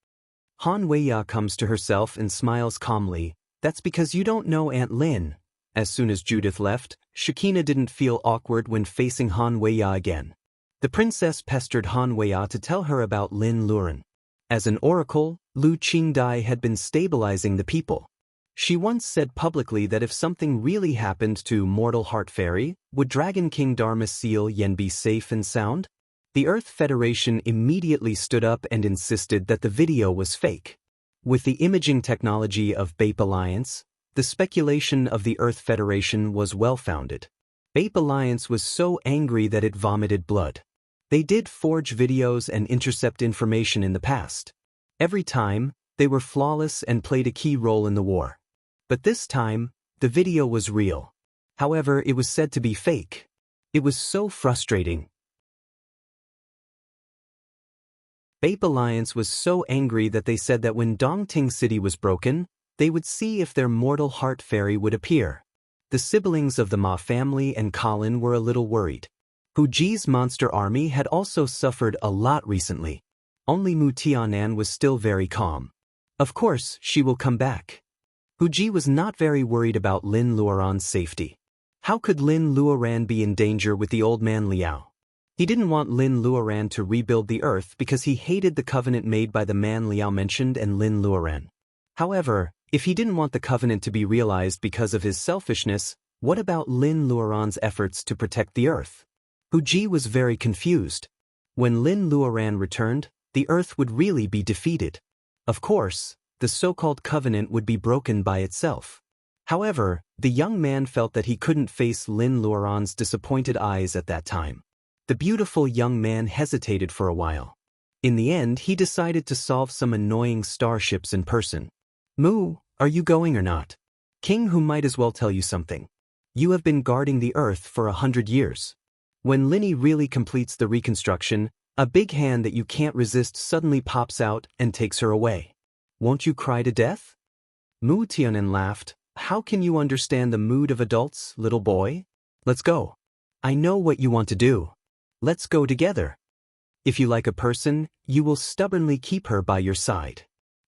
Han Weiya comes to herself and smiles calmly. "That's because you don't know Aunt Lin." As soon as Judith left, Shakina didn't feel awkward when facing Han Weiya again. The princess pestered Han Weiya to tell her about Lin Luren. As an oracle, Lu Qingdai had been stabilizing the people. She once said publicly that if something really happened to mortal Heart Fairy, would Dragon King Dharma Seal Yen be safe and sound? The Earth Federation immediately stood up and insisted that the video was fake. With the imaging technology of Bape Alliance, the speculation of the Earth Federation was well-founded. Bape Alliance was so angry that it vomited blood. They did forge videos and intercept information in the past. Every time, they were flawless and played a key role in the war. But this time, the video was real. However, it was said to be fake. It was so frustrating. Bape Alliance was so angry that they said that when Dongting City was broken, they would see if their mortal heart fairy would appear. The siblings of the Ma family and Colin were a little worried. Hu Ji's monster army had also suffered a lot recently. Only Mu Tianan was still very calm. Of course, she will come back. Hu Ji was not very worried about Lin Luoran's safety. How could Lin Luoran be in danger with the old man Liao? He didn't want Lin Luoran to rebuild the earth because he hated the covenant made by the man Liao mentioned and Lin Luoran. However, if he didn't want the covenant to be realized because of his selfishness, what about Lin Luoran's efforts to protect the earth? Hu Ji was very confused. When Lin Luoran returned, the earth would really be defeated. Of course, the so-called covenant would be broken by itself. However, the young man felt that he couldn't face Lin Luoran's disappointed eyes at that time. The beautiful young man hesitated for a while. In the end, he decided to solve some annoying starships in person. Mu, are you going or not? King Hu might as well tell you something. You have been guarding the earth for 100 years. When Linny really completes the reconstruction, a big hand that you can't resist suddenly pops out and takes her away. Won't you cry to death? Mu Tianan laughed. How can you understand the mood of adults, little boy? Let's go. I know what you want to do. Let's go together. If you like a person, you will stubbornly keep her by your side.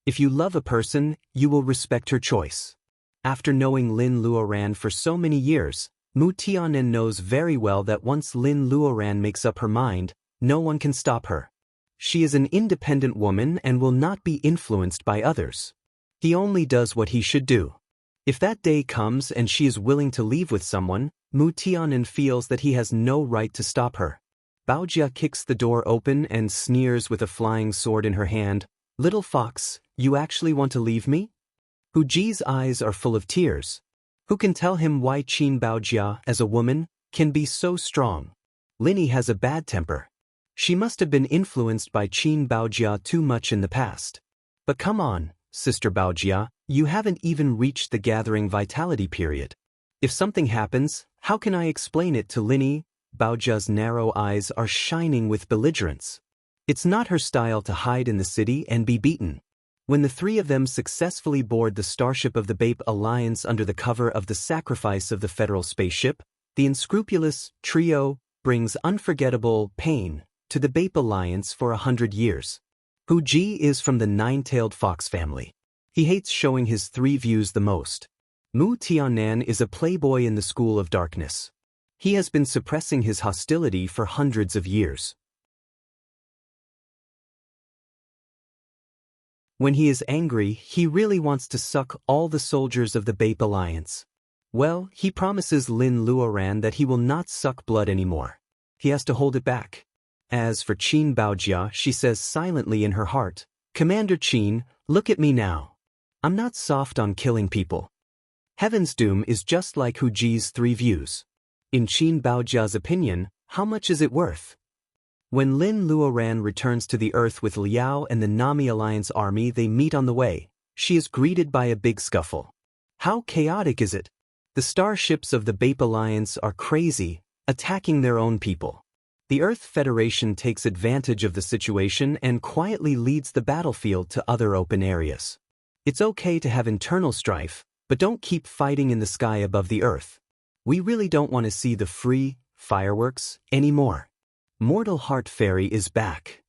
If you love a person, you will respect her choice. After knowing Lin Luoran for so many years, Mu Tianan knows very well that once Lin Luoran makes up her mind, no one can stop her. She is an independent woman and will not be influenced by others. He only does what he should do. If that day comes and she is willing to leave with someone, Mu Tianan feels that he has no right to stop her. Baojia kicks the door open and sneers with a flying sword in her hand. Little fox, you actually want to leave me? Hu Ji's eyes are full of tears. Who can tell him why Qin Baojia, as a woman, can be so strong? Linny has a bad temper. She must have been influenced by Qin Baojia too much in the past. But come on, Sister Baojia, you haven't even reached the gathering vitality period. If something happens, how can I explain it to Linny? Baojia's narrow eyes are shining with belligerence. It's not her style to hide in the city and be beaten. When the three of them successfully board the starship of the Bape Alliance under the cover of the sacrifice of the federal spaceship, the unscrupulous trio brings unforgettable pain to the Bape Alliance for 100 years. Hu Ji is from the nine-tailed fox family. He hates showing his three views the most. Mu Tianan is a playboy in the school of darkness. He has been suppressing his hostility for hundreds of years. When he is angry, he really wants to suck all the soldiers of the Bape Alliance. Well, he promises Lin Luoran that he will not suck blood anymore. He has to hold it back. As for Qin Baojia, she says silently in her heart, Commander Qin, look at me now. I'm not soft on killing people. Heaven's Doom is just like Hu Ji's three views. In Qin Baojia's opinion, how much is it worth? When Lin Luoran returns to the Earth with Liao and the Nami Alliance army they meet on the way, she is greeted by a big scuffle. How chaotic is it? The starships of the Bape Alliance are crazy, attacking their own people. The Earth Federation takes advantage of the situation and quietly leads the battlefield to other open areas. It's okay to have internal strife, but don't keep fighting in the sky above the Earth. We really don't want to see the free fireworks anymore. Mortal Heart Fairy is back.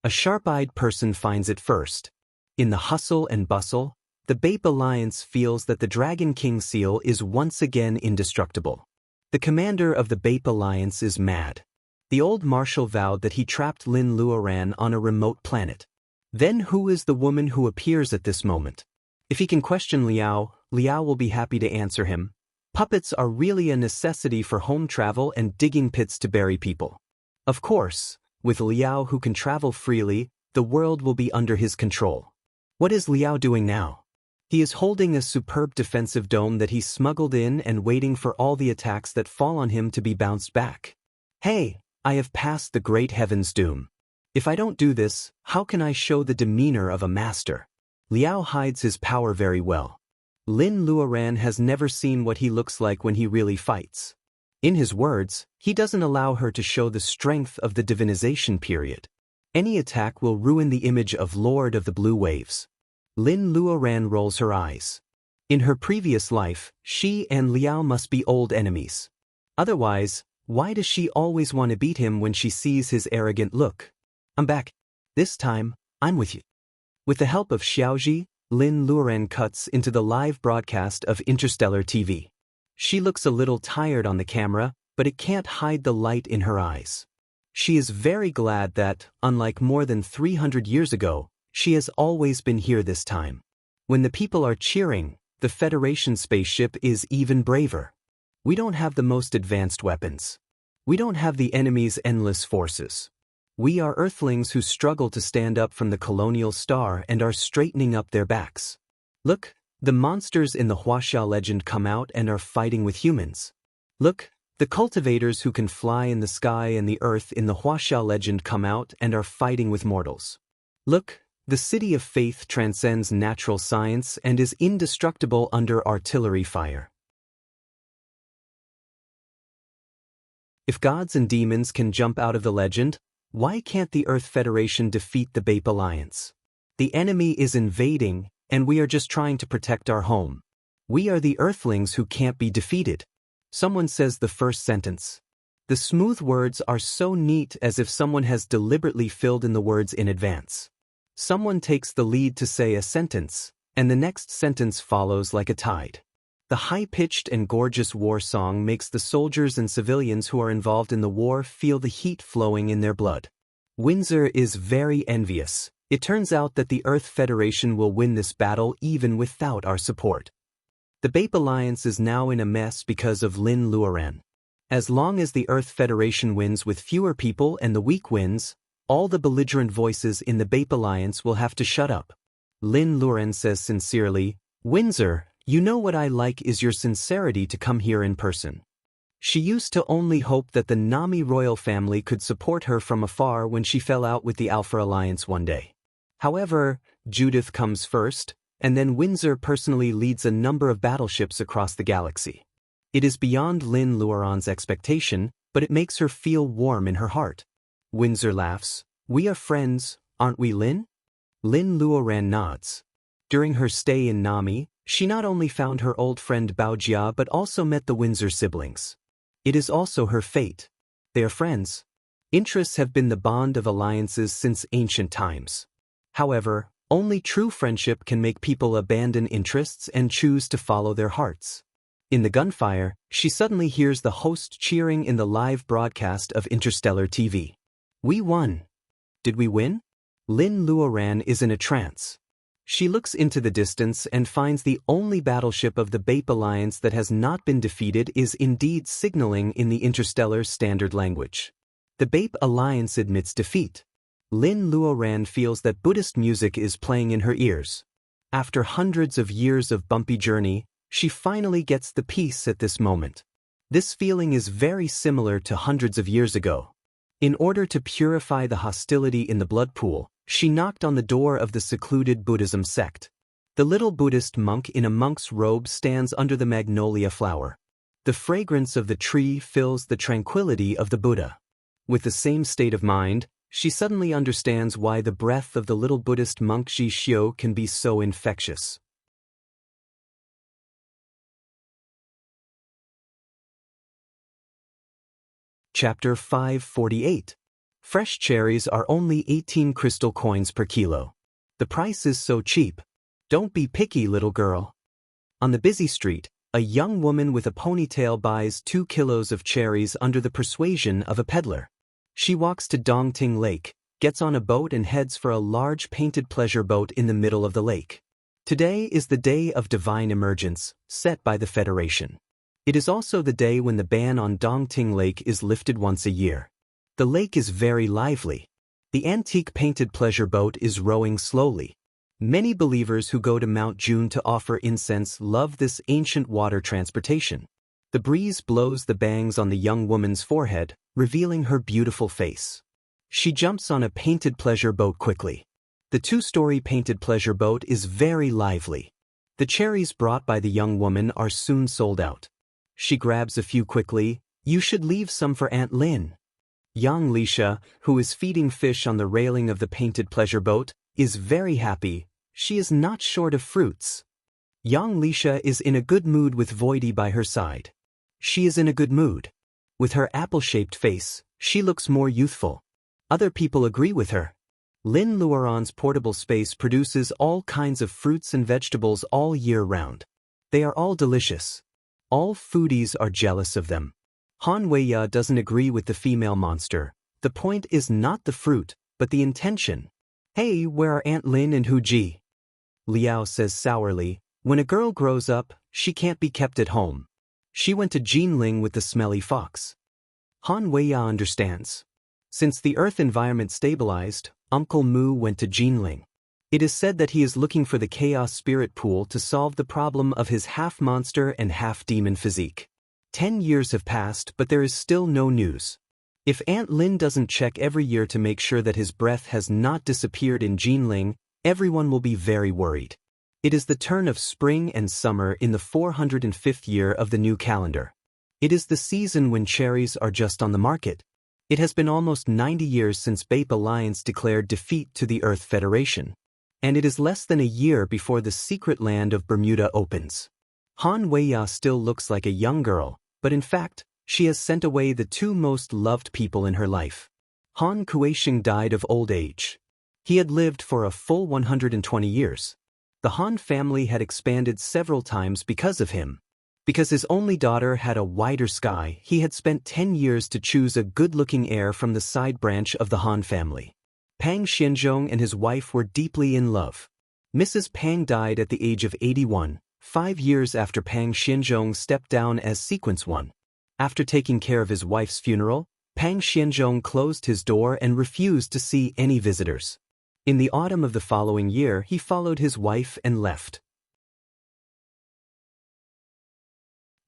A sharp-eyed person finds it first. In the hustle and bustle, the Bape Alliance feels that the Dragon King seal is once again indestructible. The commander of the Bape Alliance is mad. The old marshal vowed that he trapped Lin Luoran on a remote planet. Then who is the woman who appears at this moment? If he can question Liao, Liao will be happy to answer him. Puppets are really a necessity for home travel and digging pits to bury people. Of course, with Liao who can travel freely, the world will be under his control. What is Liao doing now? He is holding a superb defensive dome that he smuggled in and waiting for all the attacks that fall on him to be bounced back. Hey, I have passed the great heaven's doom. If I don't do this, how can I show the demeanor of a master? Liao hides his power very well. Lin Luoran has never seen what he looks like when he really fights. In his words, he doesn't allow her to show the strength of the divinization period. Any attack will ruin the image of Lord of the Blue Waves. Lin Luoran rolls her eyes. In her previous life, she and Liao must be old enemies. Otherwise, why does she always want to beat him when she sees his arrogant look? I'm back. This time, I'm with you. With the help of Xiaoji, Lin Luoran cuts into the live broadcast of Interstellar TV. She looks a little tired on the camera, but it can't hide the light in her eyes. She is very glad that, unlike more than 300 years ago, she has always been here this time. When the people are cheering, the Federation spaceship is even braver. We don't have the most advanced weapons. We don't have the enemy's endless forces. We are Earthlings who struggle to stand up from the colonial star and are straightening up their backs. Look, the monsters in the Huaxia legend come out and are fighting with humans. Look, the cultivators who can fly in the sky and the earth in the Huaxia legend come out and are fighting with mortals. Look, the city of faith transcends natural science and is indestructible under artillery fire. If gods and demons can jump out of the legend, why can't the Earth Federation defeat the Bape Alliance? The enemy is invading, and we are just trying to protect our home. We are the Earthlings who can't be defeated. Someone says the first sentence. The smooth words are so neat as if someone has deliberately filled in the words in advance. Someone takes the lead to say a sentence, and the next sentence follows like a tide. The high-pitched and gorgeous war song makes the soldiers and civilians who are involved in the war feel the heat flowing in their blood. Windsor is very envious. It turns out that the Earth Federation will win this battle even without our support. The Bape Alliance is now in a mess because of Lin Luoran. As long as the Earth Federation wins with fewer people and the weak wins, all the belligerent voices in the Bape Alliance will have to shut up. Lin Luoran says sincerely, Windsor, you know what I like is your sincerity to come here in person. She used to only hope that the Nami royal family could support her from afar when she fell out with the Alpha Alliance one day. However, Judith comes first, and then Windsor personally leads a number of battleships across the galaxy. It is beyond Lin Luoran's expectation, but it makes her feel warm in her heart. Windsor laughs. We are friends, aren't we, Lin? Lin Luoran nods. During her stay in Nami, she not only found her old friend Baojia but also met the Windsor siblings. It is also her fate. They are friends. Interests have been the bond of alliances since ancient times. However, only true friendship can make people abandon interests and choose to follow their hearts. In the gunfire, she suddenly hears the host cheering in the live broadcast of Interstellar TV. We won. Did we win? Lin Luoran is in a trance. She looks into the distance and finds the only battleship of the Bape Alliance that has not been defeated is indeed signaling in the interstellar standard language. The Bape Alliance admits defeat. Lin Luoran feels that Buddhist music is playing in her ears. After hundreds of years of bumpy journey, she finally gets the peace at this moment. This feeling is very similar to hundreds of years ago. In order to purify the hostility in the blood pool, she knocked on the door of the secluded Buddhism sect. The little Buddhist monk in a monk's robe stands under the magnolia flower. The fragrance of the tree fills the tranquility of the Buddha. With the same state of mind, she suddenly understands why the breath of the little Buddhist monk Ji Xiu can be so infectious. Chapter 548. Fresh cherries are only 18 crystal coins per kilo. The price is so cheap. Don't be picky, little girl. On the busy street, a young woman with a ponytail buys 2 kilos of cherries under the persuasion of a peddler. She walks to Dongting Lake, gets on a boat and heads for a large painted pleasure boat in the middle of the lake. Today is the day of divine emergence, set by the Federation. It is also the day when the ban on Dongting Lake is lifted once a year. The lake is very lively. The antique painted pleasure boat is rowing slowly. Many believers who go to Mount June to offer incense love this ancient water transportation. The breeze blows the bangs on the young woman's forehead, revealing her beautiful face. She jumps on a painted pleasure boat quickly. The two-story painted pleasure boat is very lively. The cherries brought by the young woman are soon sold out. She grabs a few quickly. You should leave some for Aunt Lin. Young Lisha, who is feeding fish on the railing of the painted pleasure boat, is very happy. She is not short of fruits. Young Lisha is in a good mood with Voidy by her side. She is in a good mood. With her apple-shaped face, she looks more youthful. Other people agree with her. Lin Luoran's portable space produces all kinds of fruits and vegetables all year round. They are all delicious. All foodies are jealous of them. Han Weiya doesn't agree with the female monster. The point is not the fruit, but the intention. Hey, where are Aunt Lin and Hu Ji? Liao says sourly, when a girl grows up, she can't be kept at home. She went to Jinling with the smelly fox. Han Weiya understands. Since the Earth environment stabilized, Uncle Mu went to Jinling. It is said that he is looking for the chaos spirit pool to solve the problem of his half-monster and half-demon physique. 10 years have passed, but there is still no news. If Aunt Lin doesn't check every year to make sure that his breath has not disappeared in Jinling, everyone will be very worried. It is the turn of spring and summer in the 405th year of the new calendar. It is the season when cherries are just on the market. It has been almost 90 years since Bape Alliance declared defeat to the Earth Federation. And it is less than a year before the secret land of Bermuda opens. Han Weiya still looks like a young girl, but in fact, she has sent away the two most loved people in her life. Han Kueisheng died of old age. He had lived for a full 120 years. The Han family had expanded several times because of him. Because his only daughter had a wider sky, he had spent 10 years to choose a good-looking heir from the side branch of the Han family. Pang Xianzhong and his wife were deeply in love. Mrs. Pang died at the age of 81, 5 years after Pang Xianzhong stepped down as Sequence 1. After taking care of his wife's funeral, Pang Xianzhong closed his door and refused to see any visitors. In the autumn of the following year, he followed his wife and left.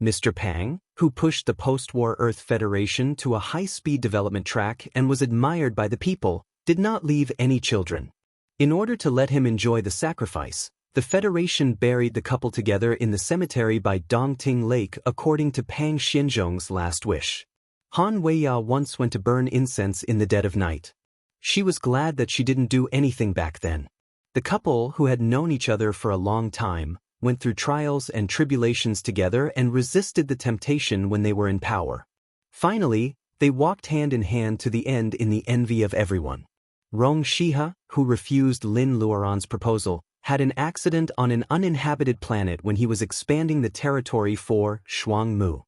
Mr. Pang, who pushed the post-war Earth Federation to a high-speed development track and was admired by the people, did not leave any children. In order to let him enjoy the sacrifice, the Federation buried the couple together in the cemetery by Dongting Lake according to Pang Xianzhong's last wish. Han Weiya once went to burn incense in the dead of night. She was glad that she didn't do anything back then. The couple, who had known each other for a long time, went through trials and tribulations together and resisted the temptation when they were in power. Finally, they walked hand in hand to the end in the envy of everyone. Rong Shiha, who refused Lin Luoran's proposal, had an accident on an uninhabited planet when he was expanding the territory for Shuangmu.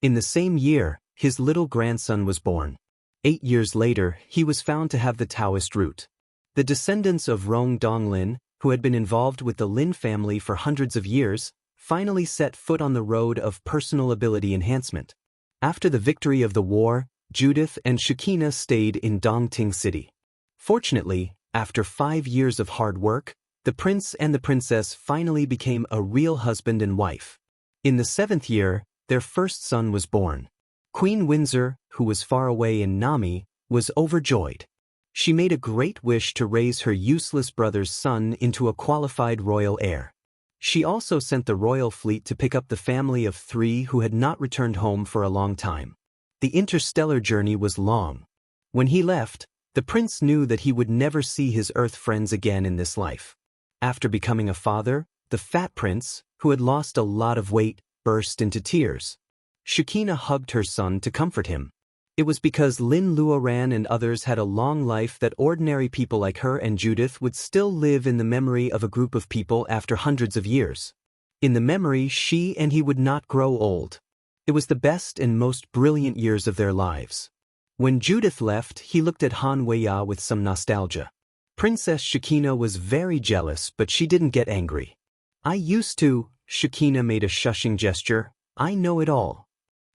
In the same year, his little grandson was born. 8 years later, he was found to have the Taoist root. The descendants of Rong Donglin, who had been involved with the Lin family for hundreds of years, finally set foot on the road of personal ability enhancement. After the victory of the war, Judith and Shekina stayed in Dongting City. Fortunately, after 5 years of hard work, the prince and the princess finally became a real husband and wife. In the 7th year, their first son was born. Queen Windsor, who was far away in Nami, was overjoyed. She made a great wish to raise her useless brother's son into a qualified royal heir. She also sent the royal fleet to pick up the family of 3 who had not returned home for a long time. The interstellar journey was long. When he left, the prince knew that he would never see his Earth friends again in this life. After becoming a father, the fat prince, who had lost a lot of weight, burst into tears. Shekina hugged her son to comfort him. It was because Lin Luoran and others had a long life that ordinary people like her and Judith would still live in the memory of a group of people after hundreds of years. In the memory, she and he would not grow old. It was the best and most brilliant years of their lives. When Judith left, he looked at Han Weiya with some nostalgia. Princess Shekina was very jealous, but she didn't get angry. I used to, Shekina made a shushing gesture, I know it all.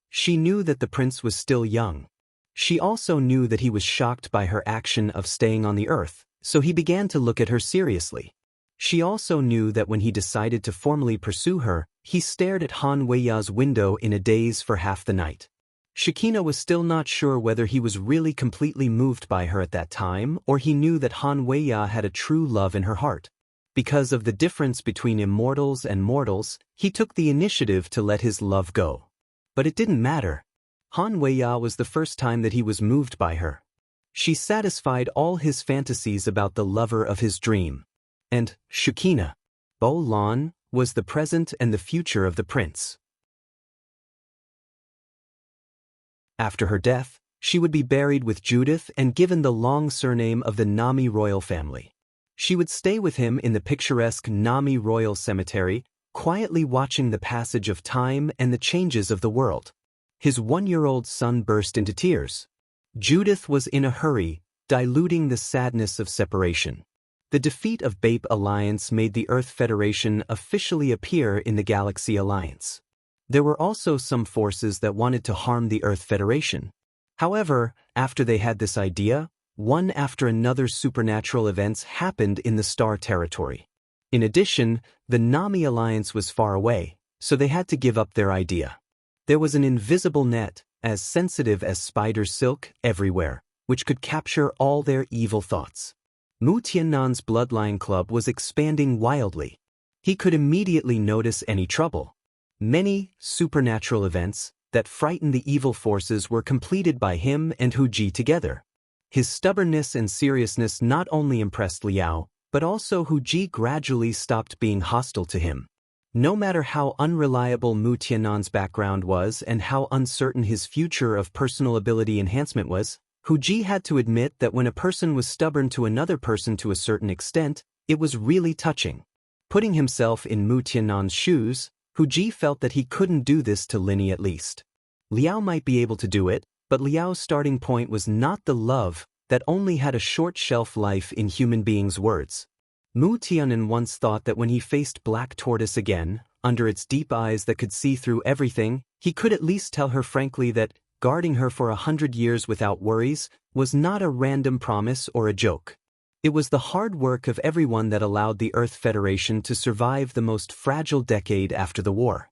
She knew that the prince was still young. She also knew that he was shocked by her action of staying on the Earth, so he began to look at her seriously. She also knew that when he decided to formally pursue her, he stared at Han Weiya's window in a daze for half the night. Shekinah was still not sure whether he was really completely moved by her at that time, or he knew that Han Weiya had a true love in her heart. Because of the difference between immortals and mortals, he took the initiative to let his love go. But it didn't matter. Han Weiya was the first time that he was moved by her. She satisfied all his fantasies about the lover of his dream. And Shekinah, Bo Lan, was the present and the future of the prince. After her death, she would be buried with Judith and given the long surname of the Nami royal family. She would stay with him in the picturesque Nami Royal Cemetery, quietly watching the passage of time and the changes of the world. His 1-year-old son burst into tears. Judith was in a hurry, diluting the sadness of separation. The defeat of Bape Alliance made the Earth Federation officially appear in the Galaxy Alliance. There were also some forces that wanted to harm the Earth Federation. However, after they had this idea, one after another supernatural events happened in the Star Territory. In addition, the Nami Alliance was far away, so they had to give up their idea. There was an invisible net, as sensitive as spider silk, everywhere, which could capture all their evil thoughts. Mu Tiannan's bloodline club was expanding wildly. He could immediately notice any trouble. Many supernatural events that frightened the evil forces were completed by him and Hu Ji together. His stubbornness and seriousness not only impressed Liao, but also Hu Ji gradually stopped being hostile to him. No matter how unreliable Mu Tiannan's background was and how uncertain his future of personal ability enhancement was, Hu Ji had to admit that when a person was stubborn to another person to a certain extent, it was really touching. Putting himself in Mu Tiannan's shoes, Hu Ji felt that he couldn't do this to Linny at least. Liao might be able to do it, but Liao's starting point was not the love that only had a short shelf life in human beings' words. Mu Tianan once thought that when he faced Black Tortoise again, under its deep eyes that could see through everything, he could at least tell her frankly that guarding her for 100 years without worries was not a random promise or a joke. It was the hard work of everyone that allowed the Earth Federation to survive the most fragile decade after the war.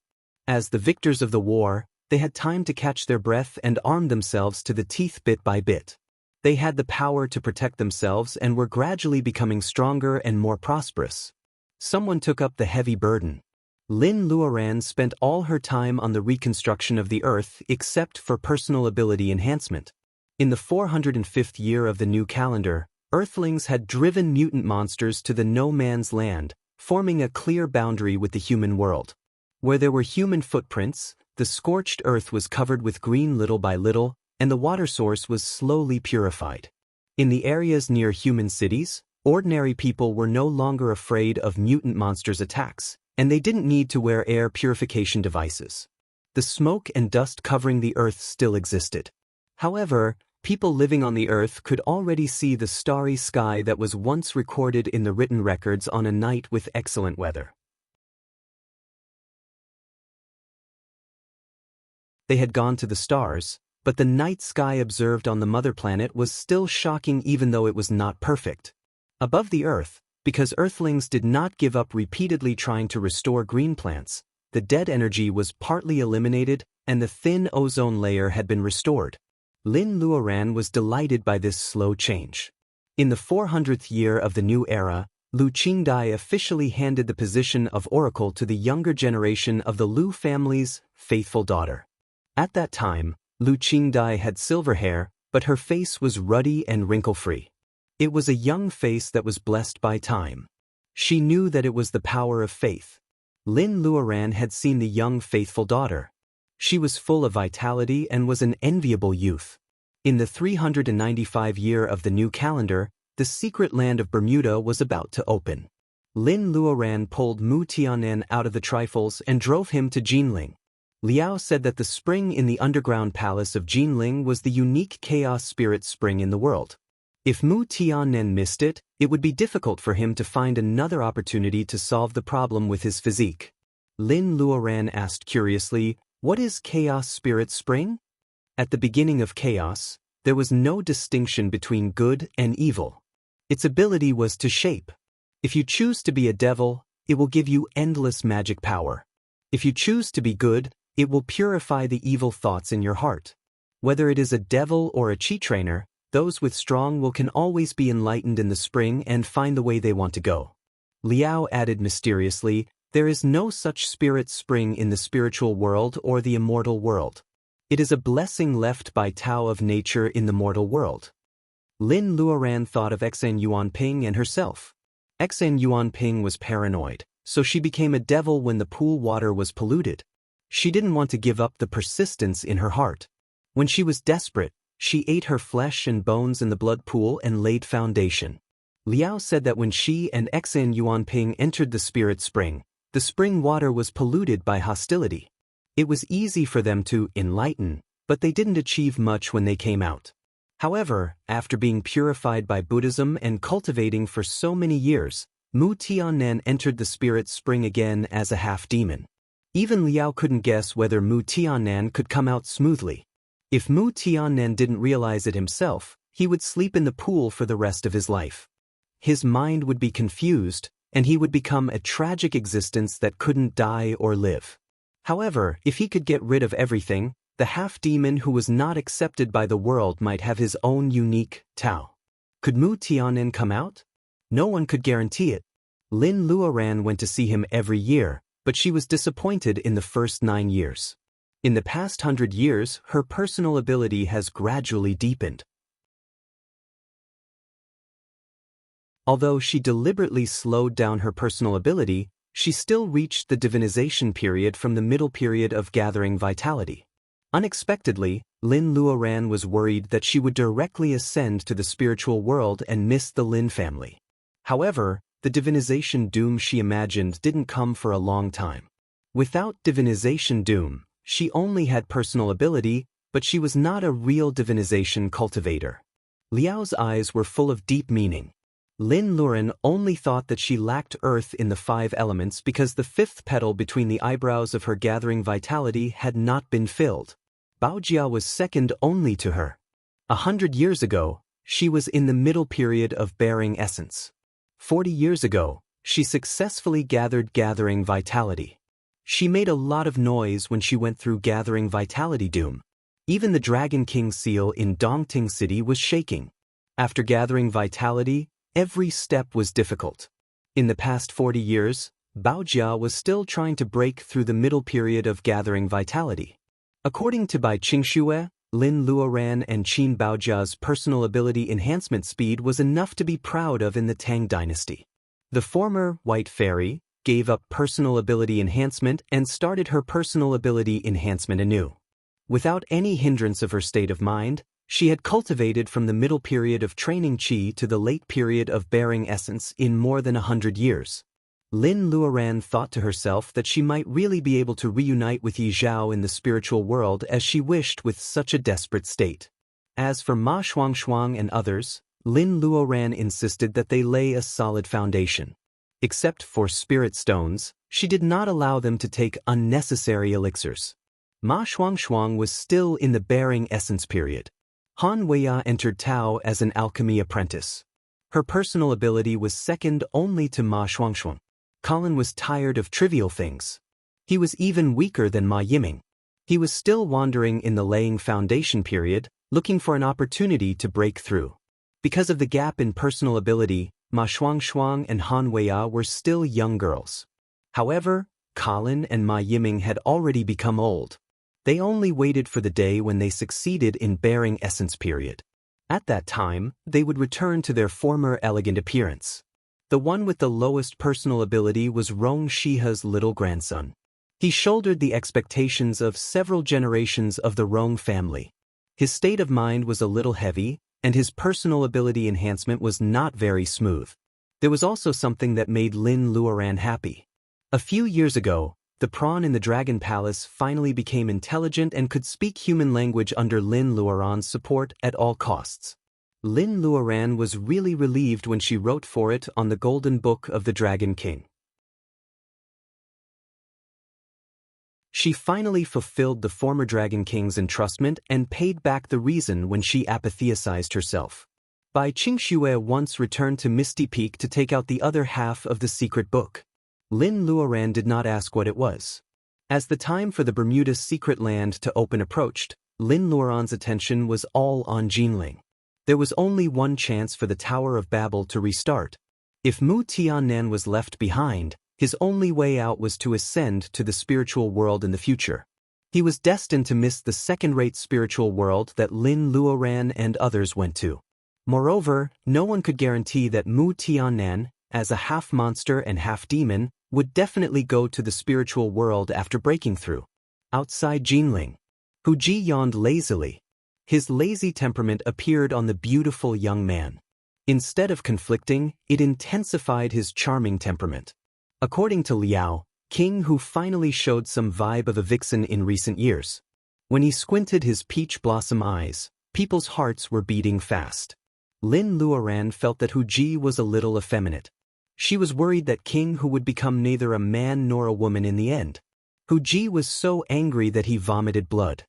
As the victors of the war, they had time to catch their breath and arm themselves to the teeth bit by bit. They had the power to protect themselves and were gradually becoming stronger and more prosperous. Someone took up the heavy burden. Lin Luoran spent all her time on the reconstruction of the Earth except for personal ability enhancement. In the 405th year of the new calendar, Earthlings had driven mutant monsters to the no man's land, forming a clear boundary with the human world. Where there were human footprints, the scorched earth was covered with green little by little, and the water source was slowly purified. In the areas near human cities, ordinary people were no longer afraid of mutant monsters' attacks, and they didn't need to wear air purification devices. The smoke and dust covering the earth still existed. However, people living on the earth could already see the starry sky that was once recorded in the written records on a night with excellent weather. They had gone to the stars, but the night sky observed on the mother planet was still shocking even though it was not perfect. Above the earth, because Earthlings did not give up repeatedly trying to restore green plants, the dead energy was partly eliminated and the thin ozone layer had been restored. Lin Luoran was delighted by this slow change. In the 400th year of the new era, Lu Qingdai officially handed the position of oracle to the younger generation of the Lu family's faithful daughter. At that time, Lu Qingdai had silver hair, but her face was ruddy and wrinkle-free. It was a young face that was blessed by time. She knew that it was the power of faith. Lin Luoran had seen the young faithful daughter. She was full of vitality and was an enviable youth. In the 395 year of the new calendar, the secret land of Bermuda was about to open. Lin Luoran pulled Mu Tianan out of the trifles and drove him to Jinling. Liao said that the spring in the underground palace of Jinling was the unique chaos spirit spring in the world. If Mu Tianan missed it, it would be difficult for him to find another opportunity to solve the problem with his physique. Lin Luoran asked curiously, "What is chaos spirit spring?" At the beginning of chaos, there was no distinction between good and evil. Its ability was to shape. If you choose to be a devil, it will give you endless magic power. If you choose to be good, it will purify the evil thoughts in your heart. Whether it is a devil or a chi trainer, those with strong will can always be enlightened in the spring and find the way they want to go. Liao added mysteriously, there is no such spirit spring in the spiritual world or the immortal world. It is a blessing left by Tao of nature in the mortal world. Lin Luoran thought of Xan Yuanping and herself. Xan Yuanping was paranoid, so she became a devil when the pool water was polluted. She didn't want to give up the persistence in her heart. When she was desperate, she ate her flesh and bones in the blood pool and laid foundation. Liao said that when she and Xan Yuanping entered the spirit spring, the spring water was polluted by hostility. It was easy for them to enlighten, but they didn't achieve much when they came out. However, after being purified by Buddhism and cultivating for so many years, Mu Tiannan entered the spirit spring again as a half-demon. Even Liao couldn't guess whether Mu Tiannan could come out smoothly. If Mu Tiannan didn't realize it himself, he would sleep in the pool for the rest of his life. His mind would be confused, and he would become a tragic existence that couldn't die or live. However, if he could get rid of everything, the half-demon who was not accepted by the world might have his own unique Tao. Could Mu Tiannan come out? No one could guarantee it. Lin Luoran went to see him every year, but she was disappointed in the first 9 years. In the past 100 years, her personal ability has gradually deepened. Although she deliberately slowed down her personal ability, she still reached the divinization period from the middle period of gathering vitality. Unexpectedly, Lin Luoran was worried that she would directly ascend to the spiritual world and miss the Lin family. However, the divinization doom she imagined didn't come for a long time. Without divinization doom, she only had personal ability, but she was not a real divinization cultivator. Liao's eyes were full of deep meaning. Lin Luoran only thought that she lacked earth in the 5 elements because the 5th petal between the eyebrows of her gathering vitality had not been filled. Baojia was second only to her. 100 years ago, she was in the middle period of bearing essence. 40 years ago, she successfully gathering vitality. She made a lot of noise when she went through gathering vitality doom. Even the Dragon King seal in Dongting City was shaking. After gathering vitality, every step was difficult. In the past 40 years, Baojia was still trying to break through the middle period of gathering vitality. According to Bai Qingxue, Lin Luoran and Qin Baojia's personal ability enhancement speed was enough to be proud of in the Tang dynasty. The former White Fairy gave up personal ability enhancement and started her personal ability enhancement anew. Without any hindrance of her state of mind, she had cultivated from the middle period of training qi to the late period of bearing essence in more than 100 years. Lin Luoran thought to herself that she might really be able to reunite with Yi Zhao in the spiritual world as she wished with such a desperate state. As for Ma Shuangshuang and others, Lin Luoran insisted that they lay a solid foundation. Except for spirit stones, she did not allow them to take unnecessary elixirs. Ma Shuangshuang was still in the bearing essence period. Han Weya entered Tao as an alchemy apprentice. Her personal ability was second only to Ma Shuangshuang. Colin was tired of trivial things. He was even weaker than Ma Yiming. He was still wandering in the laying foundation period, looking for an opportunity to break through. Because of the gap in personal ability, Ma Shuangshuang and Han Weya were still young girls. However, Colin and Ma Yiming had already become old. They only waited for the day when they succeeded in bearing essence period. At that time, they would return to their former elegant appearance. The one with the lowest personal ability was Rong Shiha's little grandson. He shouldered the expectations of several generations of the Rong family. His state of mind was a little heavy, and his personal ability enhancement was not very smooth. There was also something that made Lin Luoran happy. A few years ago, the prawn in the Dragon Palace finally became intelligent and could speak human language under Lin Luoran's support at all costs. Lin Luoran was really relieved when she wrote for it on the Golden Book of the Dragon King. She finally fulfilled the former Dragon King's entrustment and paid back the reason when she apatheicized herself. Bai Qingxue once returned to Misty Peak to take out the other half of the secret book. Lin Luoran did not ask what it was. As the time for the Bermuda's secret land to open approached, Lin Luoran's attention was all on Jinling. There was only one chance for the Tower of Babel to restart. If Mu Tiannan was left behind, his only way out was to ascend to the spiritual world in the future. He was destined to miss the second-rate spiritual world that Lin Luoran and others went to. Moreover, no one could guarantee that Mu Tiannan, as a half-monster and half-demon, would definitely go to the spiritual world after breaking through. Outside Jinling, Hu Ji yawned lazily. His lazy temperament appeared on the beautiful young man. Instead of conflicting, it intensified his charming temperament. According to Liao, King Hu finally showed some vibe of a vixen in recent years. When he squinted his peach blossom eyes, people's hearts were beating fast. Lin Luoran felt that Hu Ji was a little effeminate. She was worried that King Hu would become neither a man nor a woman in the end. Hu Ji was so angry that he vomited blood.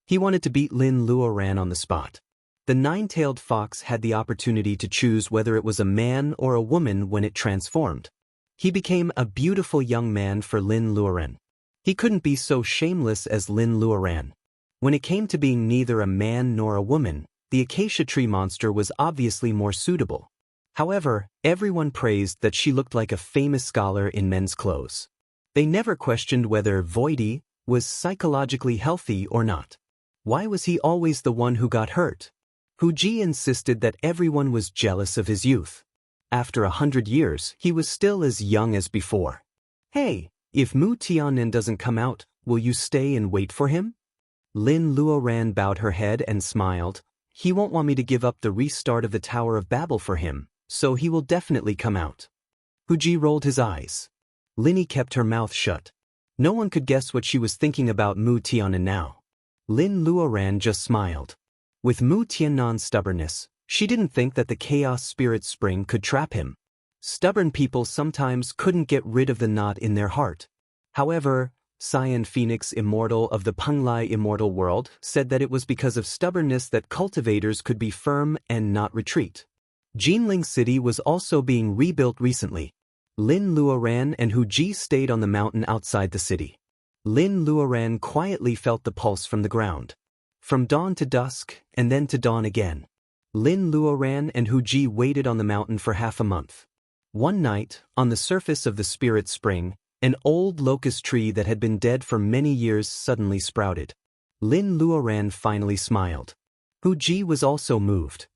He wanted to beat Lin Luoran on the spot. The nine-tailed fox had the opportunity to choose whether it was a man or a woman when it transformed. He became a beautiful young man for Lin Luoran. He couldn't be so shameless as Lin Luoran. When it came to being neither a man nor a woman, the acacia tree monster was obviously more suitable. However, everyone praised that she looked like a famous scholar in men's clothes. They never questioned whether Voidy was psychologically healthy or not. Why was he always the one who got hurt? Hu Ji insisted that everyone was jealous of his youth. After 100 years, he was still as young as before. Hey, if Mu Tiannan doesn't come out, will you stay and wait for him? Lin Luoran bowed her head and smiled. He won't want me to give up the restart of the Tower of Babel for him, so he will definitely come out. Hu Ji rolled his eyes. Linny kept her mouth shut. No one could guess what she was thinking about Mu Tiannan now. Lin Luoran just smiled. With Mu Tiannan's stubbornness, she didn't think that the Chaos Spirit Spring could trap him. Stubborn people sometimes couldn't get rid of the knot in their heart. However, Cyan Phoenix Immortal of the Penglai Immortal world said that it was because of stubbornness that cultivators could be firm and not retreat. Jinling City was also being rebuilt recently. Lin Luoran and Hu Ji stayed on the mountain outside the city. Lin Luoran quietly felt the pulse from the ground. From dawn to dusk, and then to dawn again. Lin Luoran and Hu Ji waited on the mountain for half a month. One night, on the surface of the Spirit Spring, an old locust tree that had been dead for many years suddenly sprouted. Lin Luoran finally smiled. Hu Ji was also moved.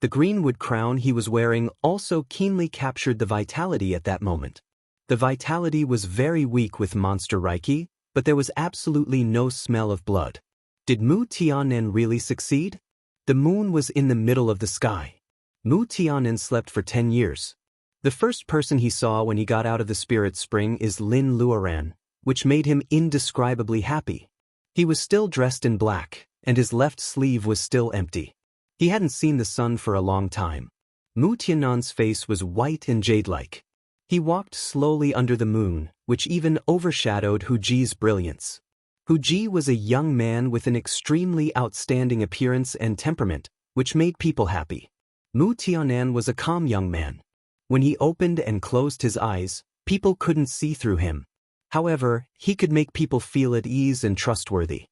The greenwood crown he was wearing also keenly captured the vitality at that moment. The vitality was very weak with Monster Reiki, but there was absolutely no smell of blood. Did Mu Tiannan really succeed? The moon was in the middle of the sky. Mu Tiannan slept for 10 years. The first person he saw when he got out of the Spirit Spring is Lin Luoran, which made him indescribably happy. He was still dressed in black, and his left sleeve was still empty. He hadn't seen the sun for a long time. Mu Tiannan's face was white and jade-like. He walked slowly under the moon, which even overshadowed Hu Ji's brilliance. Hu Ji was a young man with an extremely outstanding appearance and temperament, which made people happy. Mu Tiannan was a calm young man. When he opened and closed his eyes, people couldn't see through him. However, he could make people feel at ease and trustworthy.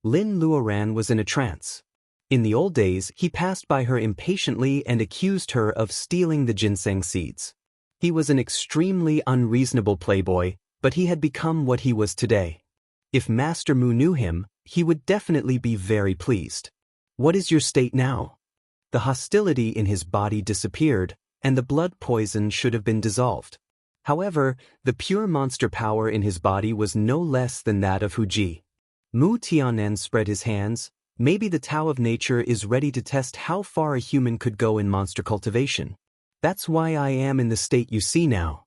Lin Luoran was in a trance. In the old days, he passed by her impatiently and accused her of stealing the ginseng seeds. He was an extremely unreasonable playboy, but he had become what he was today. If Master Mu knew him, he would definitely be very pleased. What is your state now? The hostility in his body disappeared, and the blood poison should have been dissolved. However, the pure monster power in his body was no less than that of Hu Ji. Mu Tiannan spread his hands. Maybe the Tao of Nature is ready to test how far a human could go in monster cultivation. That's why I am in the state you see now.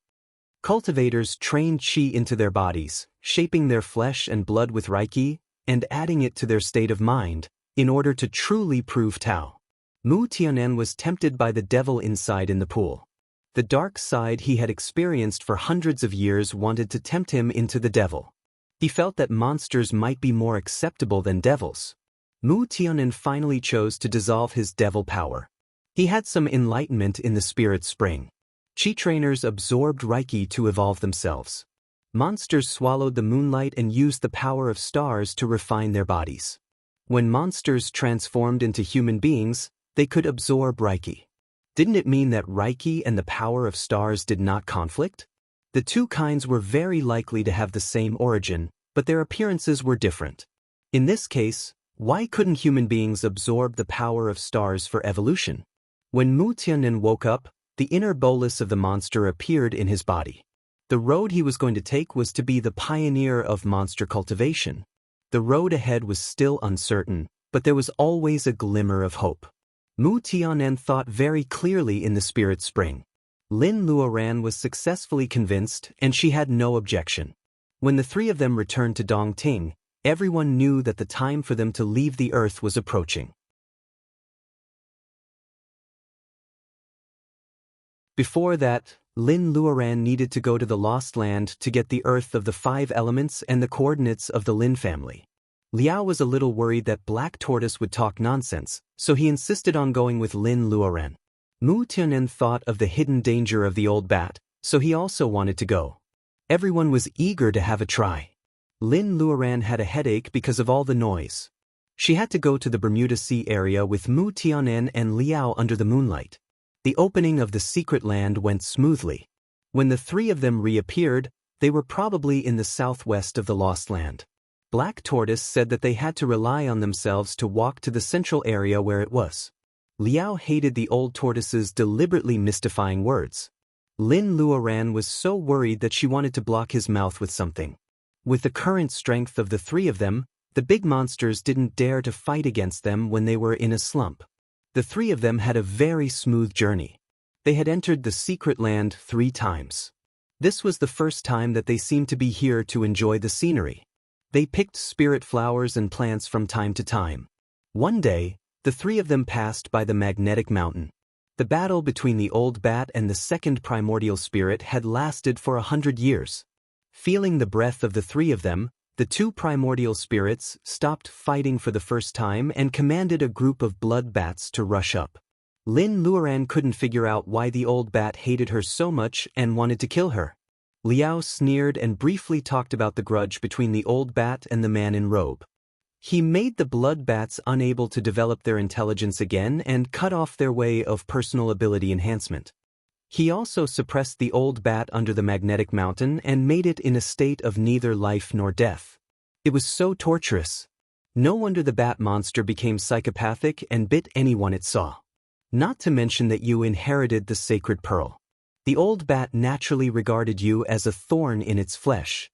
Cultivators train Qi into their bodies, shaping their flesh and blood with Reiki, and adding it to their state of mind, in order to truly prove Tao. Mu Tiannan was tempted by the devil inside in the pool. The dark side he had experienced for hundreds of years wanted to tempt him into the devil. He felt that monsters might be more acceptable than devils. Mu Tianen finally chose to dissolve his devil power. He had some enlightenment in the spirit spring. Chi trainers absorbed Reiki to evolve themselves. Monsters swallowed the moonlight and used the power of stars to refine their bodies. When monsters transformed into human beings, they could absorb Reiki. Didn't it mean that Reiki and the power of stars did not conflict? The two kinds were very likely to have the same origin, but their appearances were different. In this case, why couldn't human beings absorb the power of stars for evolution? When Mu Tianen woke up, the inner bolus of the monster appeared in his body. The road he was going to take was to be the pioneer of monster cultivation. The road ahead was still uncertain, but there was always a glimmer of hope. Mu Tianen thought very clearly in the spirit spring. Lin Luoran was successfully convinced, and she had no objection. When the three of them returned to Dongting, everyone knew that the time for them to leave the earth was approaching. Before that, Lin Luoran needed to go to the Lost Land to get the earth of the 5 elements and the coordinates of the Lin family. Liao was a little worried that Black Tortoise would talk nonsense, so he insisted on going with Lin Luoran. Mu Tianen thought of the hidden danger of the old bat, so he also wanted to go. Everyone was eager to have a try. Lin Luoran had a headache because of all the noise. She had to go to the Bermuda Sea area with Mu Tianen and Liao under the moonlight. The opening of the secret land went smoothly. When the three of them reappeared, they were probably in the southwest of the Lost Land. Black Tortoise said that they had to rely on themselves to walk to the central area where it was. Liao hated the old tortoise's deliberately mystifying words. Lin Luoran was so worried that she wanted to block his mouth with something. With the current strength of the three of them, the big monsters didn't dare to fight against them when they were in a slump. The three of them had a very smooth journey. They had entered the secret land 3 times. This was the first time that they seemed to be here to enjoy the scenery. They picked spirit flowers and plants from time to time. One day, the three of them passed by the magnetic mountain. The battle between the old bat and the second primordial spirit had lasted for 100 years. Feeling the breath of the three of them, the 2 primordial spirits stopped fighting for the first time and commanded a group of blood bats to rush up. Lin Luoran couldn't figure out why the old bat hated her so much and wanted to kill her. Liao sneered and briefly talked about the grudge between the old bat and the man in robe. He made the blood bats unable to develop their intelligence again and cut off their way of personal ability enhancement. He also suppressed the old bat under the magnetic mountain and made it in a state of neither life nor death. It was so torturous. No wonder the bat monster became psychopathic and bit anyone it saw. Not to mention that you inherited the sacred pearl. The old bat naturally regarded you as a thorn in its flesh.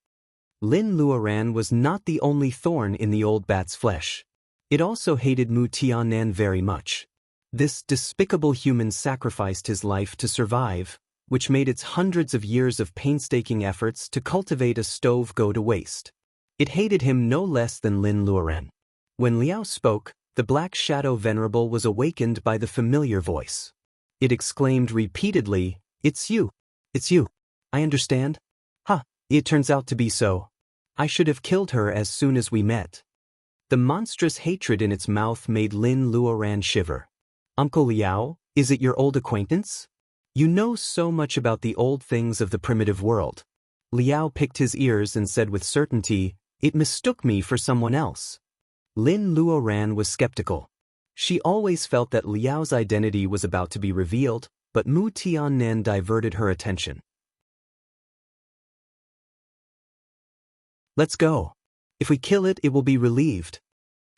Lin Luoran was not the only thorn in the old bat's flesh. It also hated Mu Tianen very much. This despicable human sacrificed his life to survive, which made its hundreds of years of painstaking efforts to cultivate a stove go to waste. It hated him no less than Lin Luoran. When Liao spoke, the Black Shadow Venerable was awakened by the familiar voice. It exclaimed repeatedly, "It's you! It's you! I understand. Ha! It turns out to be so. I should have killed her as soon as we met." The monstrous hatred in its mouth made Lin Luoran shiver. "Uncle Liao, is it your old acquaintance? You know so much about the old things of the primitive world." Liao picked his ears and said with certainty, "It mistook me for someone else." Lin Luoran was skeptical. She always felt that Liao's identity was about to be revealed, but Mu Tianen diverted her attention. "Let's go. If we kill it, it will be relieved."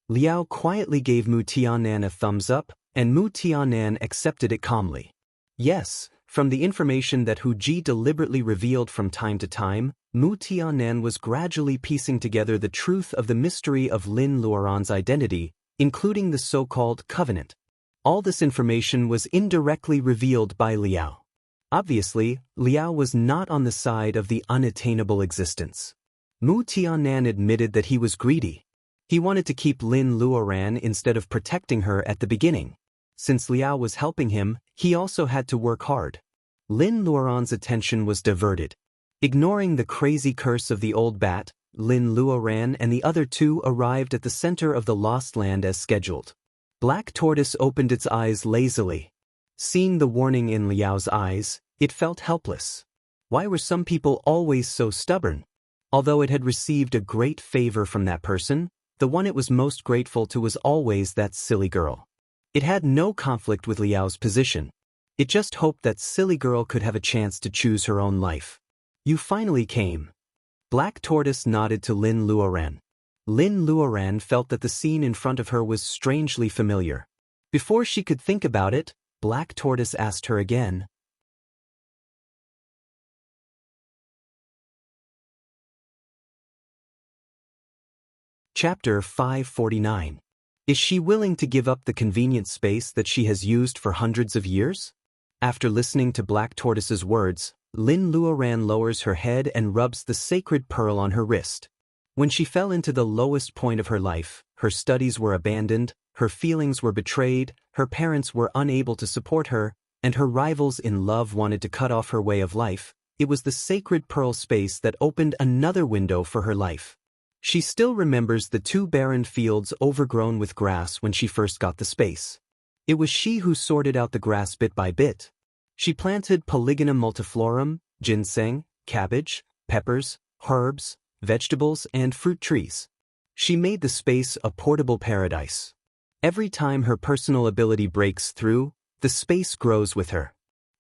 Liao quietly gave Mu Tianen a thumbs up, and Mu Tianen accepted it calmly. Yes, from the information that Hu Ji deliberately revealed from time to time, Mu Tianen was gradually piecing together the truth of the mystery of Lin Luoran's identity, including the so-called covenant. All this information was indirectly revealed by Liao. Obviously, Liao was not on the side of the unattainable existence. Mu Tianen admitted that he was greedy. He wanted to keep Lin Luoran instead of protecting her at the beginning. Since Liao was helping him, he also had to work hard. Lin Luoran's attention was diverted. Ignoring the crazy curse of the old bat, Lin Luoran and the other two arrived at the center of the Lost Land as scheduled. Black Tortoise opened its eyes lazily. Seeing the warning in Liao's eyes, it felt helpless. Why were some people always so stubborn? Although it had received a great favor from that person, the one it was most grateful to was always that silly girl. It had no conflict with Liao's position. It just hoped that silly girl could have a chance to choose her own life. You finally came. Black Tortoise nodded to Lin Luoran. Lin Luoran felt that the scene in front of her was strangely familiar. Before she could think about it, Black Tortoise asked her again. Chapter 549. Is she willing to give up the convenient space that she has used for hundreds of years? After listening to Black Tortoise's words, Lin Luoran lowers her head and rubs the sacred pearl on her wrist. When she fell into the lowest point of her life, her studies were abandoned, her feelings were betrayed, her parents were unable to support her, and her rivals in love wanted to cut off her way of life, it was the sacred pearl space that opened another window for her life. She still remembers the 2 barren fields overgrown with grass when she first got the space. It was she who sorted out the grass bit by bit. She planted Polygonum multiflorum, ginseng, cabbage, peppers, herbs, vegetables, and fruit trees. She made the space a portable paradise. Every time her personal ability breaks through, the space grows with her.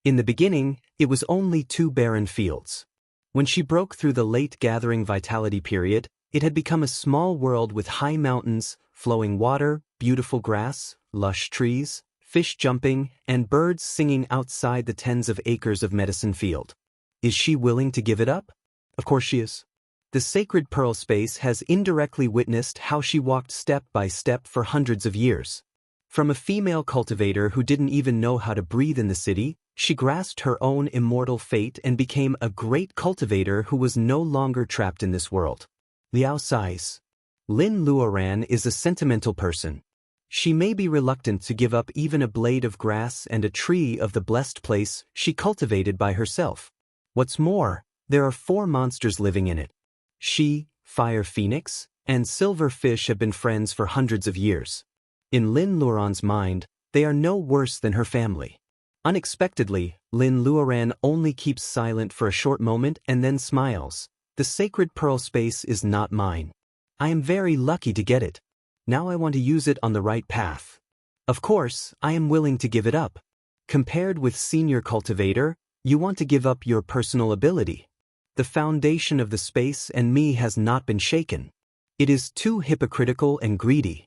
In the beginning, it was only 2 barren fields. When she broke through the late gathering vitality period, it had become a small world with high mountains, flowing water, beautiful grass, lush trees, fish jumping, and birds singing outside the tens of acres of medicine field. Is she willing to give it up? Of course she is. The sacred pearl space has indirectly witnessed how she walked step by step for hundreds of years. From a female cultivator who didn't even know how to breathe in the city, she grasped her own immortal fate and became a great cultivator who was no longer trapped in this world. Liao sighs. Lin Luoran is a sentimental person. She may be reluctant to give up even a blade of grass and a tree of the blessed place she cultivated by herself. What's more, there are 4 monsters living in it. She, Fire Phoenix, and Silver Fish have been friends for hundreds of years. In Lin Luoran's mind, they are no worse than her family. Unexpectedly, Lin Luoran only keeps silent for a short moment and then smiles. The sacred pearl space is not mine. I am very lucky to get it. Now I want to use it on the right path. Of course, I am willing to give it up. Compared with senior cultivator, you want to give up your personal ability. The foundation of the space and me has not been shaken. It is too hypocritical and greedy.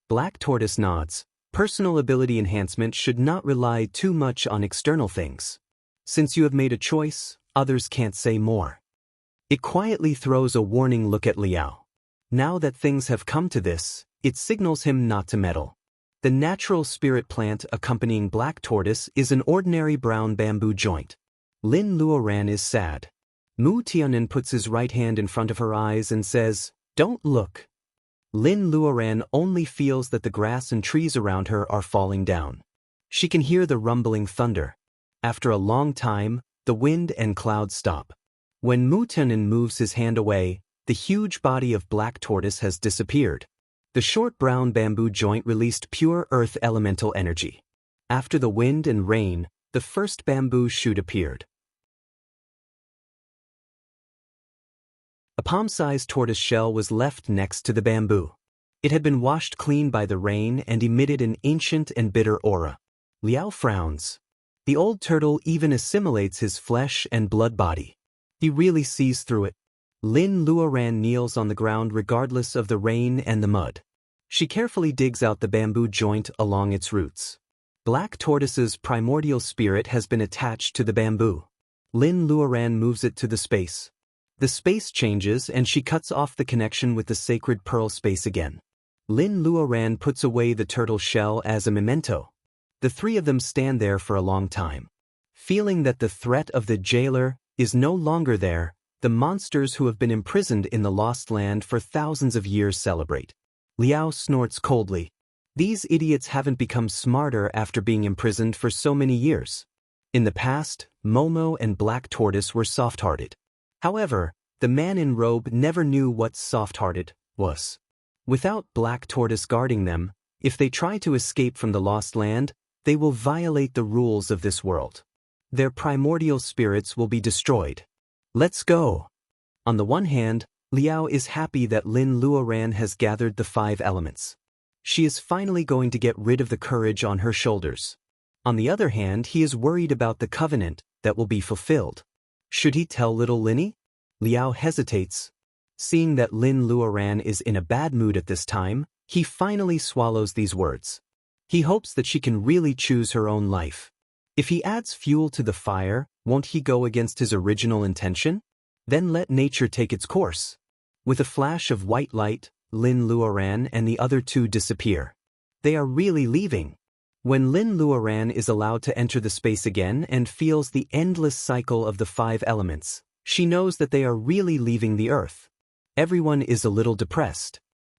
Black Tortoise nods. Personal ability enhancement should not rely too much on external things. Since you have made a choice, others can't say more. It quietly throws a warning look at Liao. Now that things have come to this, it signals him not to meddle. The natural spirit plant accompanying Black Tortoise is an ordinary brown bamboo joint. Lin Luoran is sad. Mu Tianan puts his right hand in front of her eyes and says, "Don't look." Lin Luoran only feels that the grass and trees around her are falling down. She can hear the rumbling thunder. After a long time, the wind and clouds stop. When Mu Tianan moves his hand away, the huge body of Black Tortoise has disappeared. The short brown bamboo joint released pure earth elemental energy. After the wind and rain, the first bamboo shoot appeared. A palm-sized tortoise shell was left next to the bamboo. It had been washed clean by the rain and emitted an ancient and bitter aura. Liao frowns. The old turtle even assimilates his flesh and blood body. He really sees through it. Lin Luoran kneels on the ground regardless of the rain and the mud. She carefully digs out the bamboo joint along its roots. Black Tortoise's primordial spirit has been attached to the bamboo. Lin Luoran moves it to the space. The space changes and she cuts off the connection with the sacred pearl space again. Lin Luoran puts away the turtle shell as a memento. The 3 of them stand there for a long time. Feeling that the threat of the jailer is no longer there, the monsters who have been imprisoned in the Lost Land for thousands of years celebrate. Liao snorts coldly. These idiots haven't become smarter after being imprisoned for so many years. In the past, Momo and Black Tortoise were soft-hearted. However, The man in robe never knew what soft-hearted was. Without Black Tortoise guarding them, if they try to escape from the lost land, they will violate the rules of this world. Their primordial spirits will be destroyed. Let's go! On the one hand, Liao is happy that Lin Luoran has gathered the 5 elements. She is finally going to get rid of the courage on her shoulders. On the other hand, he is worried about the covenant that will be fulfilled. Should he tell little Linny? Liao hesitates. Seeing that Lin Luoran is in a bad mood at this time, he finally swallows these words. He hopes that she can really choose her own life. If he adds fuel to the fire, won't he go against his original intention? Then let nature take its course. With a flash of white light, Lin Luoran and the other 2 disappear. They are really leaving. When Lin Luoran is allowed to enter the space again and feels the endless cycle of the 5 elements, she knows that they are really leaving the Earth. Everyone is a little depressed.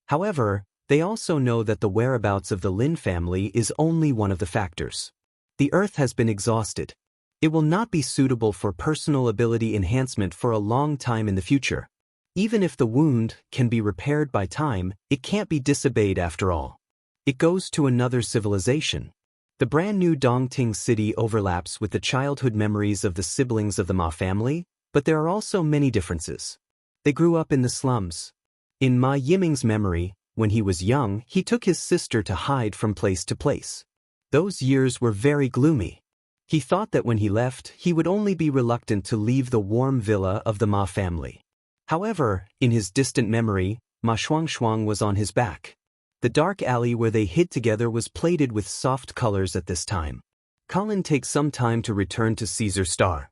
However, they also know that the whereabouts of the Lin family is only one of the factors. The Earth has been exhausted. It will not be suitable for personal ability enhancement for a long time in the future. Even if the wound can be repaired by time, it can't be disobeyed after all. It goes to another civilization. The brand new Dongting city overlaps with the childhood memories of the siblings of the Ma family, but there are also many differences. They grew up in the slums. In Ma Yiming's memory, when he was young, he took his sister to hide from place to place. Those years were very gloomy. He thought that when he left, he would only be reluctant to leave the warm villa of the Ma family. However, in his distant memory, Ma Shuang was on his back. The dark alley where they hid together was plated with soft colors at this time. Colin takes some time to return to Caesar Star.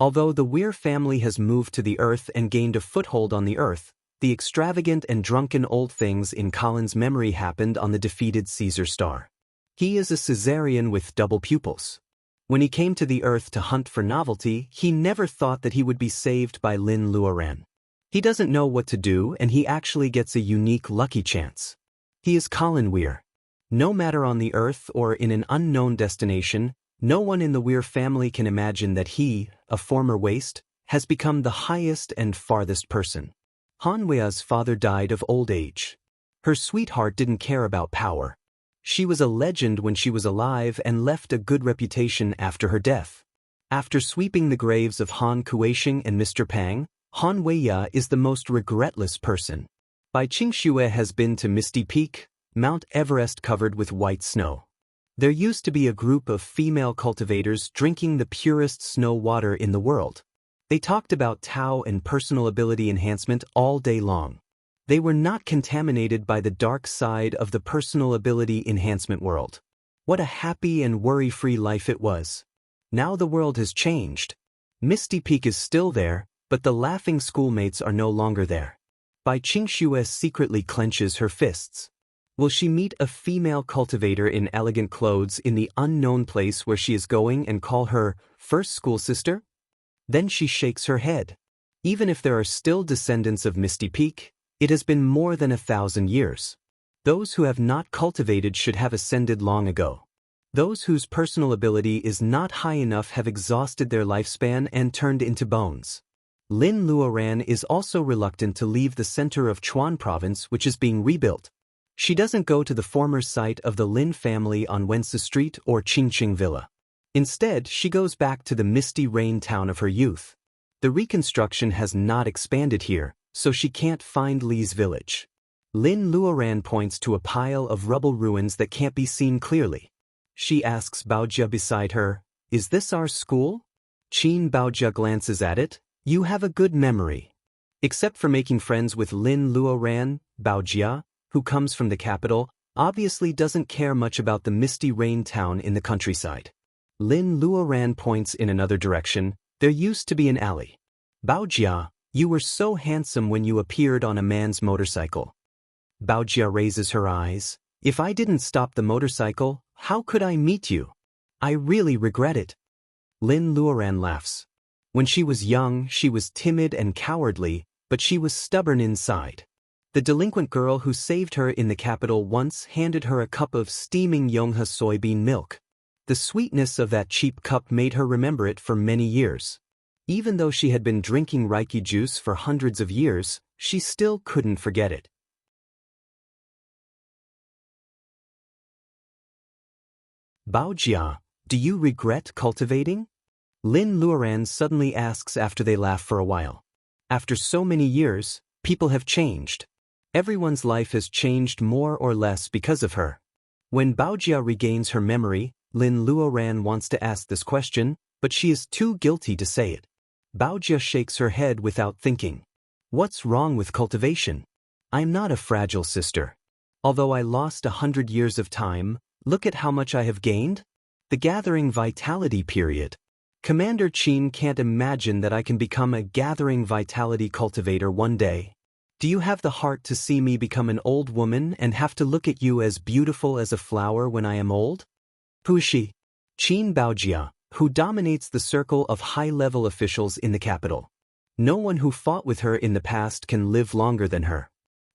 Although the Weir family has moved to the Earth and gained a foothold on the Earth, the extravagant and drunken old things in Colin's memory happened on the defeated Caesar Star. He is a Caesarian with double pupils. When he came to the Earth to hunt for novelty, he never thought that he would be saved by Lin Luoran. He doesn't know what to do, and he actually gets a unique lucky chance. He is Colin Weir. No matter on the Earth or in an unknown destination, no one in the Weir family can imagine that he, a former waste, has become the highest and farthest person. Han Wei's father died of old age. Her sweetheart didn't care about power. She was a legend when she was alive and left a good reputation after her death. After sweeping the graves of Han Kuishing and Mr. Pang, Han Weiya is the most regretless person. Bai Qingxue has been to Misty Peak, Mount Everest covered with white snow. There used to be a group of female cultivators drinking the purest snow water in the world. They talked about Tao and personal ability enhancement all day long. They were not contaminated by the dark side of the personal ability enhancement world. What a happy and worry-free life it was. Now the world has changed. Misty Peak is still there, but the laughing schoolmates are no longer there. Bai Qingxue secretly clenches her fists. Will she meet a female cultivator in elegant clothes in the unknown place where she is going and call her first school sister? Then she shakes her head. Even if there are still descendants of Misty Peak, it has been more than 1,000 years. Those who have not cultivated should have ascended long ago. Those whose personal ability is not high enough have exhausted their lifespan and turned into bones. Lin Luoran is also reluctant to leave the center of Chuan province, which is being rebuilt. She doesn't go to the former site of the Lin family on Wensa Street or Qingqing Villa. Instead, she goes back to the misty rain town of her youth. The reconstruction has not expanded here, so she can't find Li's village. Lin Luoran points to a pile of rubble ruins that can't be seen clearly. She asks Baojia beside her, "Is this our school?" Qin Baojia glances at it. "You have a good memory." Except for making friends with Lin Luoran, Baojia, who comes from the capital, obviously doesn't care much about the misty rain town in the countryside. Lin Luoran points in another direction. There used to be an alley. "Baojia, you were so handsome when you appeared on a man's motorcycle." Baojia raises her eyes. "If I didn't stop the motorcycle, how could I meet you? I really regret it." Lin Luoran laughs. When she was young, she was timid and cowardly, but she was stubborn inside. The delinquent girl who saved her in the capital once handed her a cup of steaming Yonghe soybean milk. The sweetness of that cheap cup made her remember it for many years. Even though she had been drinking Reiki juice for hundreds of years, she still couldn't forget it. Baojia, do you regret cultivating? Lin Luoran suddenly asks after they laugh for a while. After so many years, people have changed. Everyone's life has changed more or less because of her. When Baojia regains her memory, Lin Luoran wants to ask this question, but she is too guilty to say it. Baojia shakes her head without thinking. What's wrong with cultivation? I'm not a fragile sister. Although I lost 100 years of time, look at how much I have gained. The gathering vitality period. Commander Qin can't imagine that I can become a gathering vitality cultivator one day. Do you have the heart to see me become an old woman and have to look at you as beautiful as a flower when I am old? Who is she? Qin Baojia, who dominates the circle of high-level officials in the capital. No one who fought with her in the past can live longer than her.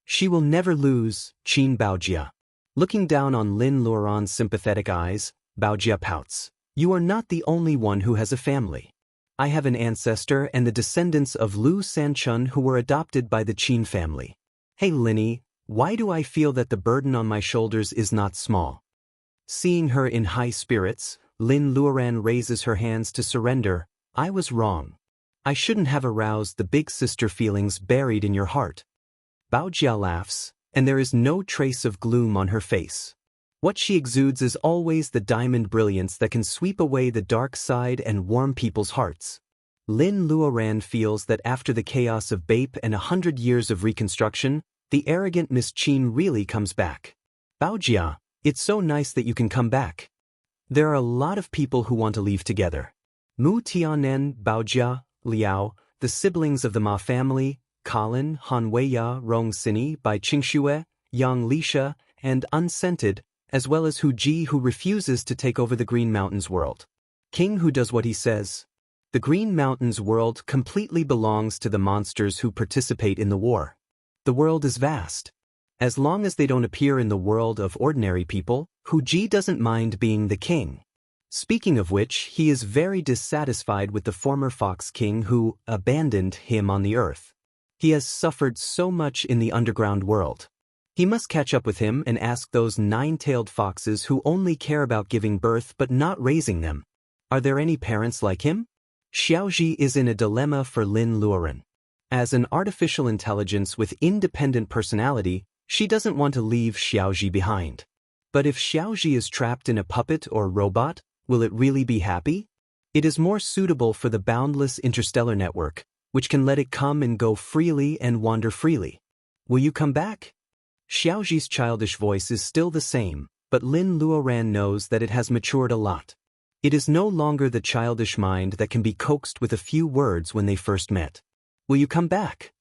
She will never lose, Qin Baojia. Looking down on Lin Luoran's sympathetic eyes, Baojia pouts. You are not the only one who has a family. I have an ancestor and the descendants of Lu Sanchun who were adopted by the Qin family. Hey Linny, why do I feel that the burden on my shoulders is not small? Seeing her in high spirits, Lin Luoran raises her hands to surrender. I was wrong. I shouldn't have aroused the big sister feelings buried in your heart. Baojia laughs, and there is no trace of gloom on her face. What she exudes is always the diamond brilliance that can sweep away the dark side and warm people's hearts. Lin Luoran feels that after the chaos of Bape and 100 years of reconstruction, the arrogant Miss Qin really comes back. Baojia, it's so nice that you can come back. There are a lot of people who want to leave together. Mu Tianen, Baojia, Liao, the siblings of the Ma family, Colin, Han Weiya, Rong Sini, Bai Qingxue, Yang Lisha, and Unscented, as well as Hu Ji who refuses to take over the Green Mountains world. King who does what he says. The Green Mountains world completely belongs to the monsters who participate in the war. The world is vast. As long as they don't appear in the world of ordinary people, Hu Ji doesn't mind being the king. Speaking of which, he is very dissatisfied with the former Fox King who abandoned him on the earth. He has suffered so much in the underground world. He must catch up with him and ask those nine-tailed foxes who only care about giving birth but not raising them. Are there any parents like him? Xiaoji is in a dilemma for Lin Luoran. As an artificial intelligence with independent personality, she doesn't want to leave Xiaoji behind. But if Xiaoji is trapped in a puppet or robot, will it really be happy? It is more suitable for the boundless interstellar network, which can let it come and go freely and wander freely. Will you come back? Xiaoji's childish voice is still the same, but Lin Luoran knows that it has matured a lot. It is no longer the childish mind that can be coaxed with a few words when they first met. Will you come back?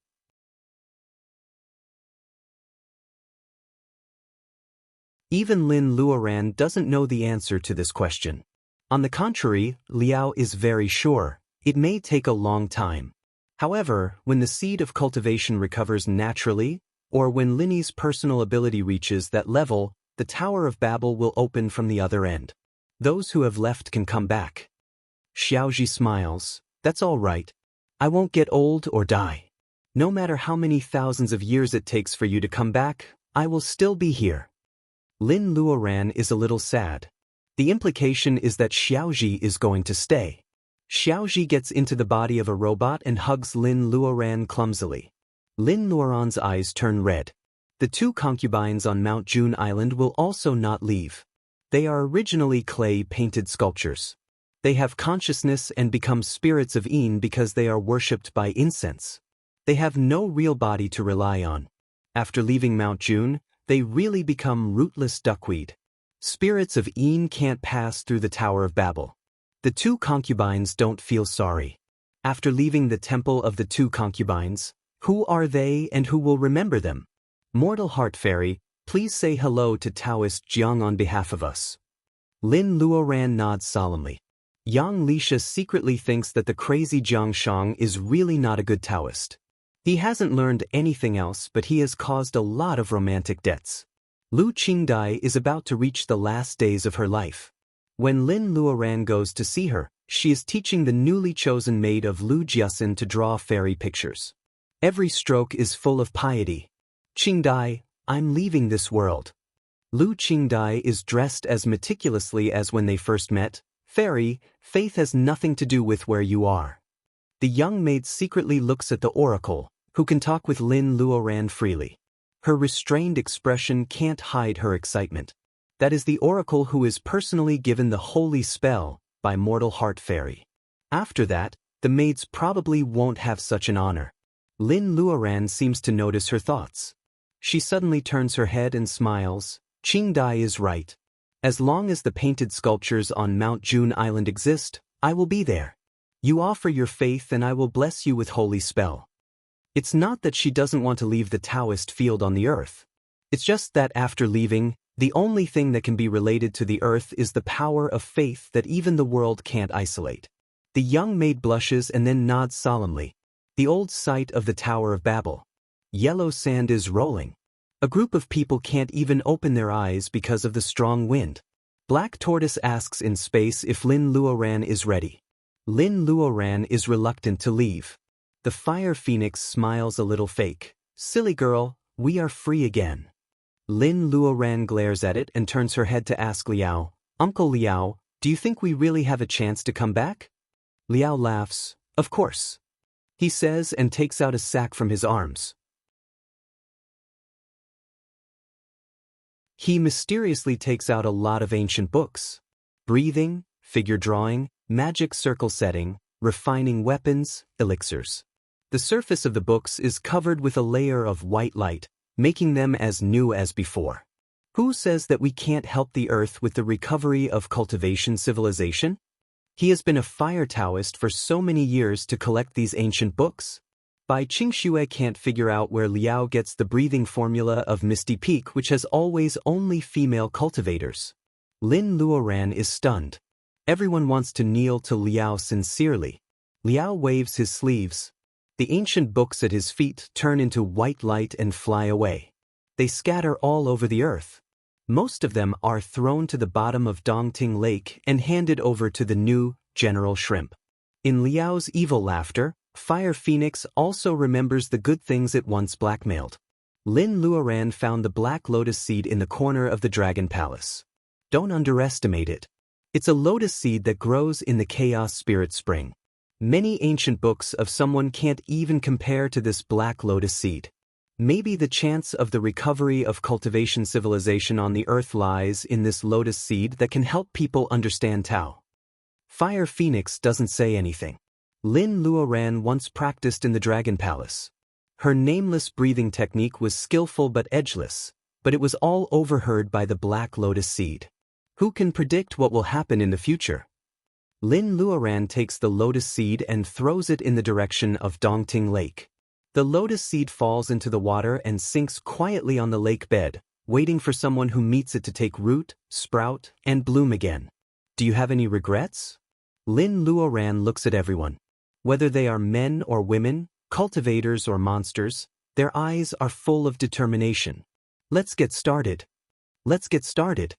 Even Lin Luoran doesn't know the answer to this question. On the contrary, Liao is very sure. It may take a long time. However, when the seed of cultivation recovers naturally, or when Linny's personal ability reaches that level, the Tower of Babel will open from the other end. Those who have left can come back. Xiaoji smiles. That's all right. I won't get old or die. No matter how many thousands of years it takes for you to come back, I will still be here. Lin Luoran is a little sad. The implication is that Xiaoji is going to stay. Xiaoji gets into the body of a robot and hugs Lin Luoran clumsily. Lin Luoran's eyes turn red. The two concubines on Mount June Island will also not leave. They are originally clay-painted sculptures. They have consciousness and become spirits of Een because they are worshipped by incense. They have no real body to rely on. After leaving Mount June, they really become rootless duckweed. Spirits of Een can't pass through the Tower of Babel. The two concubines don't feel sorry. After leaving the Temple of the Two Concubines, who are they and who will remember them? Mortal Heart Fairy, please say hello to Taoist Jiang on behalf of us. Lin Luoran nods solemnly. Yang Lisha secretly thinks that the crazy Jiang Shang is really not a good Taoist. He hasn't learned anything else, but he has caused a lot of romantic debts. Lu Qingdai is about to reach the last days of her life. When Lin Luoran goes to see her, she is teaching the newly chosen maid of Lu Jiasin to draw fairy pictures. Every stroke is full of piety. Qingdai, I'm leaving this world. Lu Qingdai is dressed as meticulously as when they first met. Fairy, faith has nothing to do with where you are. The young maid secretly looks at the oracle, who can talk with Lin Luoran freely. Her restrained expression can't hide her excitement. That is the oracle who is personally given the holy spell by Mortal Heart Fairy. After that, the maids probably won't have such an honor. Lin Luoran seems to notice her thoughts. She suddenly turns her head and smiles. Qingdai is right. As long as the painted sculptures on Mount June Island exist, I will be there. You offer your faith and I will bless you with holy spell. It's not that she doesn't want to leave the Taoist field on the earth. It's just that after leaving, the only thing that can be related to the earth is the power of faith that even the world can't isolate. The young maid blushes and then nods solemnly. The old site of the Tower of Babel. Yellow sand is rolling. A group of people can't even open their eyes because of the strong wind. Black Tortoise asks in space if Lin Luoran is ready. Lin Luoran is reluctant to leave. The Fire Phoenix smiles a little fake. Silly girl, we are free again. Lin Luoran glares at it and turns her head to ask Liao, Uncle Liao, do you think we really have a chance to come back? Liao laughs, of course. He says and takes out a sack from his arms. He mysteriously takes out a lot of ancient books. Breathing, figure drawing, magic circle setting, refining weapons, elixirs. The surface of the books is covered with a layer of white light, making them as new as before. Who says that we can't help the earth with the recovery of cultivation civilization? He has been a fire Taoist for so many years to collect these ancient books. Bai Qingxue can't figure out where Liao gets the breathing formula of Misty Peak, which has always only female cultivators. Lin Luoran is stunned. Everyone wants to kneel to Liao sincerely. Liao waves his sleeves. The ancient books at his feet turn into white light and fly away. They scatter all over the earth. Most of them are thrown to the bottom of Dongting Lake and handed over to the new General Shrimp. In Liao's evil laughter, Fire Phoenix also remembers the good things it once blackmailed. Lin Luoran found the black lotus seed in the corner of the Dragon Palace. Don't underestimate it. It's a lotus seed that grows in the Chaos Spirit Spring. Many ancient books of someone can't even compare to this black lotus seed. Maybe the chance of the recovery of cultivation civilization on the earth lies in this lotus seed that can help people understand Tao. Fire Phoenix doesn't say anything. Lin Luoran once practiced in the Dragon Palace. Her nameless breathing technique was skillful but edgeless, but it was all overheard by the black lotus seed. Who can predict what will happen in the future? Lin Luoran takes the lotus seed and throws it in the direction of Dongting Lake. The lotus seed falls into the water and sinks quietly on the lake bed, waiting for someone who meets it to take root, sprout, and bloom again. Do you have any regrets? Lin Luoran looks at everyone. Whether they are men or women, cultivators or monsters, their eyes are full of determination. Let's get started. Let's get started.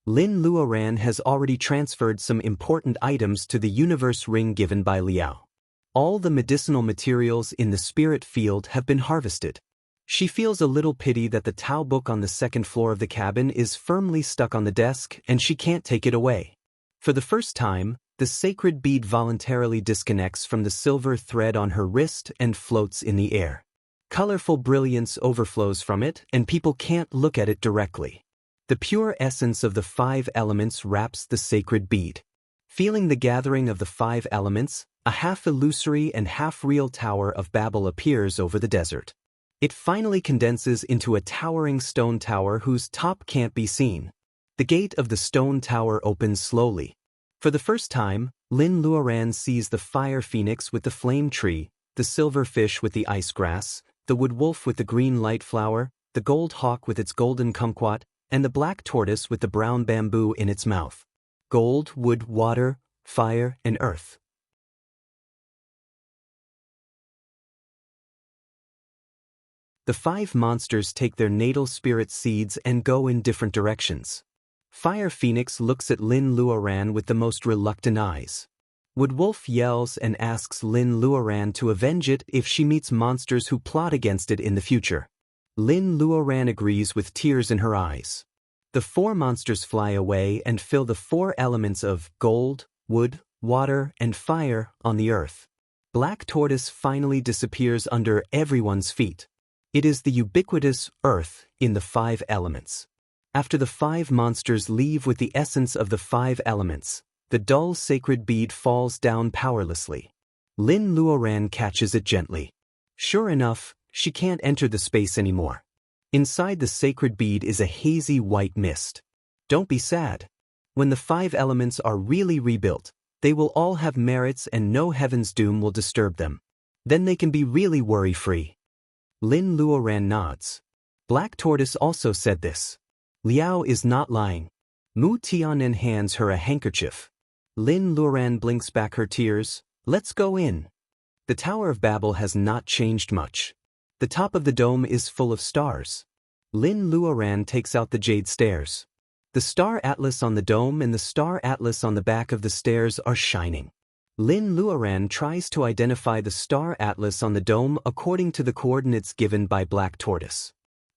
Lin Luoran has already transferred some important items to the universe ring given by Liao. All the medicinal materials in the spirit field have been harvested. She feels a little pity that the Tao book on the second floor of the cabin is firmly stuck on the desk and she can't take it away. For the first time, the sacred bead voluntarily disconnects from the silver thread on her wrist and floats in the air. Colorful brilliance overflows from it and people can't look at it directly. The pure essence of the 5 elements wraps the sacred bead. Feeling the gathering of the 5 elements, a half-illusory and half-real Tower of Babel appears over the desert. It finally condenses into a towering stone tower whose top can't be seen. The gate of the stone tower opens slowly. For the first time, Lin Luoran sees the fire phoenix with the flame tree, the silver fish with the ice grass, the wood wolf with the green light flower, the gold hawk with its golden kumquat, and the black tortoise with the brown bamboo in its mouth. Gold, wood, water, fire, and earth. The 5 monsters take their natal spirit seeds and go in different directions. Fire Phoenix looks at Lin Luoran with the most reluctant eyes. Wood Wolf yells and asks Lin Luoran to avenge it if she meets monsters who plot against it in the future. Lin Luoran agrees with tears in her eyes. The 4 monsters fly away and fill the 4 elements of gold, wood, water, and fire on the earth. Black Tortoise finally disappears under everyone's feet. It is the ubiquitous earth in the 5 elements. After the 5 monsters leave with the essence of the 5 elements, the dull sacred bead falls down powerlessly. Lin Luoran catches it gently. Sure enough, she can't enter the space anymore. Inside the sacred bead is a hazy white mist. Don't be sad. When the 5 elements are really rebuilt, they will all have merits and no heaven's doom will disturb them. Then they can be really worry-free. Lin Luoran nods. Black Tortoise also said this. Liao is not lying. Mu Tianen hands her a handkerchief. Lin Luoran blinks back her tears. Let's go in. The Tower of Babel has not changed much. The top of the dome is full of stars. Lin Luoran takes out the jade stairs. The star atlas on the dome and the star atlas on the back of the stairs are shining. Lin Luoran tries to identify the star atlas on the dome according to the coordinates given by Black Tortoise.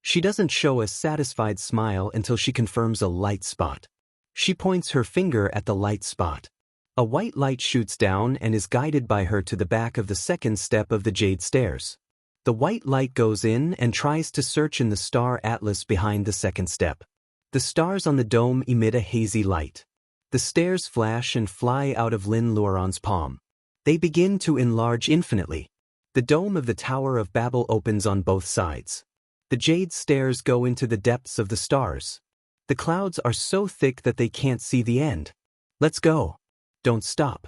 She doesn't show a satisfied smile until she confirms a light spot. She points her finger at the light spot. A white light shoots down and is guided by her to the back of the second step of the jade stairs. The white light goes in and tries to search in the star atlas behind the second step. The stars on the dome emit a hazy light. The stairs flash and fly out of Lin Luoran's palm. They begin to enlarge infinitely. The dome of the Tower of Babel opens on both sides. The jade stairs go into the depths of the stars. The clouds are so thick that they can't see the end. Let's go. Don't stop.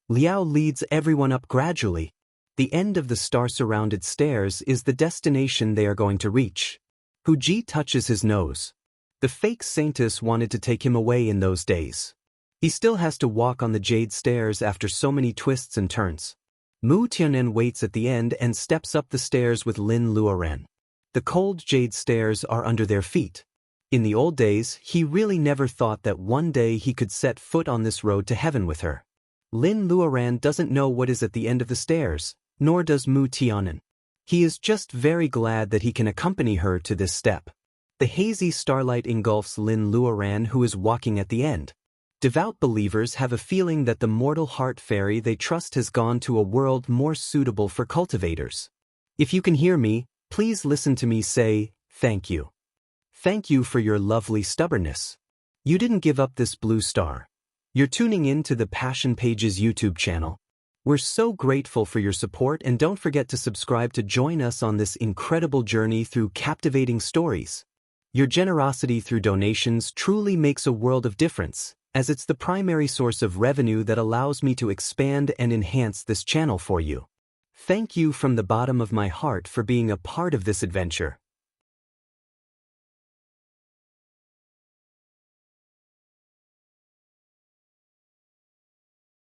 Liao leads everyone up gradually. The end of the star-surrounded stairs is the destination they are going to reach. Huji touches his nose. The fake Saintess wanted to take him away in those days. He still has to walk on the jade stairs after so many twists and turns. Mu Tianen waits at the end and steps up the stairs with Lin Luoran. The cold jade stairs are under their feet. In the old days, he really never thought that one day he could set foot on this road to heaven with her. Lin Luoran doesn't know what is at the end of the stairs, nor does Mu Tianen. He is just very glad that he can accompany her to this step. The hazy starlight engulfs Lin Luoran, who is walking at the end. Devout believers have a feeling that the mortal heart fairy they trust has gone to a world more suitable for cultivators. If you can hear me, please listen to me say, thank you. Thank you for your lovely stubbornness. You didn't give up this blue star. You're tuning in to the Passion Pages YouTube channel. We're so grateful for your support and don't forget to subscribe to join us on this incredible journey through captivating stories. Your generosity through donations truly makes a world of difference, as it's the primary source of revenue that allows me to expand and enhance this channel for you. Thank you from the bottom of my heart for being a part of this adventure.